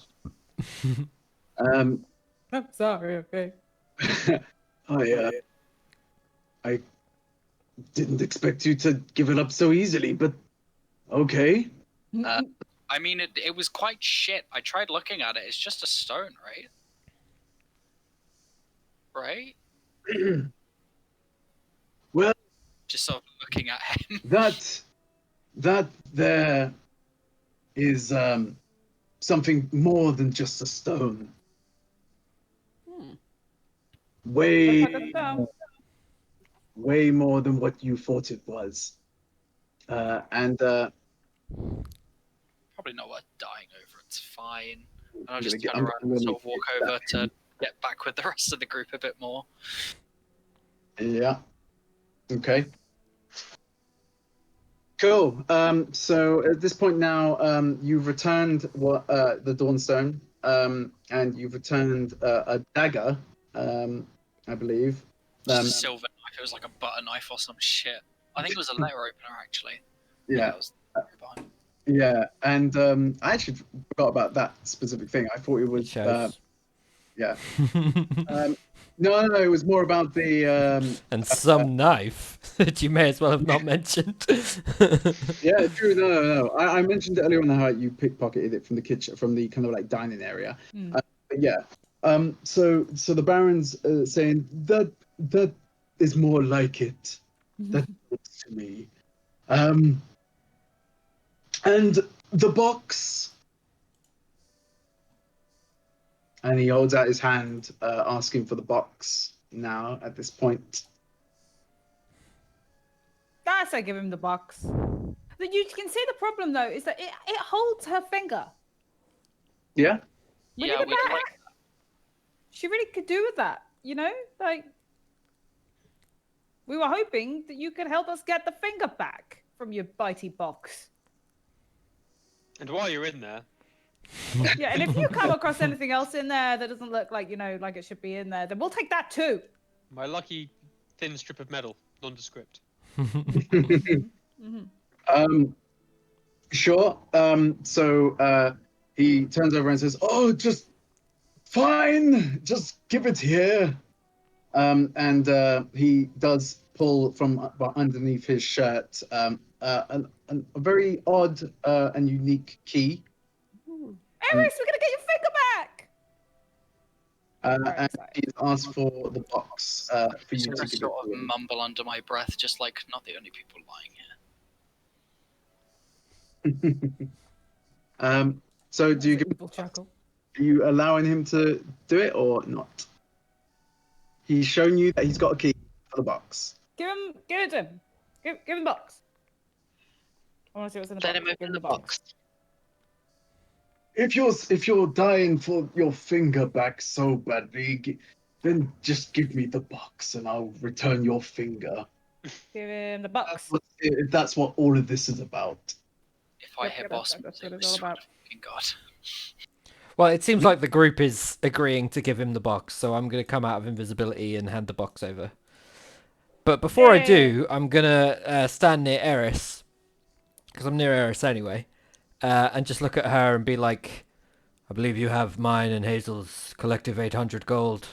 Um, I'm sorry. Okay. I didn't expect you to give it up so easily, but okay. I mean, it was quite shit. I tried looking at it. It's just a stone, right? Right? Well, Just sort of looking at him. that there is something more than just a stone. Way, Looks like a stone. way more than what you thought it was. And Probably not worth dying over. It's fine. And I'll I'm just gonna get- turn I'm around gonna and sort of walk get over that. to get back with the rest of the group a bit more. Yeah. Okay. Cool. So at this point now, you've returned the Dawnstone, and you've returned a dagger, I believe. Just a silver knife. It was like a butter knife or some shit. I think it was a letter opener, actually. I think Yeah. that was the story behind. Yeah, and I actually forgot about that specific thing. I thought it It was shows. yeah. No, it was more about the And some knife that you may as well have not mentioned. yeah, true. No. I mentioned it earlier on how you pickpocketed it from the kitchen, from the kind of like dining area. Mm. But yeah. So the Baron's saying that is more like it. That looks to me. And the box. And he holds out his hand, asking for the box now at this point. That's I give him the box. You can see the problem though is that it holds her finger. Yeah? We Yeah, need it we'd back. like She really could do with that, you know? Like, we were hoping that you could help us get the finger back from your bitey box. And while you're in there, Yeah, and if you come across anything else in there that doesn't look like, like it should be in there, then we'll take that too. my lucky thin strip of metal, nondescript. Sure. So he turns over and says, "Oh, just fine. Just give it here." And he does pull from underneath his shirt a very odd and unique key. Eris, we're gonna get your finger back. And he's asked for the box for just you gonna to give sort it of to him. mumble under my breath, just like not the only people lying here. So do you give, Evil chuckle. are you allowing him to do it or not? He's shown you that he's got a key for the box. Give it to him. Give him the box. I want to see what's in the Let box. him Give open him the box. If you're dying for your finger back so badly, then just give me the box and I'll return your finger. Give him the box. If that's what all of this is about. If I Yep, hear yep, boss that's music, what I it's all swear about. to fucking God. Well, it seems like the group is agreeing to give him the box, so I'm gonna come out of invisibility and hand the box over. But before I do, I'm gonna stand near Eris, because I'm near Eris anyway, and just look at her and be like, I believe you have mine and Hazel's collective 800 gold.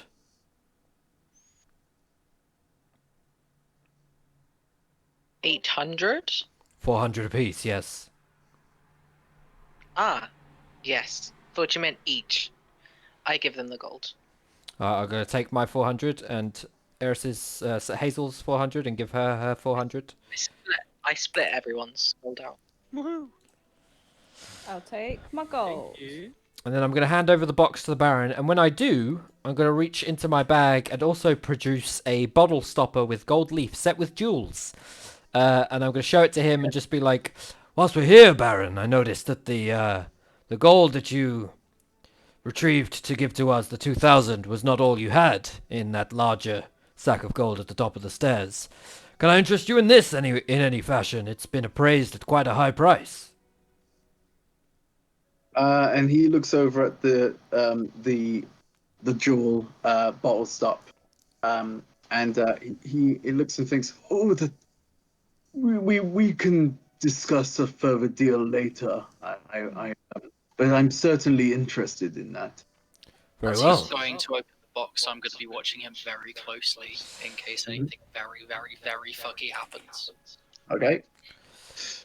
800? 400 apiece, yes. Ah, yes. Thought you meant each. I give them the gold. I'm gonna take my 400 and Eris's, Hazel's 400 and give her her 400. I split everyone's gold out. Woohoo! I'll take my gold. Thank you. And then I'm going to hand over the box to the Baron. And when I do, I'm going to reach into my bag and also produce a bottle stopper with gold leaf set with jewels. And I'm going to show it to him and just be like, whilst we're here, Baron, I noticed that the gold that you retrieved to give to us, the 2,000, was not all you had in that larger sack of gold at the top of the stairs. Can I interest you in this in any fashion? It's been appraised at quite a high price. And he looks over at the jewel bottle stop, and he looks and thinks, "Oh, we can discuss a further deal later. But I'm certainly interested in that." Very As well. he's going to open the box, I'm going to be watching him very closely in case anything very, very, very fucky happens. Okay.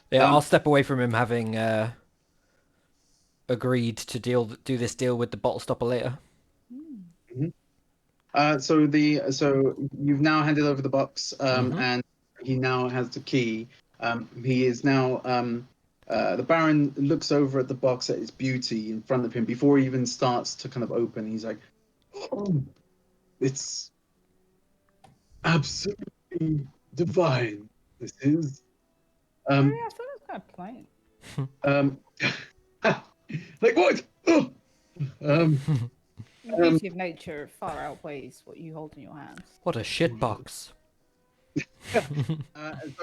Yeah, I'll step away from him having agreed to do this deal with the bottle stopper later. So you've now handed over the box, and he now has the key. He is now the Baron looks over at the box at its beauty in front of him before he even starts to kind of open. He's like, "Oh, it's absolutely divine. This is." Yeah, I thought it was kind of plain. Like what? Oh. The beauty of nature far outweighs what you hold in your hands. What a shit box. So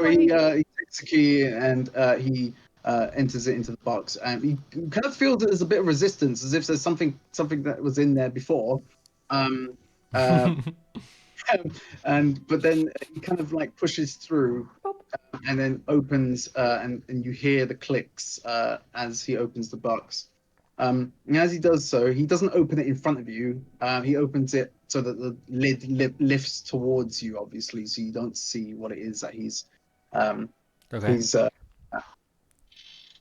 he takes the key and he enters it into the box, and he kind of feels that there's a bit of resistance, as if there's something that was in there before. But then he kind of like pushes through, and then opens, and you hear the clicks as he opens the box. And as he does so, he doesn't open it in front of you. He opens it so that the lid lifts towards you, obviously, so you don't see what it is that he's. Okay. He's.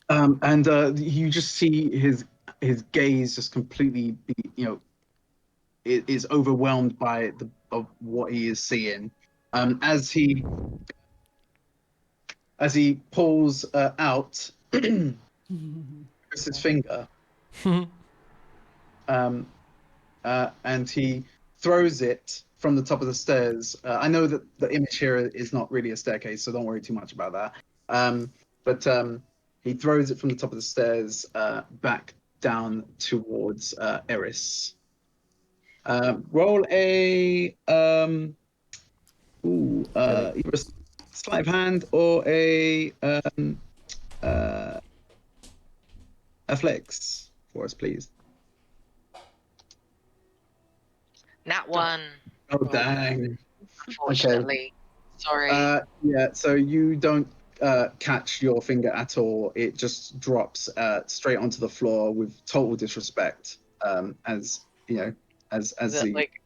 And you just see his gaze just completely be, it is overwhelmed by of what he is seeing. As he pulls out Chris's finger. And he throws it from the top of the stairs. I know that the image here is not really a staircase, so don't worry too much about that. But he throws it from the top of the stairs back down towards Eris. Roll a either a sleight of hand or a flex for us, please. Nat 1. Oh, dang. Unfortunately. Sorry. Yeah, so you don't catch your finger at all. It just drops straight onto the floor with total disrespect. As you know, as is it like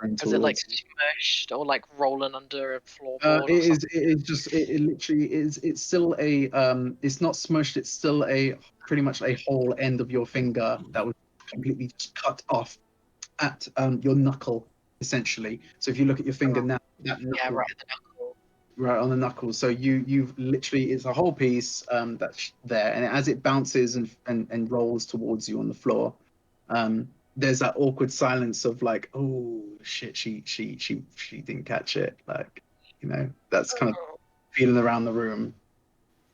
smushed or like rolling under a floorboard? It literally is. It's still a it's not smushed. It's still pretty much a whole end of your finger that was completely just cut off at your knuckle, essentially. So if you look at your finger now, that knuckle, right at the knuckle. Right on the knuckle. So you've literally, it's a whole piece that's there, and as it bounces and rolls towards you on the floor, there's that awkward silence of like, oh shit, she didn't catch it. Like, that's kind of feeling around the room.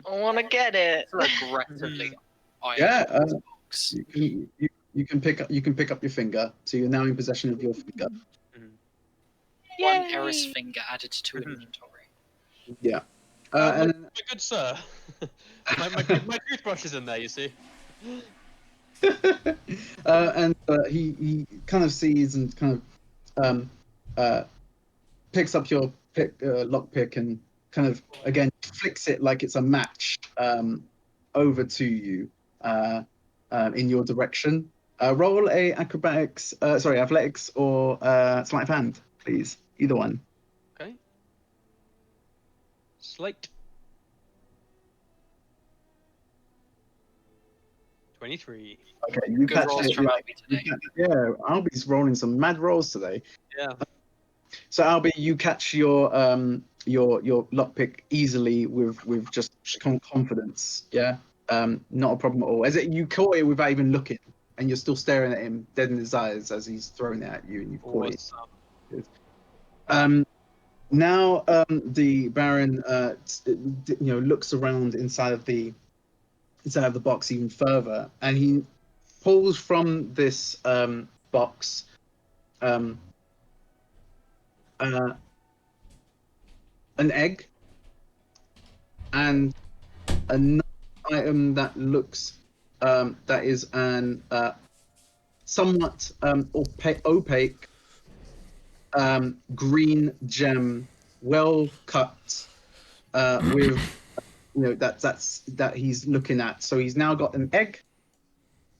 I want to get it. Aggressively. You can pick up your finger, so you're now in possession of your finger. One Eris finger added to inventory. Yeah. My good sir. my toothbrush is in there, you see. And he kind of sees and kind of picks up your lockpick and kind of again flicks it like it's a match over to you in your direction. Roll a athletics or sleight of hand, please. Either one. Okay. Slate. 23. Okay, you Good catch rolls it. from Yeah, Albie today. yeah, Albie's rolling some mad rolls today. Yeah. So Albie, you catch your lockpick easily with just confidence. Yeah, not a problem at all. As it, you caught it without even looking, and you're still staring at him dead in his eyes as he's throwing it at you, and you've caught it. Now the Baron looks around inside of the box even further, and he pulls from this box an egg and another item that looks that is an somewhat opaque green gem, well cut, with that he's looking at. So he's now got an egg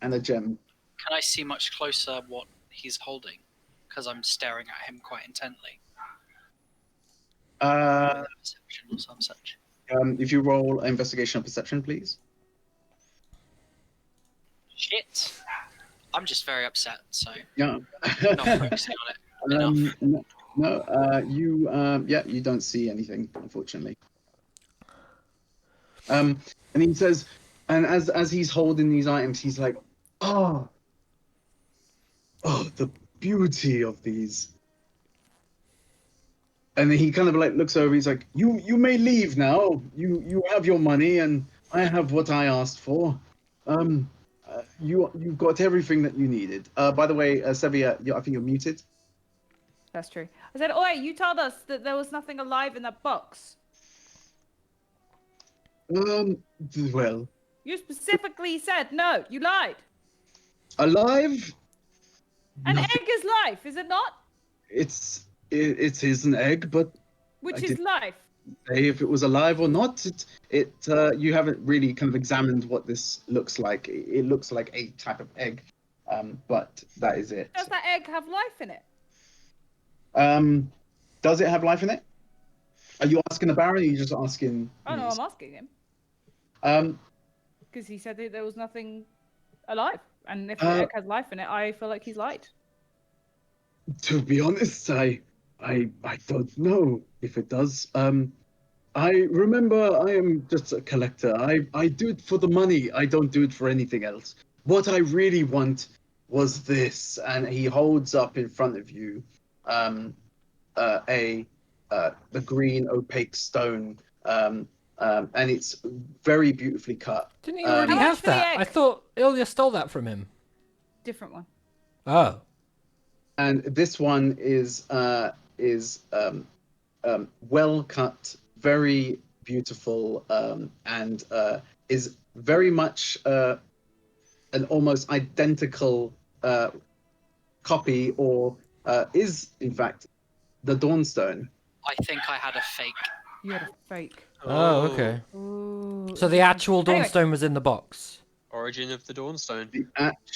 and a gem. Can I see much closer what he's holding? Because I'm staring at him quite intently. Perception or some such. If you roll investigation or perception, please. Shit. I'm just very upset, so Yeah. I'm not focusing on it enough. You don't see anything, unfortunately. And he says, and as he's holding these items, he's like, oh, the beauty of these. And then he kind of like looks over. He's like, you may leave now. You have your money, and I have what I asked for. You got everything that you needed. By the way, Sevilla, I think you're muted. That's true. I said, oh, wait, you told us that there was nothing alive in that box. Well, You specifically said no. You lied. alive? An Nothing. egg is life, is it not? It is an egg, but Which I is didn't life. say if it was alive or not. You haven't really kind of examined what this looks like. It looks like a type of egg, but that is it. Does that egg have life in it? Does it have life in it? Are you asking the Baron, or are you just asking? Oh no, me? I'm asking him Um, because he said that there was nothing alive, and if the Uh, egg has life in it, I feel like he's lied. to be honest, I don't know if it does. I remember I am just a collector. I do it for the money. I don't do it for anything else. What I really want was this, and he holds up in front of you, the green opaque stone, and it's very beautifully cut. Didn't he already How much have for the that? I egg? thought Ilya stole that from him. Different one. Oh. And this one is well cut, very beautiful, and is very much an almost identical copy, or is in fact the Dawnstone. I think I had a fake. You had a fake. Oh, okay. Ooh. So the actual Anyway. Dawnstone was in the box. Origin of the Dawnstone.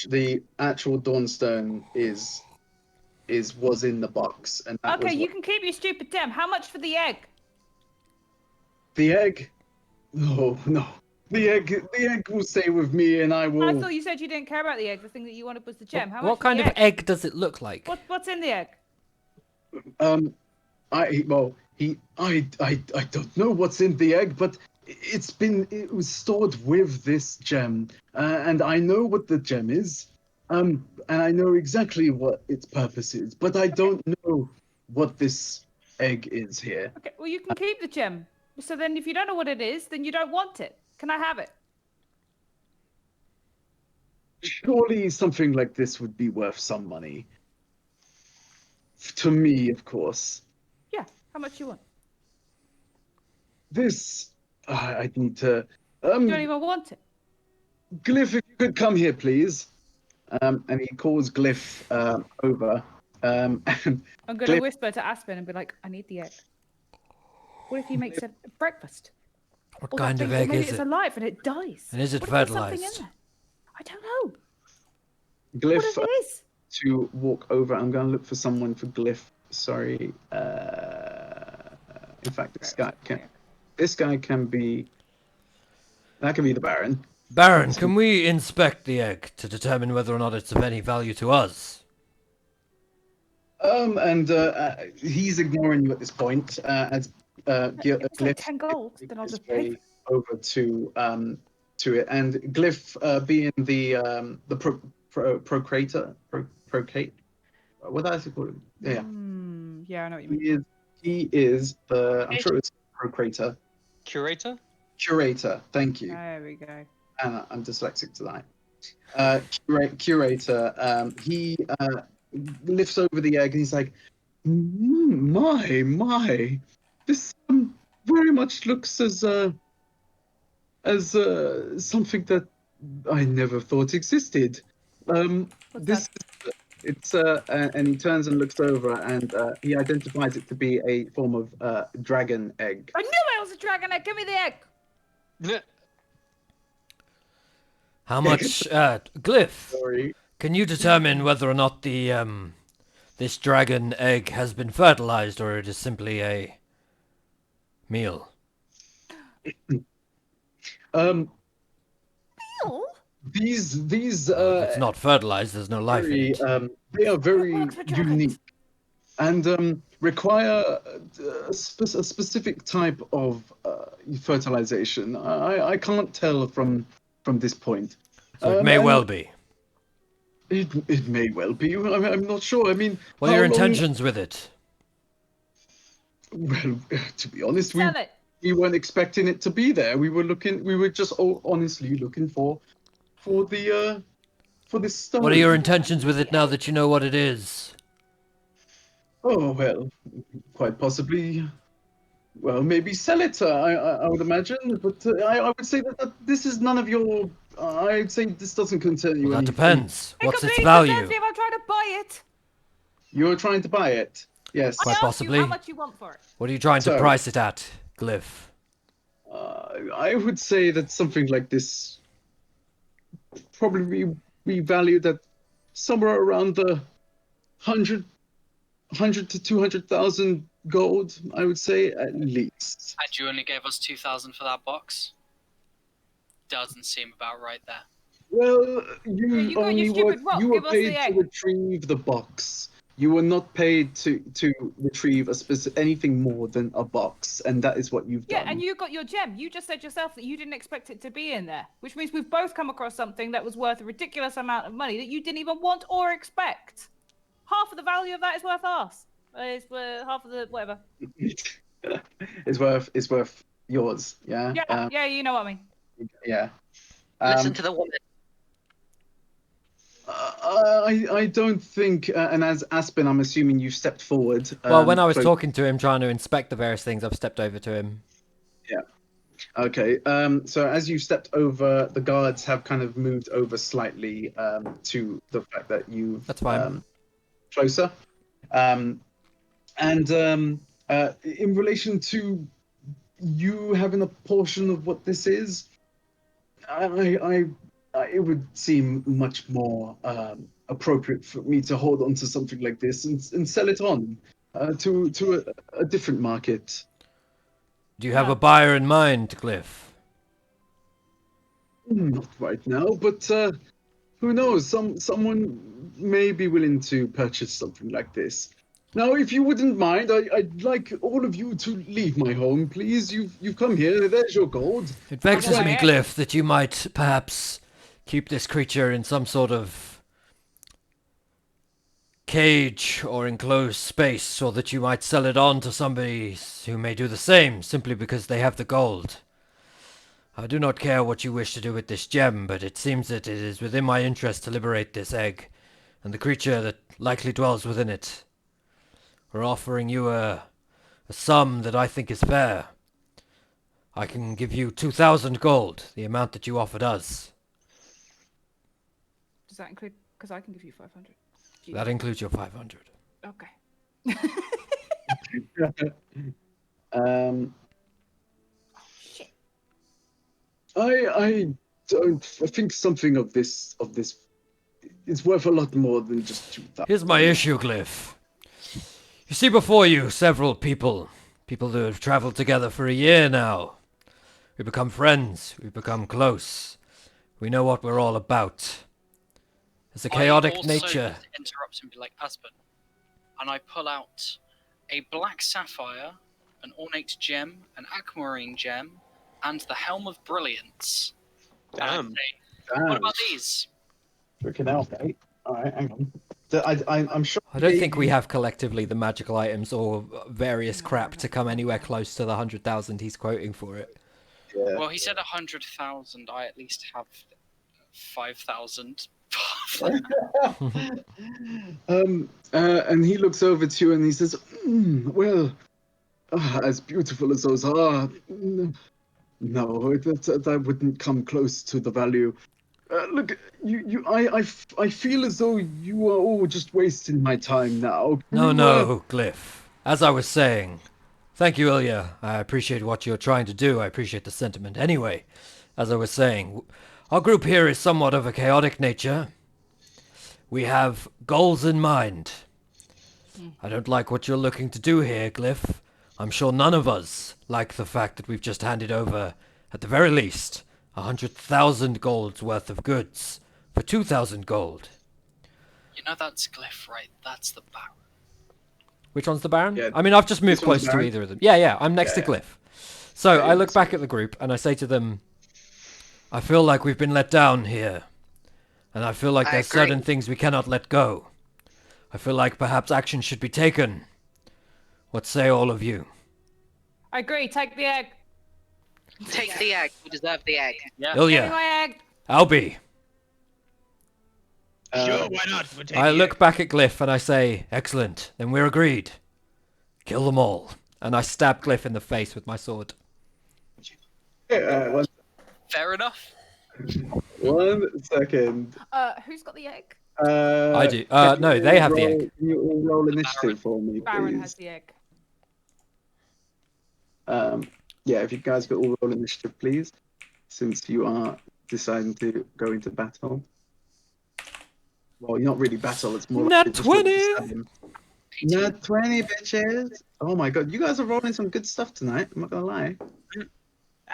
The actual Dawnstone was in the box, and that Okay, was you can keep your stupid gem. How much for the egg? the egg. No, the egg will stay with me, and I will. I thought you said you didn't care about the egg. The thing that you wanted was the gem. How much What for kind the of egg does it look like? What's in the egg? I don't know what's in the egg, but it was stored with this gem, and I know what the gem is, and I know exactly what its purpose is, but I don't know what this egg is here. Okay, well you can keep the gem. So then, if you don't know what it is, then you don't want it. Can I have it? Surely something like this would be worth some money. To me, of course. Yeah. How much you want? This, I'd need to. You don't even want it. Glyph, if you could come here, please. and he calls Glyph over. And I'm gonna Glyph, whisper to Aspen and be like, "I need the egg. What if he makes a breakfast? What Or kind that of thing, or egg maybe is it's it? alive and it dies. And is it What if there's something in fertilized? there? I don't know. What Glyph if it is? to walk over. I'm going to look for someone for Glyph. Sorry. In fact, this guy can be. That can be the Baron. Baron, can we inspect the egg to determine whether or not it's of any value to us? And he's ignoring you at this point. As If it's like Glyph 10 gold, makes then I'll his just pay for way it. over to it, and Glyph being the procreator, procreate. What did I say called him? Yeah, Yeah, I know what you mean. he is the. I'm sure it's procreator. Curator? Curator. Thank you. There we go. And I'm dyslexic tonight. Curator. He lifts over the egg and he's like, my, this very much looks as something that I never thought existed. What's This that? it's and he turns and looks over and he identifies it to be a form of dragon egg. I knew it was a dragon egg. Give me the egg. How much, Glyph? Sorry. Can you determine whether or not the this dragon egg has been fertilized or it is simply a meal? Oh, These Well, if it's not fertilized, there's no life in very it. they are very works for dragons. unique and require a specific type of fertilization. I can't tell from this point. So it may And well be. it may well be. I'm not sure. I mean, What are how your long- intentions with it? Well, to be honest, sell it. we weren't expecting it to be there. We were just honestly looking for this stone. What are your intentions with it now that you know what it is? Oh well, quite possibly. Well, maybe sell it. I would imagine, but I would say that this is none of your. I'd say this doesn't concern you. Well, that any- depends. It What's could its be value? expensive if I'm trying to buy it. You're trying to buy it. Yes. Quite I asked possibly. you how much you want for it. What are you trying to So- price it at, Glyph? I would say that something like this probably be valued at somewhere around the 100 to 200,000 gold. I would say at least. And you only gave us 2,000 for that box? Doesn't seem about right there. Well, you got only your stupid rock, you were give us the paid to egg. retrieve the box. You were not paid to retrieve anything more than a box, and that is what you've Yeah, done. and you got your gem. You just said yourself that you didn't expect it to be in there, which means we've both come across something that was worth a ridiculous amount of money that you didn't even want or expect. Half of the value of that is worth us. It's worth half of the whatever. It's worth yours. Yeah. Yeah, yeah, you know what I mean. Yeah. Listen to the woman. I don't think, and as Aspen, I'm assuming you stepped forward. Well, when I was so- talking to him, trying to inspect the various things, I've stepped over to him. Okay. So as you stepped over, the guards have kind of moved over slightly to the fact that you've That's fine. Closer. In relation to you having a portion of what this is, it would seem much more appropriate for me to hold on to something like this and sell it on to a different market. Do you have a buyer in mind, Glyph? Not right now, but who knows? Someone may be willing to purchase something like this. Now, if you wouldn't mind, I'd like all of you to leave my home, please. You've come here. There's your gold. It vexes Right. me, Glyph, that you might perhaps keep this creature in some sort of cage or enclosed space, or that you might sell it on to somebody who may do the same, simply because they have the gold. I do not care what you wish to do with this gem, but it seems that it is within my interest to liberate this egg, and the creature that likely dwells within it. We're offering you a sum that I think is fair. I can give you 2,000 gold, the amount that you offered us. Does that include Because I can give you 500. That includes your 500. Okay. Um, Shit. I don't. I think something of this is worth a lot more than just 2,000. Here's my issue, Glyph. You see before you several people who have traveled together for a year now. We become friends. We become close. We know what we're all about. There's a chaotic I also nature. interrupt and be like, Aspen, and I pull out a black sapphire, an ornate gem, an aquamarine gem, and the helm of brilliance. And I Damn. say, what about these? Freaking hell, mate. All right, hang on. I'm sure. I don't think we have collectively the magical items or various crap to come anywhere close to the 100,000 he's quoting for it. Yeah. Well, he said 100,000. I at least have 5,000. And he looks over to you and he says, "Well, as beautiful as those are, no, that wouldn't come close to the value. Look, I feel as though you are all just wasting my time now. No, Glyph. As I was saying, thank you, Ilya. I appreciate what you're trying to do. I appreciate the sentiment. Anyway, as I was saying, our group here is somewhat of a chaotic nature. We have goals in mind. I don't like what you're looking to do here, Glyph. I'm sure none of us like the fact that we've just handed over, at the very least, 100,000 gold's worth of goods for 2,000 gold. You know that's Glyph, right? That's the Baron. Which one's the Baron? Yeah, I mean, I've just moved this one's close to Baron. either of them. Yeah, I'm next Yeah, to Glyph. So Yeah, I look that's back good. at the group and I say to them, I feel like we've been let down here. And I feel like I there's agree. certain things we cannot let go. I feel like perhaps action should be taken. What say all of you? I agree. Take the egg. Take the egg. You deserve the egg. Yeah. Give me Ilya, my egg. Albie. Sure, why not? We'll take I the look egg. back at Glyph and I say, excellent, then we're agreed. Kill them all. And I stab Glyph in the face with my sword. One, Fair enough. 1 second. Who's got the egg? I do. Can No, you they all have the roll- egg. Can you all roll initiative for me, Baron has please? the egg. Yeah, if you guys could all roll initiative, please, since you are deciding to go into battle. Well, you're not really battle, it's more Nat like just looking 20! to stab him. Nat 20, bitches! Oh my god, you guys are rolling some good stuff tonight, I'm not gonna lie.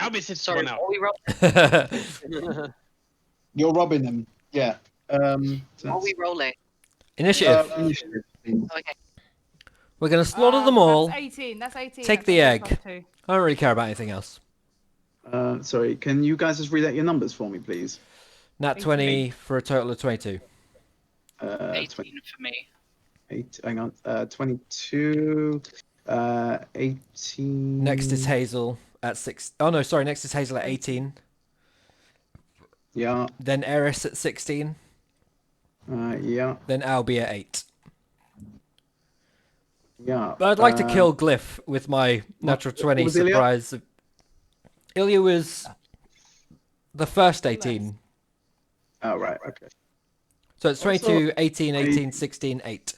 Albie sits Sorry, one out. are we rolling? You're robbing them, yeah. So Are that's- we rolling? Initiative. initiative, please. Okay. We're going to slaughter them all. That's 18. That's 18. Take That's the 18 egg. plus 2. I don't really care about anything else. Sorry, can you guys just read out your numbers for me, please? Nat 20 for a total of 22. 18 20, for me. 22, 18. Next is Hazel at 6. Oh, no, sorry. Next is Hazel at 18. Yeah, Then Eris at 16. yeah, Then Albie at 8. yeah. But I'd like to kill Glyph with my natural 20 was Ilya? surprise. Ilya was the first 18. Oh, right, okay. So it's 22, 18, 18, 16, 8.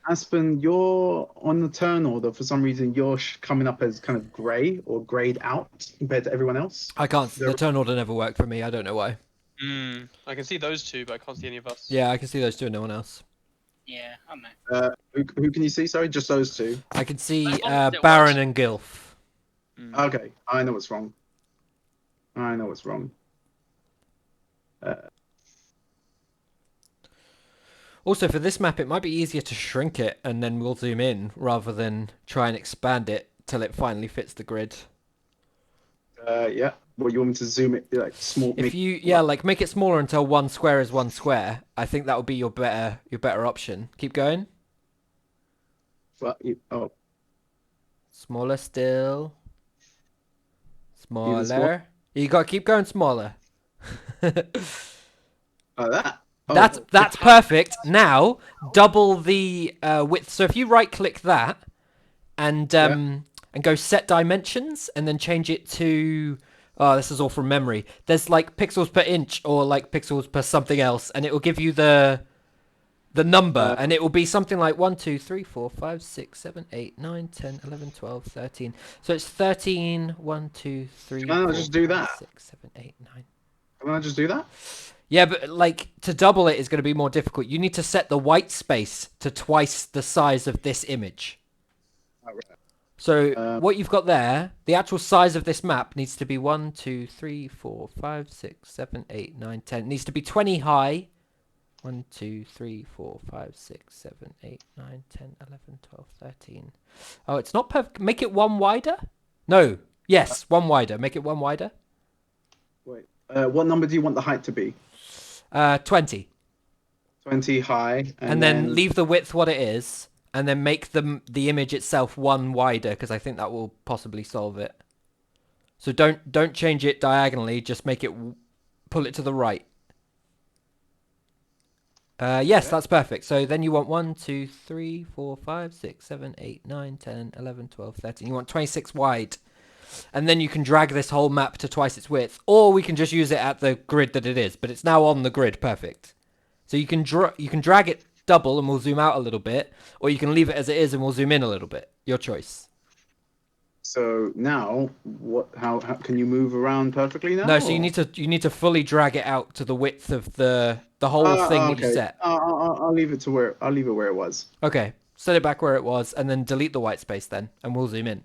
Aspen, you're on the turn order. For some reason, you're coming up as kind of grey or greyed out compared to everyone else. I can't. There- The turn order never worked for me. I don't know why. I can see those two, but I can't see any of us. Yeah, I can see those two and no one else. Yeah, I don't know. Who can you see? Sorry, just those two. I can see As long as it Baron works. and Gilf. Okay, I know what's wrong. I know what's wrong. Also, for this map, it might be easier to shrink it and then we'll zoom in rather than try and expand it till it finally fits the grid. Yeah. Well, you want me to zoom it like small? If you, like make it smaller until one square is one square. I think that would be your better option. Keep going. Oh, Smaller still. Even smaller? Smaller. You got to keep going smaller. that. Oh, That's perfect. Now double the width. So if you right click that and go set dimensions and then change it to this is all from memory. There's like pixels per inch or like pixels per something else, and it will give you the the number, and it will be something like 1, 2, 3, 4, 5, 6, 7, 8, 9, 10, 11, 12, 13. So it's 13, 1, 2, 3, Can I not 4, just do 5, that? 6, 7, 8, 9. Can I just do that? Yeah, but like to double it is going to be more difficult. You need to set the white space to twice the size of this image. Oh, right. So what you've got there, the actual size of this map needs to be 1, 2, 3, 4, 5, 6, 7, 8, 9, 10. It needs to be 20 high. 1, 2, 3, 4, 5, 6, 7, 8, 9, 10, 11, 12, 13. Oh, it's not perfect. Make it one wider? No. Yes, one wider. Make it one wider. Wait. What number do you want the height to be? 20. 20 high. And then leave the width what it is. And then make the image itself one wider, because I think that will possibly solve it. So don't change it diagonally. Just make it pull it to the right. Yes, that's perfect. So then you want 1, 2, 3, 4, 5, 6, 7, 8, 9, 10, 11, 12, 13. You want 26 wide. And then you can drag this whole map to twice its width. Or we can just use it at the grid that it is. But it's now on the grid. Perfect. So you can drag it double and we'll zoom out a little bit. Or you can leave it as it is and we'll zoom in a little bit. Your choice. So now, how can you move around perfectly now? No, so you need to fully drag it out to the width of the whole thing that you set. I'll leave it where it was. Okay, set it back where it was, and then delete the white space then, and we'll zoom in.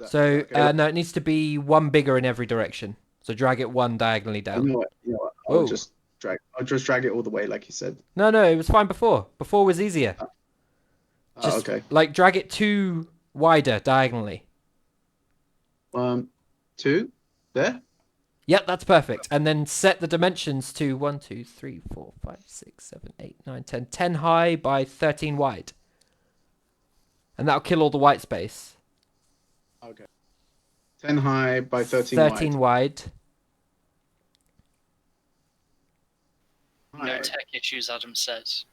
So okay? no, it needs to be one bigger in every direction. So drag it one diagonally down. You know what? Whoa. I'll just drag it all the way, like you said. No, it was fine before. Before was easier. Just okay. like drag it two wider diagonally. 2 there. Yep, that's perfect. And then set the dimensions to 1, 2, 3, 4, 5, 6, 7, 8, 9, 10. 10 high by 13 wide. And that'll kill all the white space. Okay. 10 high by 13 wide. No tech issues, Adam says.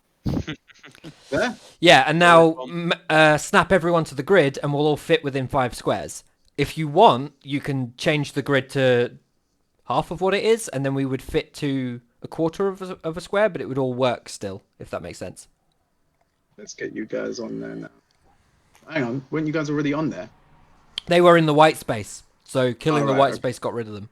There? Yeah, and now snap everyone to the grid and we'll all fit within 5 squares. If you want, you can change the grid to half of what it is, and then we would fit to a quarter of a square, but it would all work still, if that makes sense. Let's get you guys on there now. Hang on, weren't you guys already on there? They were in the white space, so killing the white space got rid of them.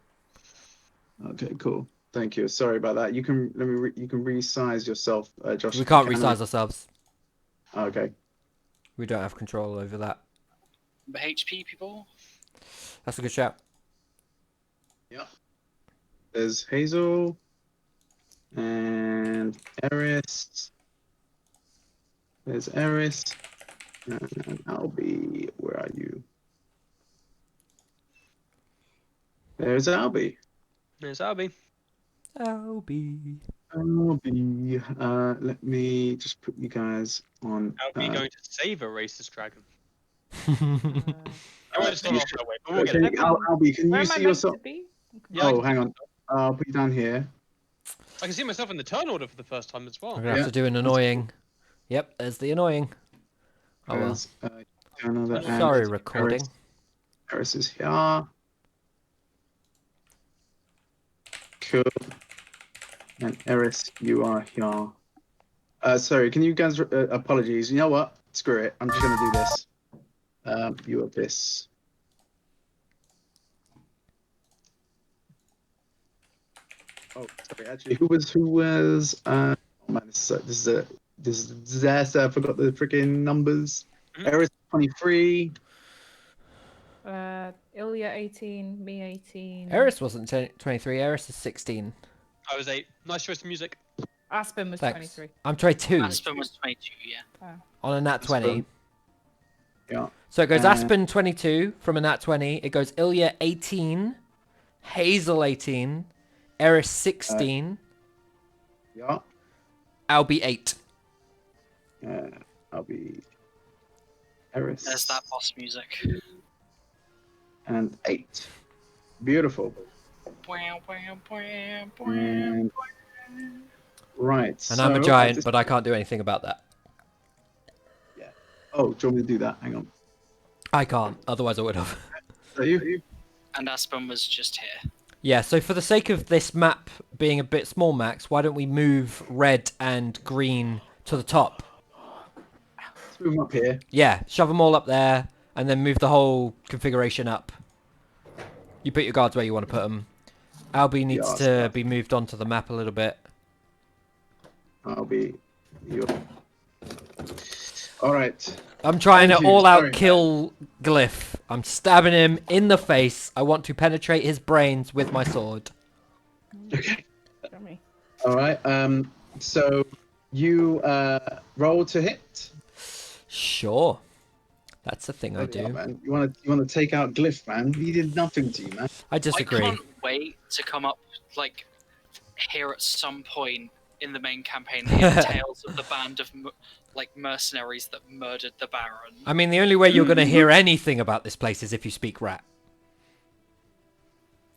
Okay, cool. Thank you. Sorry about that. You can resize yourself, Josh. We can't resize ourselves. Okay. We don't have control over that. The HP people. That's a good shout. Yeah. There's Hazel and Eris. There's Eris and Albie. Where are you? There's Albie. There's Albie. Albie. Let me just put you guys on. Albie going to save a racist dragon. Albie, can you see yourself? Yeah, oh, hang on. I'll put you down here. I can see myself in the turn order for the first time as well. I'm gonna have to do an annoying. Yep, there's the annoying. Oh well. Sorry, recording. Eris is here. Cool. And Eris, you are here. Sorry, can you guys? Apologies. You know what? Screw it. I'm just gonna do this. You are this. Oh, sorry. Actually, who was? Oh man, this is a disaster. I forgot the freaking numbers. Eris 23. Ilya 18, me 18. Eris wasn't 23. Eris is 16. I was 8. Nice choice of music. Aspen was Thanks. 23. I'm 22. Aspen was 22, yeah. On a nat 20. Yeah. So it goes Aspen 22 from a nat 20. It goes Ilya 18, Hazel 18, Eris 16. Yeah. Albie 8. Albie. Eris. There's that boss music. And 8. Beautiful. And, right. And I'm a giant, but I can't do anything about that. Yeah. Oh, do you want me to do that? Hang on. I can't. Otherwise, I would have. Are you? And Aspen was just here. Yeah. So for the sake of this map being a bit small, Max, why don't we move red and green to the top? Let's move 'em up here. Yeah, shove them all up there, and then move the whole configuration up. You put your guards where you want to put them. Albie needs Yeah, to stuff. be moved onto the map a little bit. I'll be your. All right. I'm trying Thank to you, all-out sorry, kill Glyph. I'm stabbing him in the face. I want to penetrate his brains with my sword. Okay. Show me. All right. So you roll to hit. Sure. That's the thing I Yeah, do. man. You want to take out Glyph, man. He did nothing to you, man. I disagree. I can't wait to come up like here at some point in the main campaign. The tales of the band of mercenaries that murdered the Baron. I mean, the only way you're going to hear anything about this place is if you speak rat.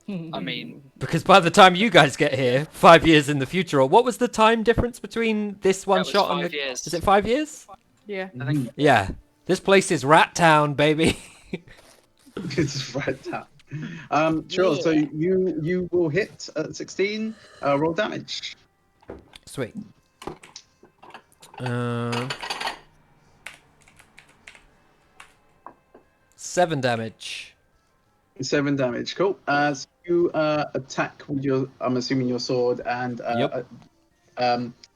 I mean, Because by the time you guys get here, 5 years in the future, or what was the time difference between this one was shot and 5 the... years. Is it 5 years? Yeah. I think Yeah. This place is Rat Town, baby. It's right down. Sure. So Yeah. you will hit 16. Roll damage. Sweet. 7 damage. 7 damage. Cool. So you attack with your, I'm assuming your sword, and Yep.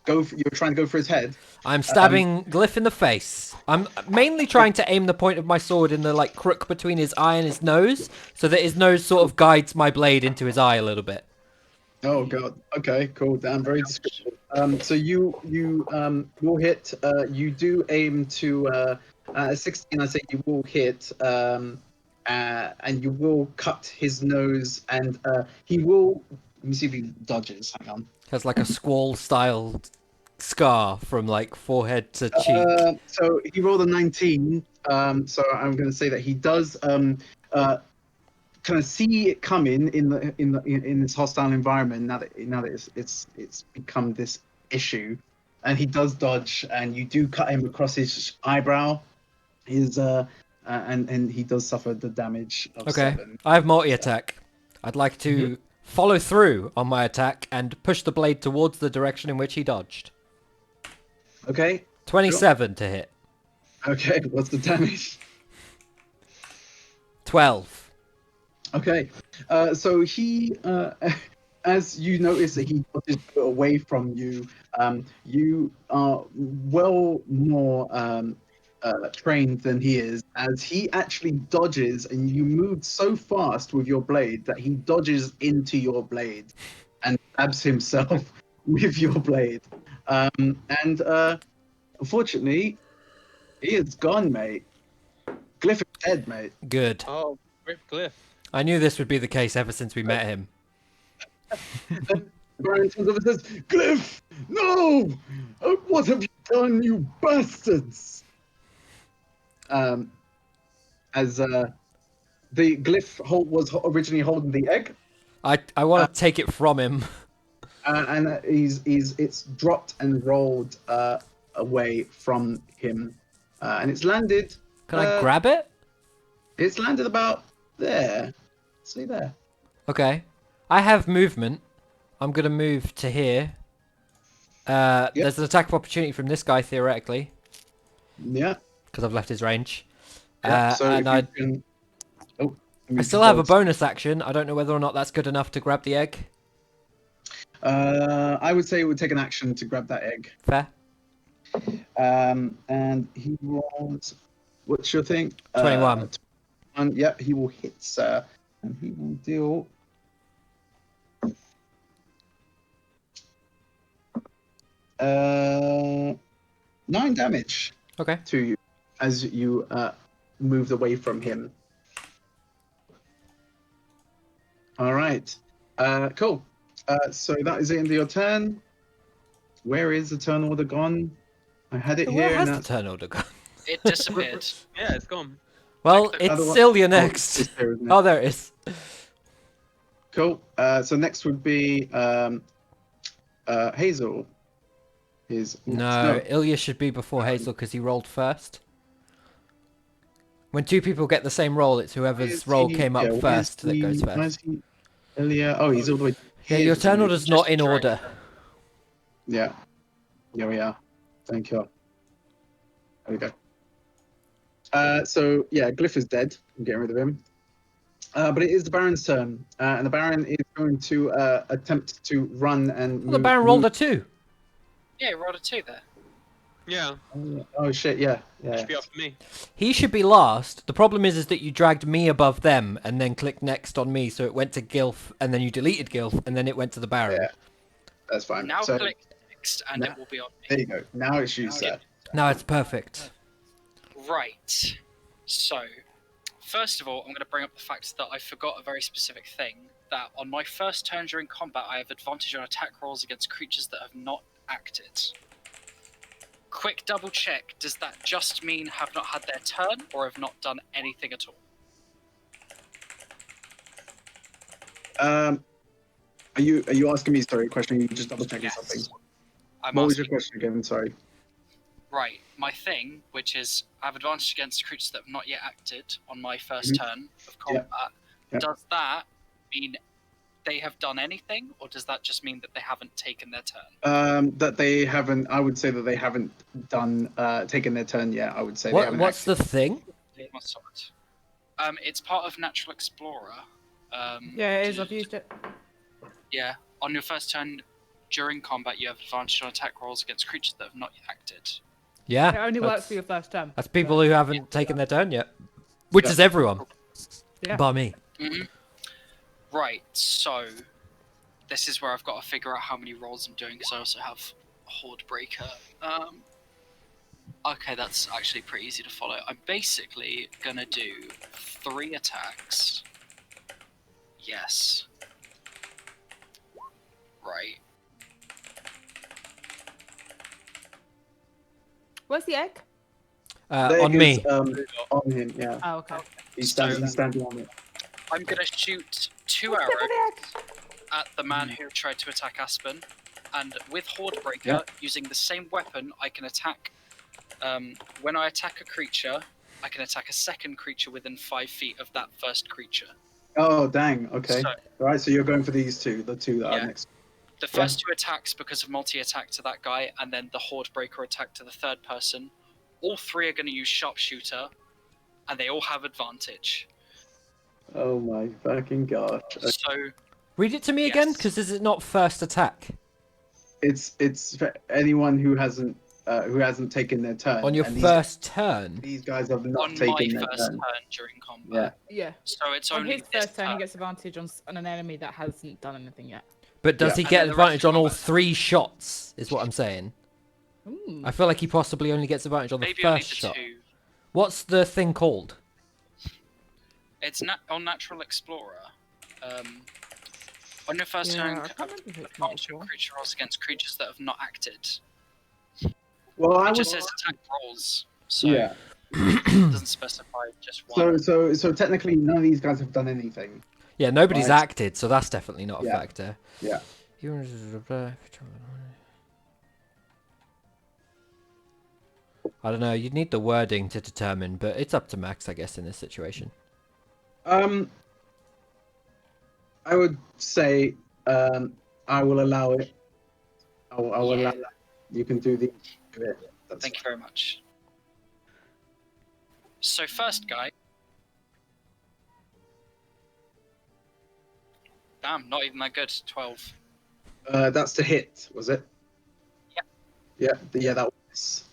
You're trying to go for his head. I'm stabbing Glyph in the face. I'm mainly trying to aim the point of my sword in the like crook between his eye and his nose, so that his nose sort of guides my blade into his eye a little bit. Oh god. Okay. Cool. Damn. Very descriptive. So you will hit. You do aim to 16. I say you will hit. And you will cut his nose, and he will. Let me see if he dodges. Hang on. Has like a squall-style scar from like forehead to cheek. So he rolled a 19. So I'm going to say that he does kind of see it coming in this hostile environment. Now that it's become this issue, and he does dodge, and you do cut him across his eyebrow. And he does suffer the damage of Okay, 7. I have multi-attack. I'd like to follow through on my attack and push the blade towards the direction in which he dodged. Okay. 27 to hit. Okay. What's the damage? 12. Okay. So he, as you notice that he dodges away from you, you are well more trained than he is, as he actually dodges, and you move so fast with your blade that he dodges into your blade and stabs himself with your blade. And unfortunately, he is gone, mate. Glyph is dead, mate. Good. Oh, Rip Glyph. I knew this would be the case ever since we met him. Brian comes over and says, Glyph, no! What have you done, you bastards? As the Glyph was originally holding the egg, I want to take it from him. and it's dropped and rolled away from him, and it's landed. Can I grab it? It's landed about there. See there. Okay. I have movement. I'm going to move to here. There's an attack of opportunity from this guy, theoretically, Yeah. because I've left his range. Yeah. So and if you can... Oh, I still have a bonus action. I don't know whether or not that's good enough to grab the egg. I would say it would take an action to grab that egg. Fair. And he rolls. What's your thing? 21. And yeah, he will hit, sir, and he will deal. Uh, 9 damage Okay. to you as you moved away from him. All right. Cool. So that is the end of your turn. Where is the turn order gone? I had it So here. where has and the turn order gone? it disappeared. Yeah, it's gone. Well, Like it's other one- Celia Oh, next. it's there, isn't it? Oh, there it is. Cool. So next would be Hazel. No, Ilya should be before Hazel because he rolled first. When two people get the same roll, it's whoever's roll came up first that goes first. Ilya. Oh, he's all the way. Yeah, hit your for some turn reason. order's not in drag order. them. Yeah. Here we are. Thank you. There we go. So yeah, Glyph is dead. I'm getting rid of him. But it is the Baron's turn, and the Baron is going to attempt to run and Well, the Baron rolled a 2. Yeah, rolled a 2 there. Yeah, Oh shit! Yeah, yeah. should be up to me. He should be last. The problem is that you dragged me above them and then clicked next on me, so it went to Gilf, and then you deleted Gilf, and then it went to the Baron. Yeah. That's fine. Now So click next, and now- it will be on there me. you go. Now it's you, sir. No, it's perfect. Right. So, first of all, I'm going to bring up the fact that I forgot a very specific thing. That on my first turn during combat, I have advantage on attack rolls against creatures that have not acted. Quick double check, does that just mean have not had their turn, or have not done anything at all? Are you asking me? Sorry, a question. Are you just double checking something? I'm What was your asking. question again? Sorry. Right, my thing, which is I have advantage against creatures that have not yet acted on my first turn of combat. Yeah. Does that mean they have done anything, or does that just mean that they haven't taken their turn? That they haven't. I would say that they haven't done taken their turn yet. I would say they What? haven't. What's the thing? It's part of Natural Explorer. Yeah, it is. I've used it. Yeah, on your first turn during combat, you have advantage on attack rolls against creatures that have not yet acted. Yeah. It only works that's- for your first turn. That's people who haven't taken their turn yet, which Yeah. is everyone, Yeah. bar me. Mm-hmm. Right, so this is where I've got to figure out how many rolls I'm doing because I also have Horde Breaker. Okay, that's actually pretty easy to follow. I'm basically gonna do 3 attacks. Yes. Right. Where's the egg? There On it me. is, on him. Yeah. Oh, okay. He's standing on it. I'm gonna shoot 2 What's arrows the egg? at the man who tried to attack Aspen, and with Horde Breaker, Yeah. using the same weapon, I can attack. When I attack a creature, I can attack a second creature within 5 feet of that first creature. Oh dang. Okay. So, All right. So you're going for these two, the two that Yeah. are next. the first 2 attacks because of multi-attack to that guy, and then the Horde Breaker attack to the third person. All 3 are going to use Sharpshooter, and they all have advantage. Oh my fucking gosh. So, Read it to me again, Yes. because is it not first attack It's for anyone who hasn't taken their turn. on your and first turn? These guys have not on my taken their first turn. turn during combat. Yeah. So it's On only his this first turn, he turn. gets advantage on an enemy that hasn't done anything yet. But does Yeah. he And get then the rest advantage of on all them- 3 shots? Is what I'm saying. Ooh. I feel like he possibly only gets advantage on the Maybe only first the shot. 2. What's the thing called? It's on Natural Explorer. On your first Yeah, turn, I can't remember if it's advantage not on before. creature rolls against creatures that have not acted. Well, I It would. just says attack rolls, so Yeah. it doesn't specify just one. So technically, none of these guys have done anything. Yeah, nobody's Right. acted, so that's definitely not a Yeah. factor. Yeah. I don't know. You'd need the wording to determine, but it's up to Max, I guess, in this situation. I would say I will allow it. I will allow Yeah. that. You can do the. That's Thank you very much. So first guy. Damn, not even that good. 12. That's to hit, was it? Yeah. Yeah, that was.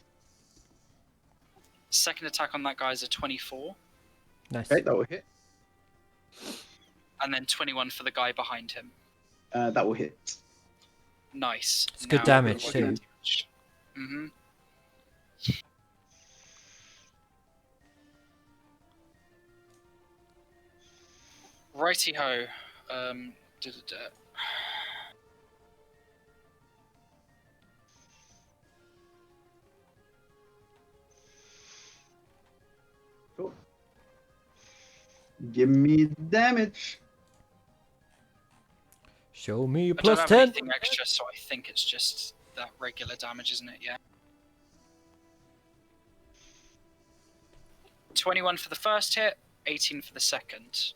Second attack on that guy is a 24, Nice. Okay, that will hit. and then 21 for the guy behind him. That will hit. Nice. It's good damage, what too. damage. Mhm. Righty ho. Da-da-da. Cool. Give me damage. Show me a I don't plus have 10. anything extra, so I think it's just that regular damage, isn't it? Yeah. 21 for the first hit, 18 for the second.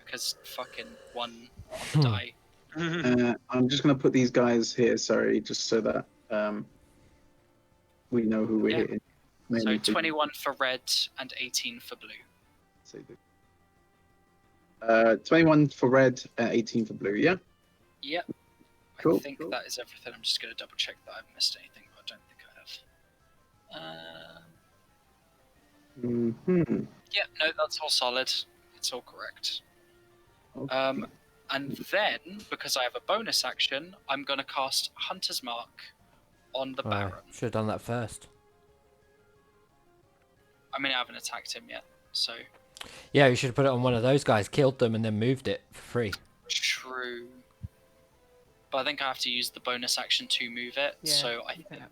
Because fucking 1 on the die. I'm just gonna put these guys here. Sorry, just so that we know who we're Yeah. hitting. So Mainly for- 21 for red and 18 for blue. say the- 21 for red and 18 for blue. Yeah. Yep. Cool, I think cool. that is everything. I'm just going to double check that I haven't missed anything, but I don't think I have. Hmm. Yeah, no, that's all solid. It's all correct. Okay. And then, because I have a bonus action, I'm going to cast Hunter's Mark on the Baron. Should have done that first. I mean, I haven't attacked him yet, so Yeah, you should have put it on one of those guys, killed them, and then moved it for free. true. But I think I have to use the bonus action to move it, Yeah, so I you can have-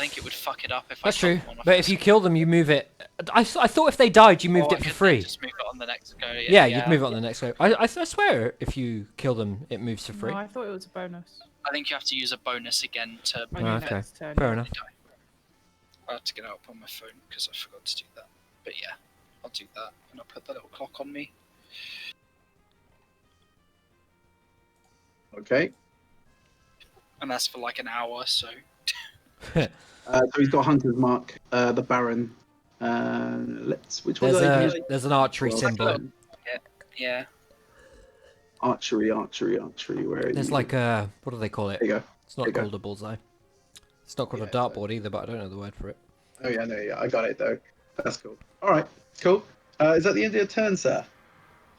think it would fuck it up if That's I true. killed them on a But if first you go. kill them, you move it. I thought if they died, you moved Or it I for could then free. Just move it on the next go. Yeah, you'd move it on the next go. I swear, if you kill them, it moves for free. No, I thought it was a bonus. I think you have to use a bonus again to On Oh, your okay. next turn. Fair enough. I have to get it up on my phone because I forgot to do that. But yeah, I'll do that, and I'll put the little clock on me. Okay. And that's for like an hour, so So he's got Hunter's Mark, the Baron. Which one? There's an archery Well, symbol. yeah. Archery. Where are There's you? like a, what do they call it? There you go. It's not there you go. called a bullseye. It's not called a Yeah, dartboard either, but I don't know the word for it. Oh yeah, no, yeah, I got it though. That's cool. All right, cool. Is that the end of your turn, sir?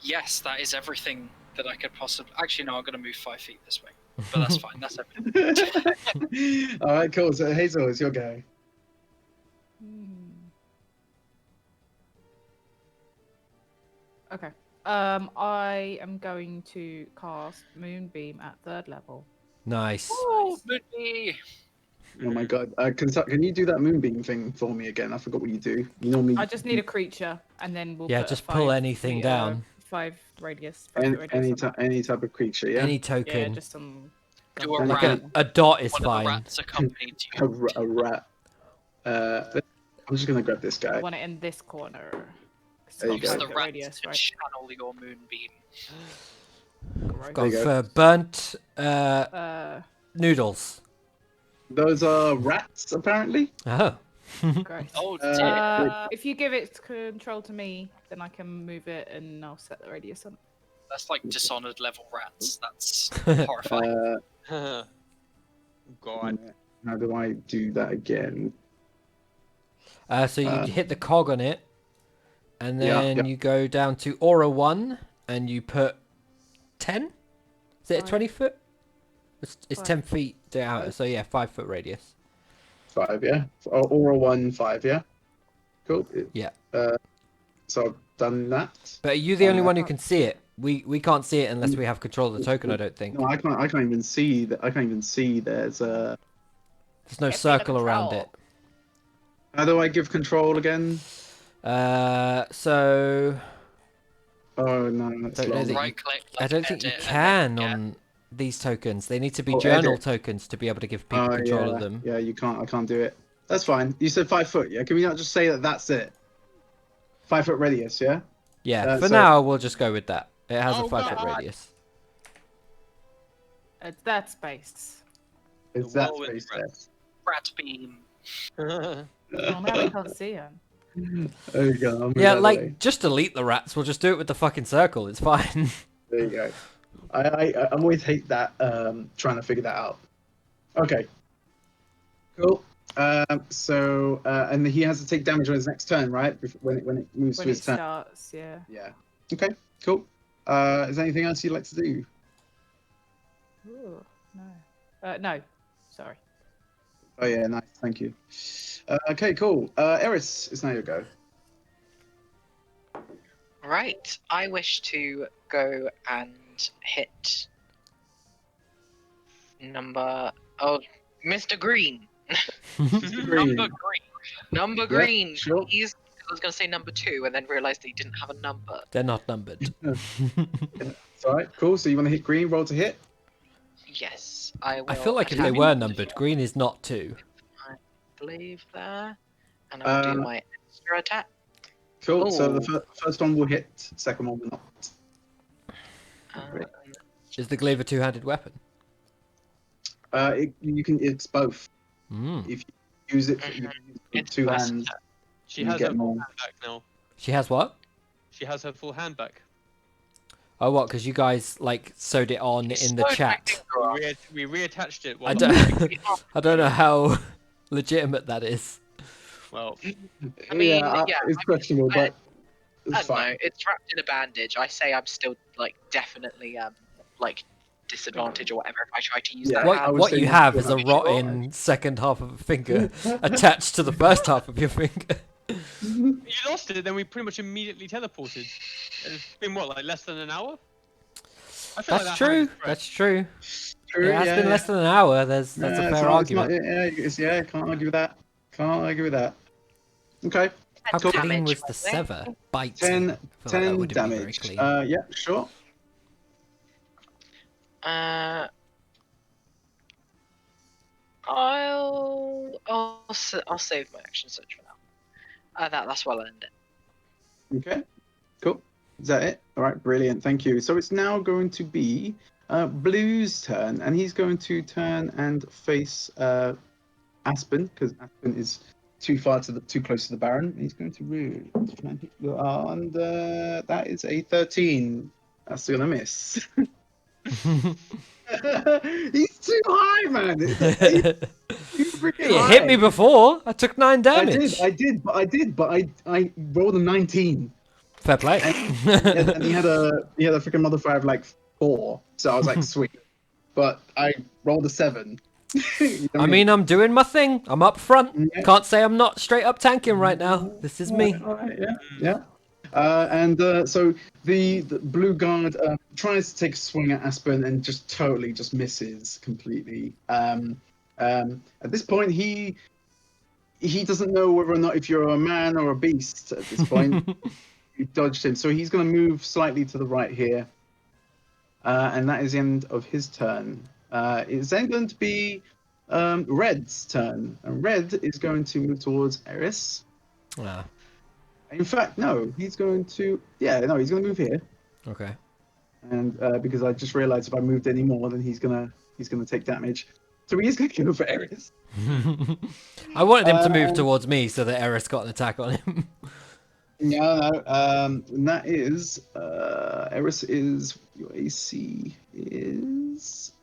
Yes, that is everything that I could possibly. Actually, no, I'm gonna move 5 feet this way, but that's fine. That's everything. All right, cool. So Hazel, it's your go. Okay. I am going to cast Moonbeam at 3rd level. Nice. Oh, Moody! Oh my god. Can you do that moonbeam thing for me again? I forgot what you do. You normally I just need a creature, and then we'll Yeah, put a just pull 5 anything meter- down. 5 radius. 5 foot radius on that. any type of creature, yeah. Any Yeah, token. just some. Do a Like rat. A dot is One of the fine. rats accompanied A, you. a rat. I'm just gonna grab this I guy. want it in this corner. It's There you got go. Use 5 the foot rat radius, to right? channel your moonbeam. Right. Gone There you for burnt noodles. Those are rats, apparently. Oh. Great. Oh dear, If you give it control to me, then I can move it and I'll set the radius on it. that's like Dishonored level rats. That's horrifying. God. How do I do that again? So you hit the cog on it, and Yeah, then yeah. you go down to Aura 1, and you put 10? Is it a 20 foot? It's 10 feet out, so yeah, 5 foot radius. 5, yeah. Aura 1, 5, yeah. Cool. Yeah. So I've done that. But are you the only one who can see it? We can't see it unless we have control of the token, I don't think. No, I can't even see that. I can't even see there's a. There's no Get rid of circle around it. control. How do I give control again? So Oh no, that's Don't know long. that Right click. I don't think you edit, can and then on these tokens. They need to be Oh, journal edit. tokens to be able to give people Oh, control yeah. of them. Yeah, you can't. I can't do it. That's fine. You said 5 foot. Yeah. Can we not just say that that's it? 5 foot radius. Yeah. Yeah, for so- now we'll just go with that. It has a Oh, 5 foot God. radius. It's that space. It's The that wall with space the there. Rat beam. Oh, now I can't see him. There you go. I'll move Yeah, out of the like way. just delete the rats. We'll just do it with the fucking circle. It's fine. There you go. I always hate that trying to figure that out. Okay. Cool. And he has to take damage on his next turn, right? When it moves When to it his turn. starts, yeah. Yeah. Okay. Cool. Is there anything else you'd like to do? Ooh, no. No. Sorry. Oh yeah, nice. Thank you. Okay, cool. Eris, it's now your go. Right, I wish to go and hit Mr. Green. Mr. Green. Number green. Number Green. sure. Please. I was going to say number 2 and then realised that he didn't have a number. They're not numbered. It's all right. Cool. So you want to hit green? Roll to hit. Yes, I will. I feel like if they attack were numbered, green is not 2. I believe there. And I'll do my extra attack. Cool. So the Oh. first one will hit. Second one will not. And Is the glaive a two-handed weapon? It's both. Mm. If you use it for, you can use it with It's two versatile. hands, She you has get her more. full hand back now. She has what? She has her full hand back. Oh, what? Because you guys like sewed it on It's in the sewed my chat. finger off. We reattached it. I While don't. I don't know how legitimate that is. Well, I mean, yeah, it's questionable, I but I it's don't fine. know. It's wrapped in a bandage. I say I'm still like definitely like disadvantage or whatever if I try to use Yeah, that What I hand. would what say you you have still is a have- rotten second half of a finger attached to the first half of your finger. you lost it, then we pretty much immediately teleported. It's been what, like less than an hour? I feel That's like that hand true. is fresh. That's true. True, It has yeah, been less than an hour. That's a it's fair not- it's not- argument. can't argue with that. Can't argue with that. Okay, How cool. clean Damage, was the wasn't it? sever? Bite. 10, I feel like that 10 wouldn't be very damage. clean. Yeah, sure. I'll save my action search for now. That's where I'll end it. Okay, cool. Is that it? All right, brilliant. Thank you. So it's now going to be Blue's turn, and he's going to turn and face Aspen because Aspen is too close to the Baron. He's going to really try and hit you, and that is a 13. That's gonna miss. He's too high, man. He's freaking You high. hit me before. I took 9 damage. I did, but I rolled a 19. Fair play. And he had a freaking modifier of like 4, so I was like, sweet. But I rolled a 7. You know I mean, I'm doing my thing. I'm up front. Yeah. Can't say I'm not straight up tanking right now. This is me. All right, yeah. So the blue guard tries to take a swing at Aspen and just totally just misses completely. At this point, he doesn't know whether or not if you're a man or a beast. At this point, you dodged him, so he's going to move slightly to the right here, and that is the end of his turn. It's then going to be Red's turn, and Red is going to move towards Eris. Ah, In fact, no, he's going to. Yeah, no, he's going to move here, okay. and because I just realised if I moved any more, then he's gonna take damage. So he is going to go for Eris. I wanted him to move towards me so that Eris got an attack on him. No. And that is Eris is your AC is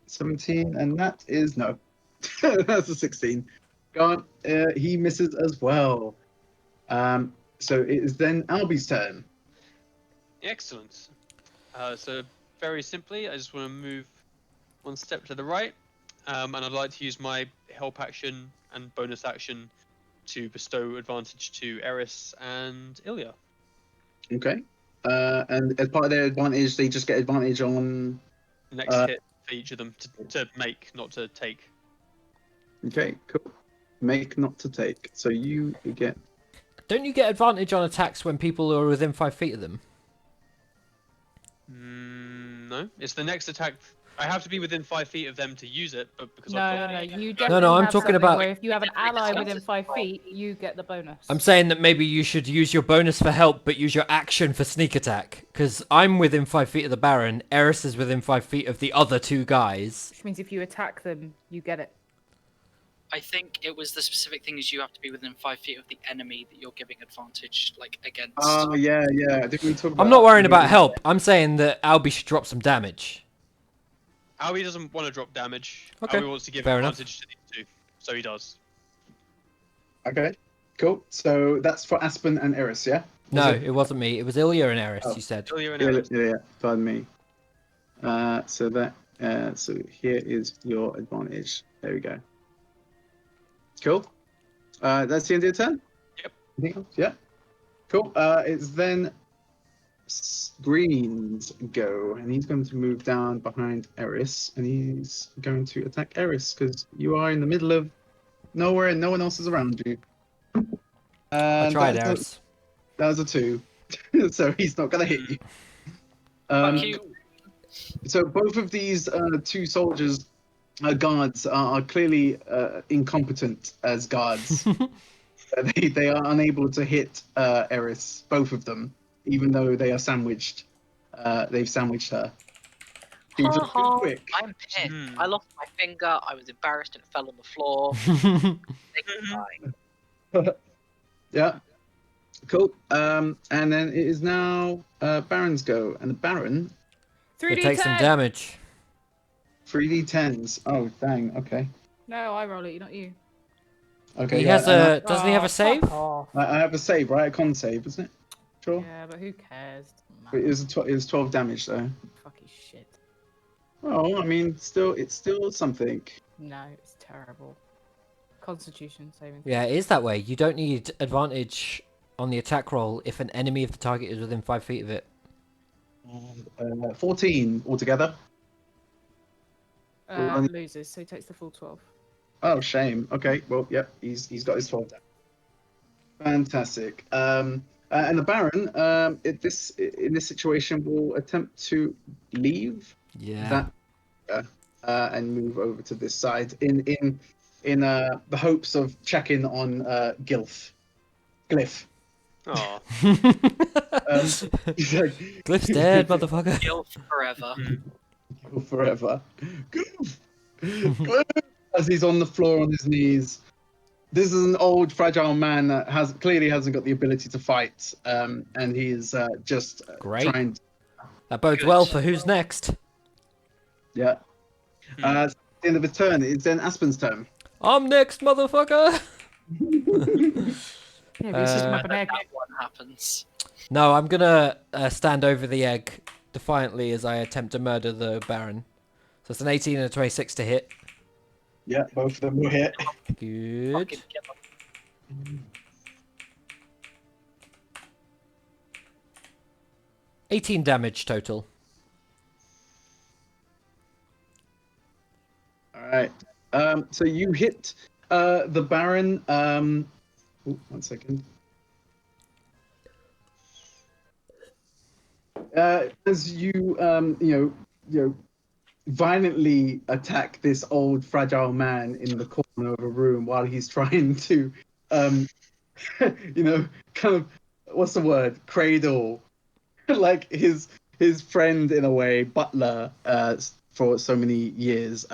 17, and that is no. That's a 16. Go on. He misses as well. So it is then Albie's turn. Excellent. So very simply, I just want to move one step to the right, and I'd like to use my help action and bonus action to bestow advantage to Eris and Ilya. Okay. And as part of their advantage, they just get advantage on. Next hit for each of them to make, not to take. Okay, cool. Make not to take. So you get. Don't you get advantage on attacks when people are within 5 feet of them? No, it's the next attack. I have to be within 5 feet of them to use it, but because I've got... No. You No, definitely I'm have talking something about- where if you have an ally within 5 feet, you get the bonus. I'm saying that maybe you should use your bonus for help, but use your action for sneak attack. Because I'm within 5 feet of the Baron, Eris is within 5 feet of the other 2 guys. Which means if you attack them, you get it. I think it was the specific thing is you have to be within 5 feet of the enemy that you're giving advantage, like against. Oh yeah. Did we talk about I'm not that? worrying about help. I'm saying that Albie should drop some damage. Albie doesn't want to drop damage. Okay, Albie wants to give fair enough. advantage to these 2, so he does. Okay, cool. So that's for Aspen and Eris, yeah? No, it wasn't me. It was Ilya and Eris, Oh. you said. Ilya and Yeah, Eris. pardon me. So here is your advantage. There we go. Cool. That's the end of your turn? Yep. Anything else? Yeah. Cool. It's then Green's go, and he's going to move down behind Eris, and he's going to attack Eris because you are in the middle of nowhere and no one else is around you. I tried, that Eris. was a 2, so he's not going to hit you. Fuck you. So both of these 2 soldiers, guards, are clearly incompetent as guards. They are unable to hit Eris, both of them, even though they are sandwiched. They've sandwiched her. She's just too quick. I'm pissed. Hmm. I lost my finger. I was embarrassed and fell on the floor. They can die. Yeah. Cool. And then it is now Baron's go, and the Baron 3D10. Take some damage. 3d10s. Oh dang. Okay. No, I roll it, not you. Okay. He yeah, has and a. Doesn't he have Oh, a save? fuck off. I have a save, right? A con save, isn't it? Sure. Yeah, but who cares? Doesn't But matter. it was 12 damage though. Fucking shit. Oh, I mean, it's still something. No, it's terrible. Constitution saving. Yeah, it is that way. You don't need advantage on the attack roll if an enemy of the target is within 5 feet of it. 14 altogether. Loses, so he takes the full 12. Oh, shame. Okay, well, yep, he's got his 12 damage. Fantastic. And the Baron, in this situation, will attempt to leave Yeah. that and move over to this side in the hopes of checking on Glyph. Oh. He's like, Glyph's dead, motherfucker. Guilt forever. Go forever. Glyph! As he's on the floor on his knees. This is an old, fragile man that clearly hasn't got the ability to fight, and he is just Great. trying to. That bodes well for who's next. Yeah. At the end of his turn, it's then Aspen's turn. I'm next, motherfucker. Yeah, but it's just Uh, up an egg. That one happens. No, I'm gonna stand over the egg defiantly as I attempt to murder the Baron. So it's an 18 and a 26 to hit. Yeah, both of them will hit. Good. Fucking kill him. 18 damage total. All right. So you hit the Baron. Ooh, 1 second. As you violently attack this old fragile man in the corner of a room while he's trying to, kind of, what's the word? Cradle, like his friend in a way, butler, for so many years.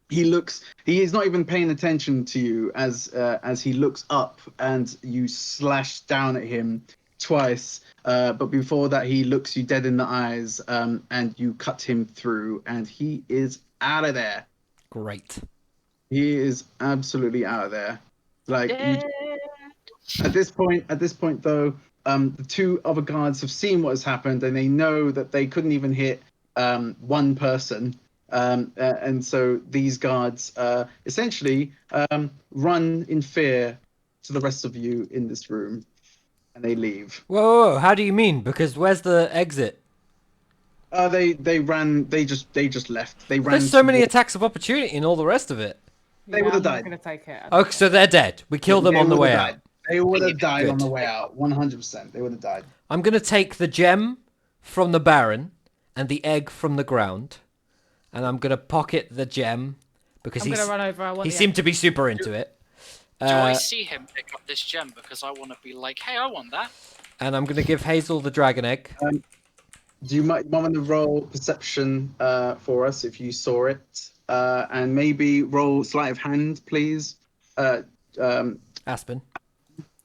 He is not even paying attention to you as he looks up and you slash down at him twice. But before that, he looks you dead in the eyes, and you cut him through, and he is out of there. Great. He is absolutely out of there. Like at this point, though, the two other guards have seen what has happened, and they know that they couldn't even hit one person. And so these guards essentially run in fear to the rest of you in this room, and they leave. Whoa, how do you mean? Because where's the exit? They ran. They just left. They ran. There's so many toward- attacks of opportunity and all the rest of it. They would've I'm not died. gonna take it. Oh, so they're dead. We killed them They on the would've way died. out. They would have died on Good. the way out. 100%. They would have died. I'm gonna take the gem from the Baron and the egg from the ground, and I'm gonna pocket the gem because I'm gonna run over. I want he the seemed to be super into it. Do I Uh, see him pick up this gem because I want to be like, hey, I want that? and I'm gonna give Hazel the dragon egg. Do you might want to roll perception for us if you saw it, and maybe roll sleight of hand, please. Aspen.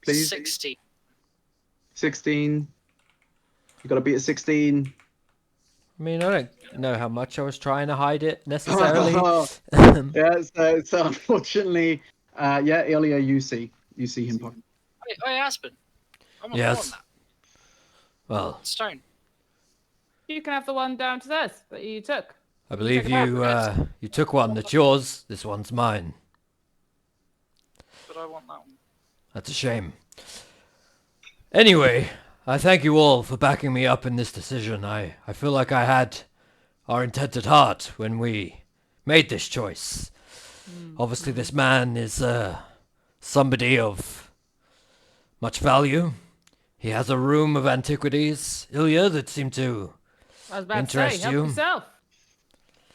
Please. 60. 16. You got to beat a 16. I mean, I don't know how much I was trying to hide it necessarily. Yeah. So unfortunately, yeah, Ilya, you see him. Pocket. Hey, Aspen. I want Yes. that. Well, Stone. You can have the one down to this that you took. I believe Check it you out. you took one that's yours. This one's mine. But I want that one. That's a shame. Anyway, I thank you all for backing me up in this decision. I feel like I had our intent at heart when we made this choice. Obviously, this man is somebody of much value. He has a room of antiquities, Ilya, that seem to I was about to Interest say, help you. yourself.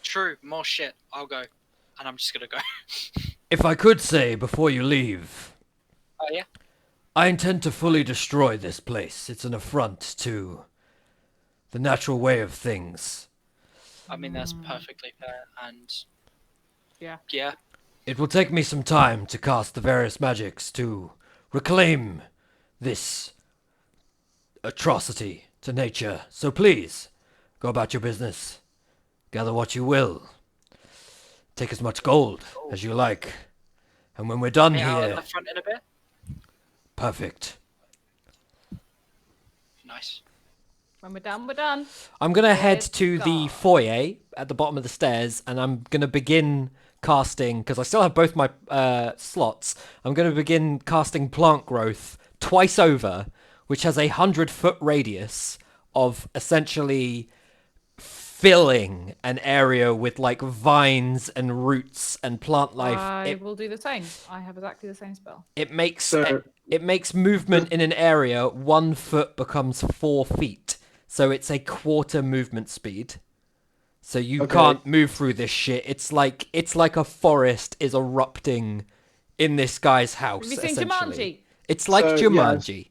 True, more shit. I'll go. And I'm just gonna go. If I could say before you leave, Oh, yeah? I intend to fully destroy this place. It's an affront to the natural way of things. I mean, that's perfectly fair, and Yeah. yeah, It will take me some time to cast the various magics to reclaim this atrocity to nature. So please, go about your business. Gather what you will. Take as much gold as you like. And when we're done hey, out in here, the front in a bit. perfect. Nice. When we're done, we're done. I'm going to head Let's to the go. foyer at the bottom of the stairs, and I'm going to begin casting, because I still have both my slots, I'm going to begin casting plant growth twice over, which has a 100-foot radius of essentially filling an area with like vines and roots and plant life. I will do the same. I have exactly the same spell. It makes So- it makes movement in an area 1 foot becomes 4 feet. So it's a quarter movement speed. So you Okay. can't move through this shit. It's like a forest is erupting in this guy's house. Have you seen Essentially, Jumanji? it's like So, Jumanji.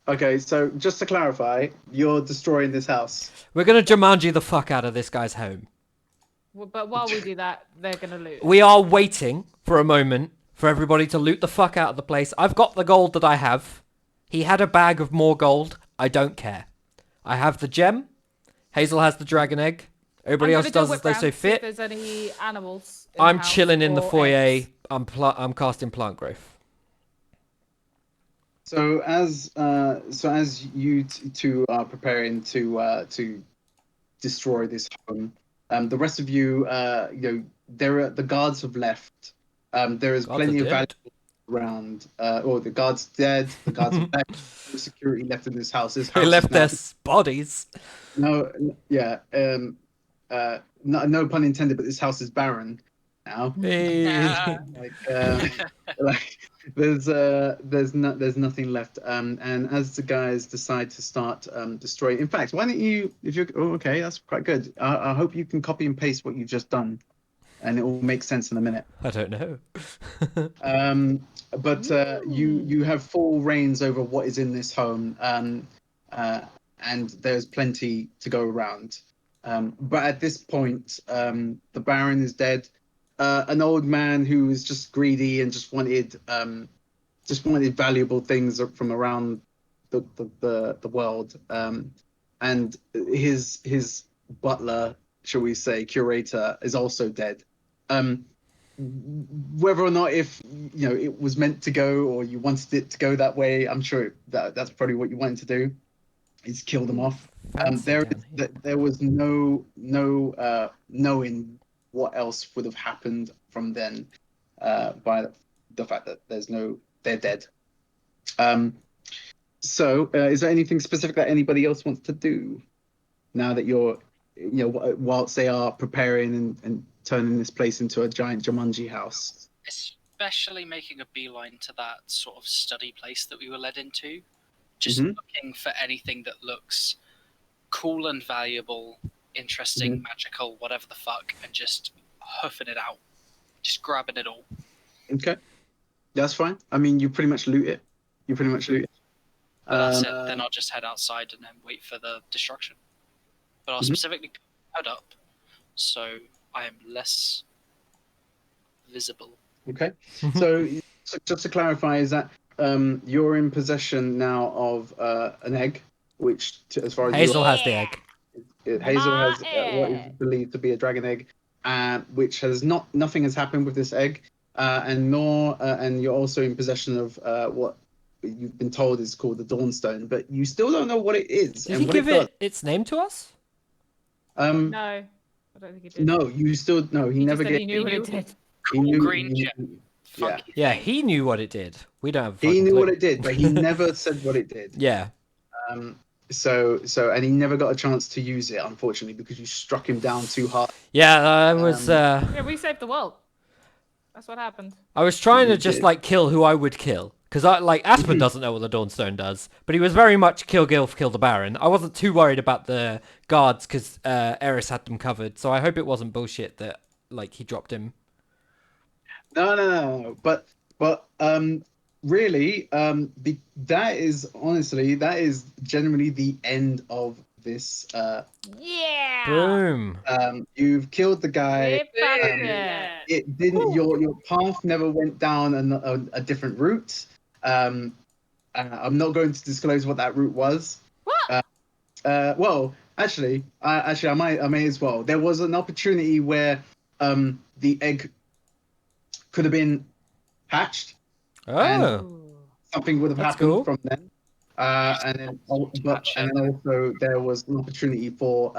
Okay, so just to clarify, you're destroying this house. We're gonna Jumanji the fuck out of this guy's home. But while we do that, they're gonna loot. We are waiting for a moment for everybody to loot the fuck out of the place. I've got the gold that I have. He had a bag of more gold. I don't care. I have the gem. Hazel has the dragon egg. Everybody I'm else gonna do a does as whip they round, so see if fit. there's any animals. In I'm the house chilling in the or foyer. eggs. I'm casting plant growth. So as you two are preparing to destroy this home, the rest of you, the guards have left. There is Guards plenty are of dead. valuables around. Or the guards dead. The guards have left. No security left in this house. This They house left is now their bodies. no pun intended, but this house is barren now. Hey. Like there's nothing left. And as the guys decide to start destroying, in fact, why don't you, if you're okay, that's quite good. I hope you can copy and paste what you've just done, and it will make sense in a minute. I don't know. But you have full reins over what is in this home, and there's plenty to go around. But at this point, the Baron is dead. An old man who was just greedy and just wanted valuable things from around the world. And his butler, shall we say, curator, is also dead. Whether or not if it was meant to go or you wanted it to go that way, I'm sure that's probably what you wanted to do, is kill them off. There was no knowing what else would have happened from then, by the fact that they're dead. So is there anything specific that anybody else wants to do now that you're, whilst they are preparing and turning this place into a giant Jumanji house? Especially making a beeline to that sort of study place that we were led into. Just Mhm. looking for anything that looks cool and valuable, interesting, Mhm. magical, whatever the fuck, and just huffing it out. Just grabbing it all. Okay, that's fine. I mean, you pretty much loot it. But that's it. Then I'll just head outside and then wait for the destruction. But I'll Mhm. specifically head up, so I am less visible. Okay. So just to clarify, is that you're in possession now of an egg, which, as far as Hazel has the egg. Hazel has My what is egg. believed to be a dragon egg, which has nothing has happened with this egg, and you're also in possession of what you've been told is called the Dawnstone, but you still don't know what it is Did and he what give it does. its name to us? No, I don't think he did. No, you still no. He He never just said gave. he knew what it did. He Cool knew. green he- gem. yeah. Funky Yeah, thing. he knew what it did. We don't have a He fucking knew clue. what it did, but he never said what it did. Yeah. So and he never got a chance to use it, unfortunately, because you struck him down too hard. Yeah, I was Yeah, we saved the world. That's what happened. I was trying to You just did. like kill who I would kill. Because Aspen doesn't know what the Dawnstone does, but he was very much kill Gilf, kill the Baron. I wasn't too worried about the guards because Eris had them covered, so I hope it wasn't bullshit that he dropped him. No. But really, that is generally the end of this. Yeah. Boom. You've killed the guy. Rip up Um, it. It didn't. Your path never went down a different route. I'm not going to disclose what that route was. What? Well, actually, I may as well. There was an opportunity where the egg could have been hatched. Oh. Ooh. Something would have That's happened cool. from then. And then also there was an opportunity for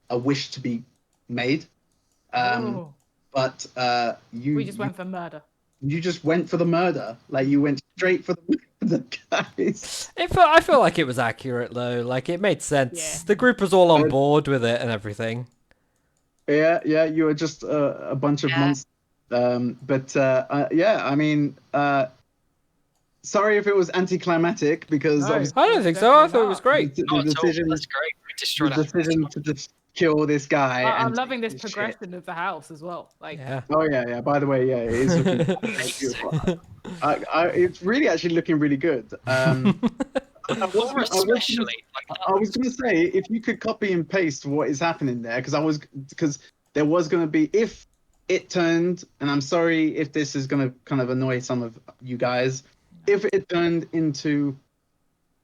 a wish to be made. Ooh. But We just went for murder. you just went for the murder. Like you went straight for the guys. I feel like it was accurate though. Like it made sense. Yeah. The group was all on Good. board with it and everything. Yeah, you were just a bunch of Yeah. monsters. Yeah, I mean, sorry if it was anticlimactic because No. obviously I don't think so. I thought it was great. the Not at all. decision, That's great. We the destroyed our decision to just kill this guy. I'm and loving take this his progression of the house as well. Like, Yeah. Shit. Oh yeah. By the way, yeah, it is looking beautiful. It's really actually looking really good. I was Laura especially. I was gonna say if you could copy and paste what is happening there, because there was gonna be if it turned, and I'm sorry if this is gonna kind of annoy some of you guys, if it turned into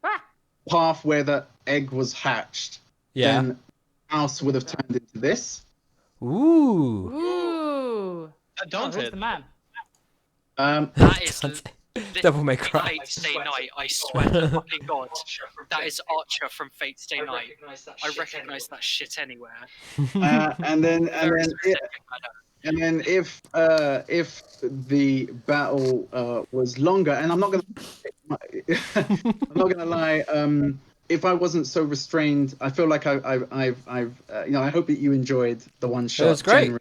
ah, path where the egg was hatched, Yeah. then house would have turned into this. Ooh. ooh. Oh, Daunted. who's the man? That is Devil May Cry. Fate's Day Night. I swear to fucking God, that is Archer from Fate's Day Night. I recognise that shit anywhere. And then Very specific, I know. And then if the battle was longer, and I'm not gonna lie, if I wasn't so restrained, I feel like I've I hope that you enjoyed the one shot. It was great. generally.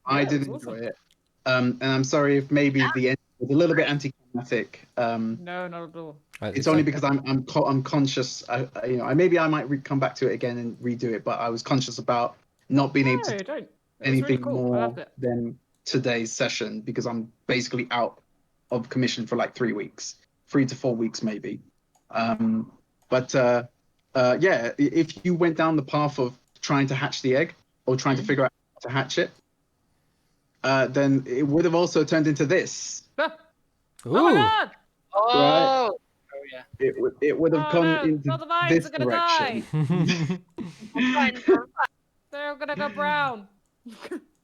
I Yeah, it did was enjoy awesome. it. And I'm sorry if maybe the end was a little bit anticlimactic. No, not at all. It's only because I'm conscious. Maybe I might come back to it again and redo it, but I was conscious about not being able No, to don't. It was anything really cool. I more loved it. than today's session because I'm basically out of commission for like 3 weeks, 3 to 4 weeks maybe. Yeah, if you went down the path of trying to hatch the egg or trying to figure out how to hatch it, then it would have also turned into this. Ah, Ooh. oh my god! Oh, yeah. It would have Oh come no! into All the vines this are gonna direction. die. They're gonna go brown.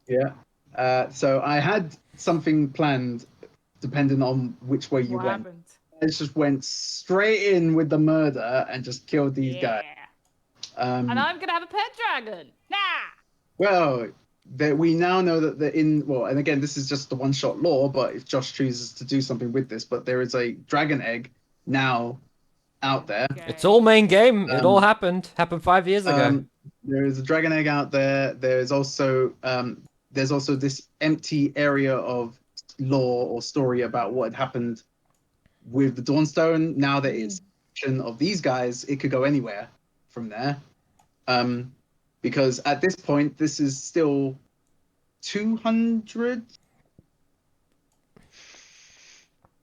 Yeah. So I had something planned, depending on which way you What went. happened? I just went straight in with the murder and just killed these guys. And I'm gonna have a pet dragon. Nah. Well, we now know that they're in. Well, and again, this is just the one-shot lore. But if Josh chooses to do something with this, but there is a dragon egg now out there. It's all main game. It all happened. Happened 5 years ago. There is a dragon egg out there. There's also this empty area of lore or story about what had happened with the Dawnstone. Now that it's of these guys, it could go anywhere from there. Because at this point, this is still 200.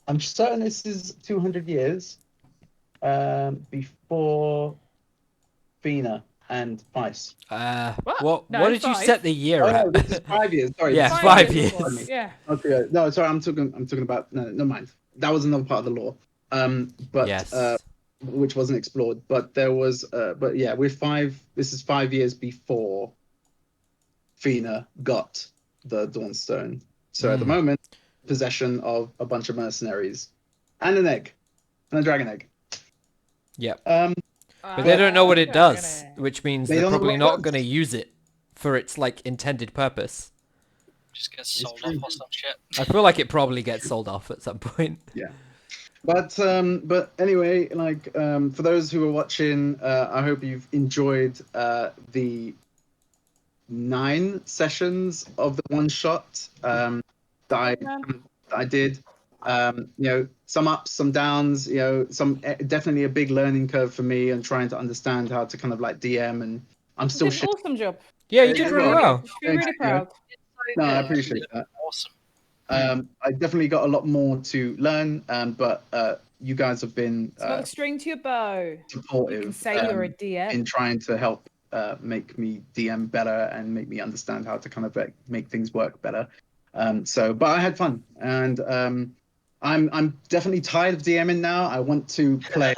I'm certain this is 200 years before Fina and Vice. What No, did you 5. set the year Oh, at? no, this is 5 years. Sorry. Yeah, this is 5 before years. me. Yeah. Okay. No, sorry. I'm talking about. No, never mind. That was another part of the lore. But Yes. which wasn't explored. But there was. But yeah, we're 5. This is 5 years before Fina got the Dawnstone. So at the moment, possession of a bunch of mercenaries and an egg, and a dragon egg. Yep. But But they don't know what it does, gonna- which means They they're don't know probably what it not does. going to use it for its like intended purpose. Just gets sold true. off or some shit. I feel like it probably gets sold off at some point. Yeah. But anyway, like for those who are watching, I hope you've enjoyed the 9 sessions of the one shot that I did. Some ups, some downs. Definitely a big learning curve for me and trying to understand how to kind of like DM, and I'm You still did shit. an awesome job. Yeah, you Yeah, did you really did. well. You should be really Thanks, proud. No, I appreciate that. Awesome. I definitely got a lot more to learn, but you guys have been It's another string to your bow. supportive You can say you're a DM. in trying to help make me DM better and make me understand how to kind of like, make things work better. But I had fun, and I'm definitely tired of DMing now. I want to play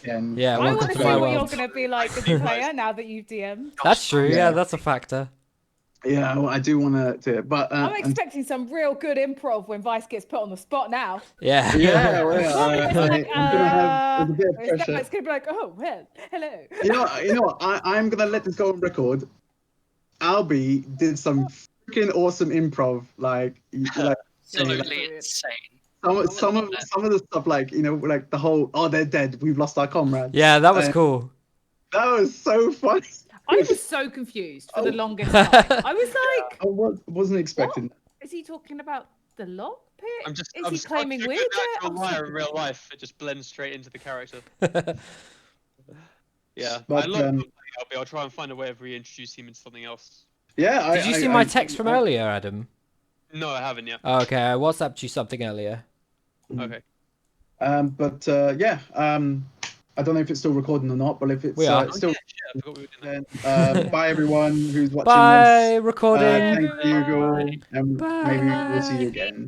again. Yeah, I welcome want to to see my what you're world. going to be like as a player now that you've DM'd. That's true. Yeah, Yeah. that's a factor. Yeah, I do want to do it, but I'm expecting some real good improv when Vice gets put on the spot now. Yeah. yeah, well, Normally it's like, I'm gonna have there's a bit of it's pressure. going to be like, oh, well, hello. You know what? I'm gonna let this go on record. Albie did some freaking awesome improv, like Absolutely insane. some of the stuff, like like the whole they're dead, we've lost our comrades. Yeah, that was cool. That was so funny. I was so confused for the Oh. longest time. I was like, Wasn't expecting. what? Is he talking about the lock pit? Is Is he claiming we're dead? natural liar in real life. It just blends straight into the character. Yeah, But, I love Albie. I'll try and find a way of reintroducing him into something else. Yeah. Did you see my text from earlier, Adam? No, I haven't yet. Oh, okay, I WhatsApped you something earlier. Okay. I don't know if it's still recording or not, but if it's We are. still, I forgot we were doing then bye everyone who's watching Bye, this. recording. Thank you, Everyone. and maybe we'll see you again.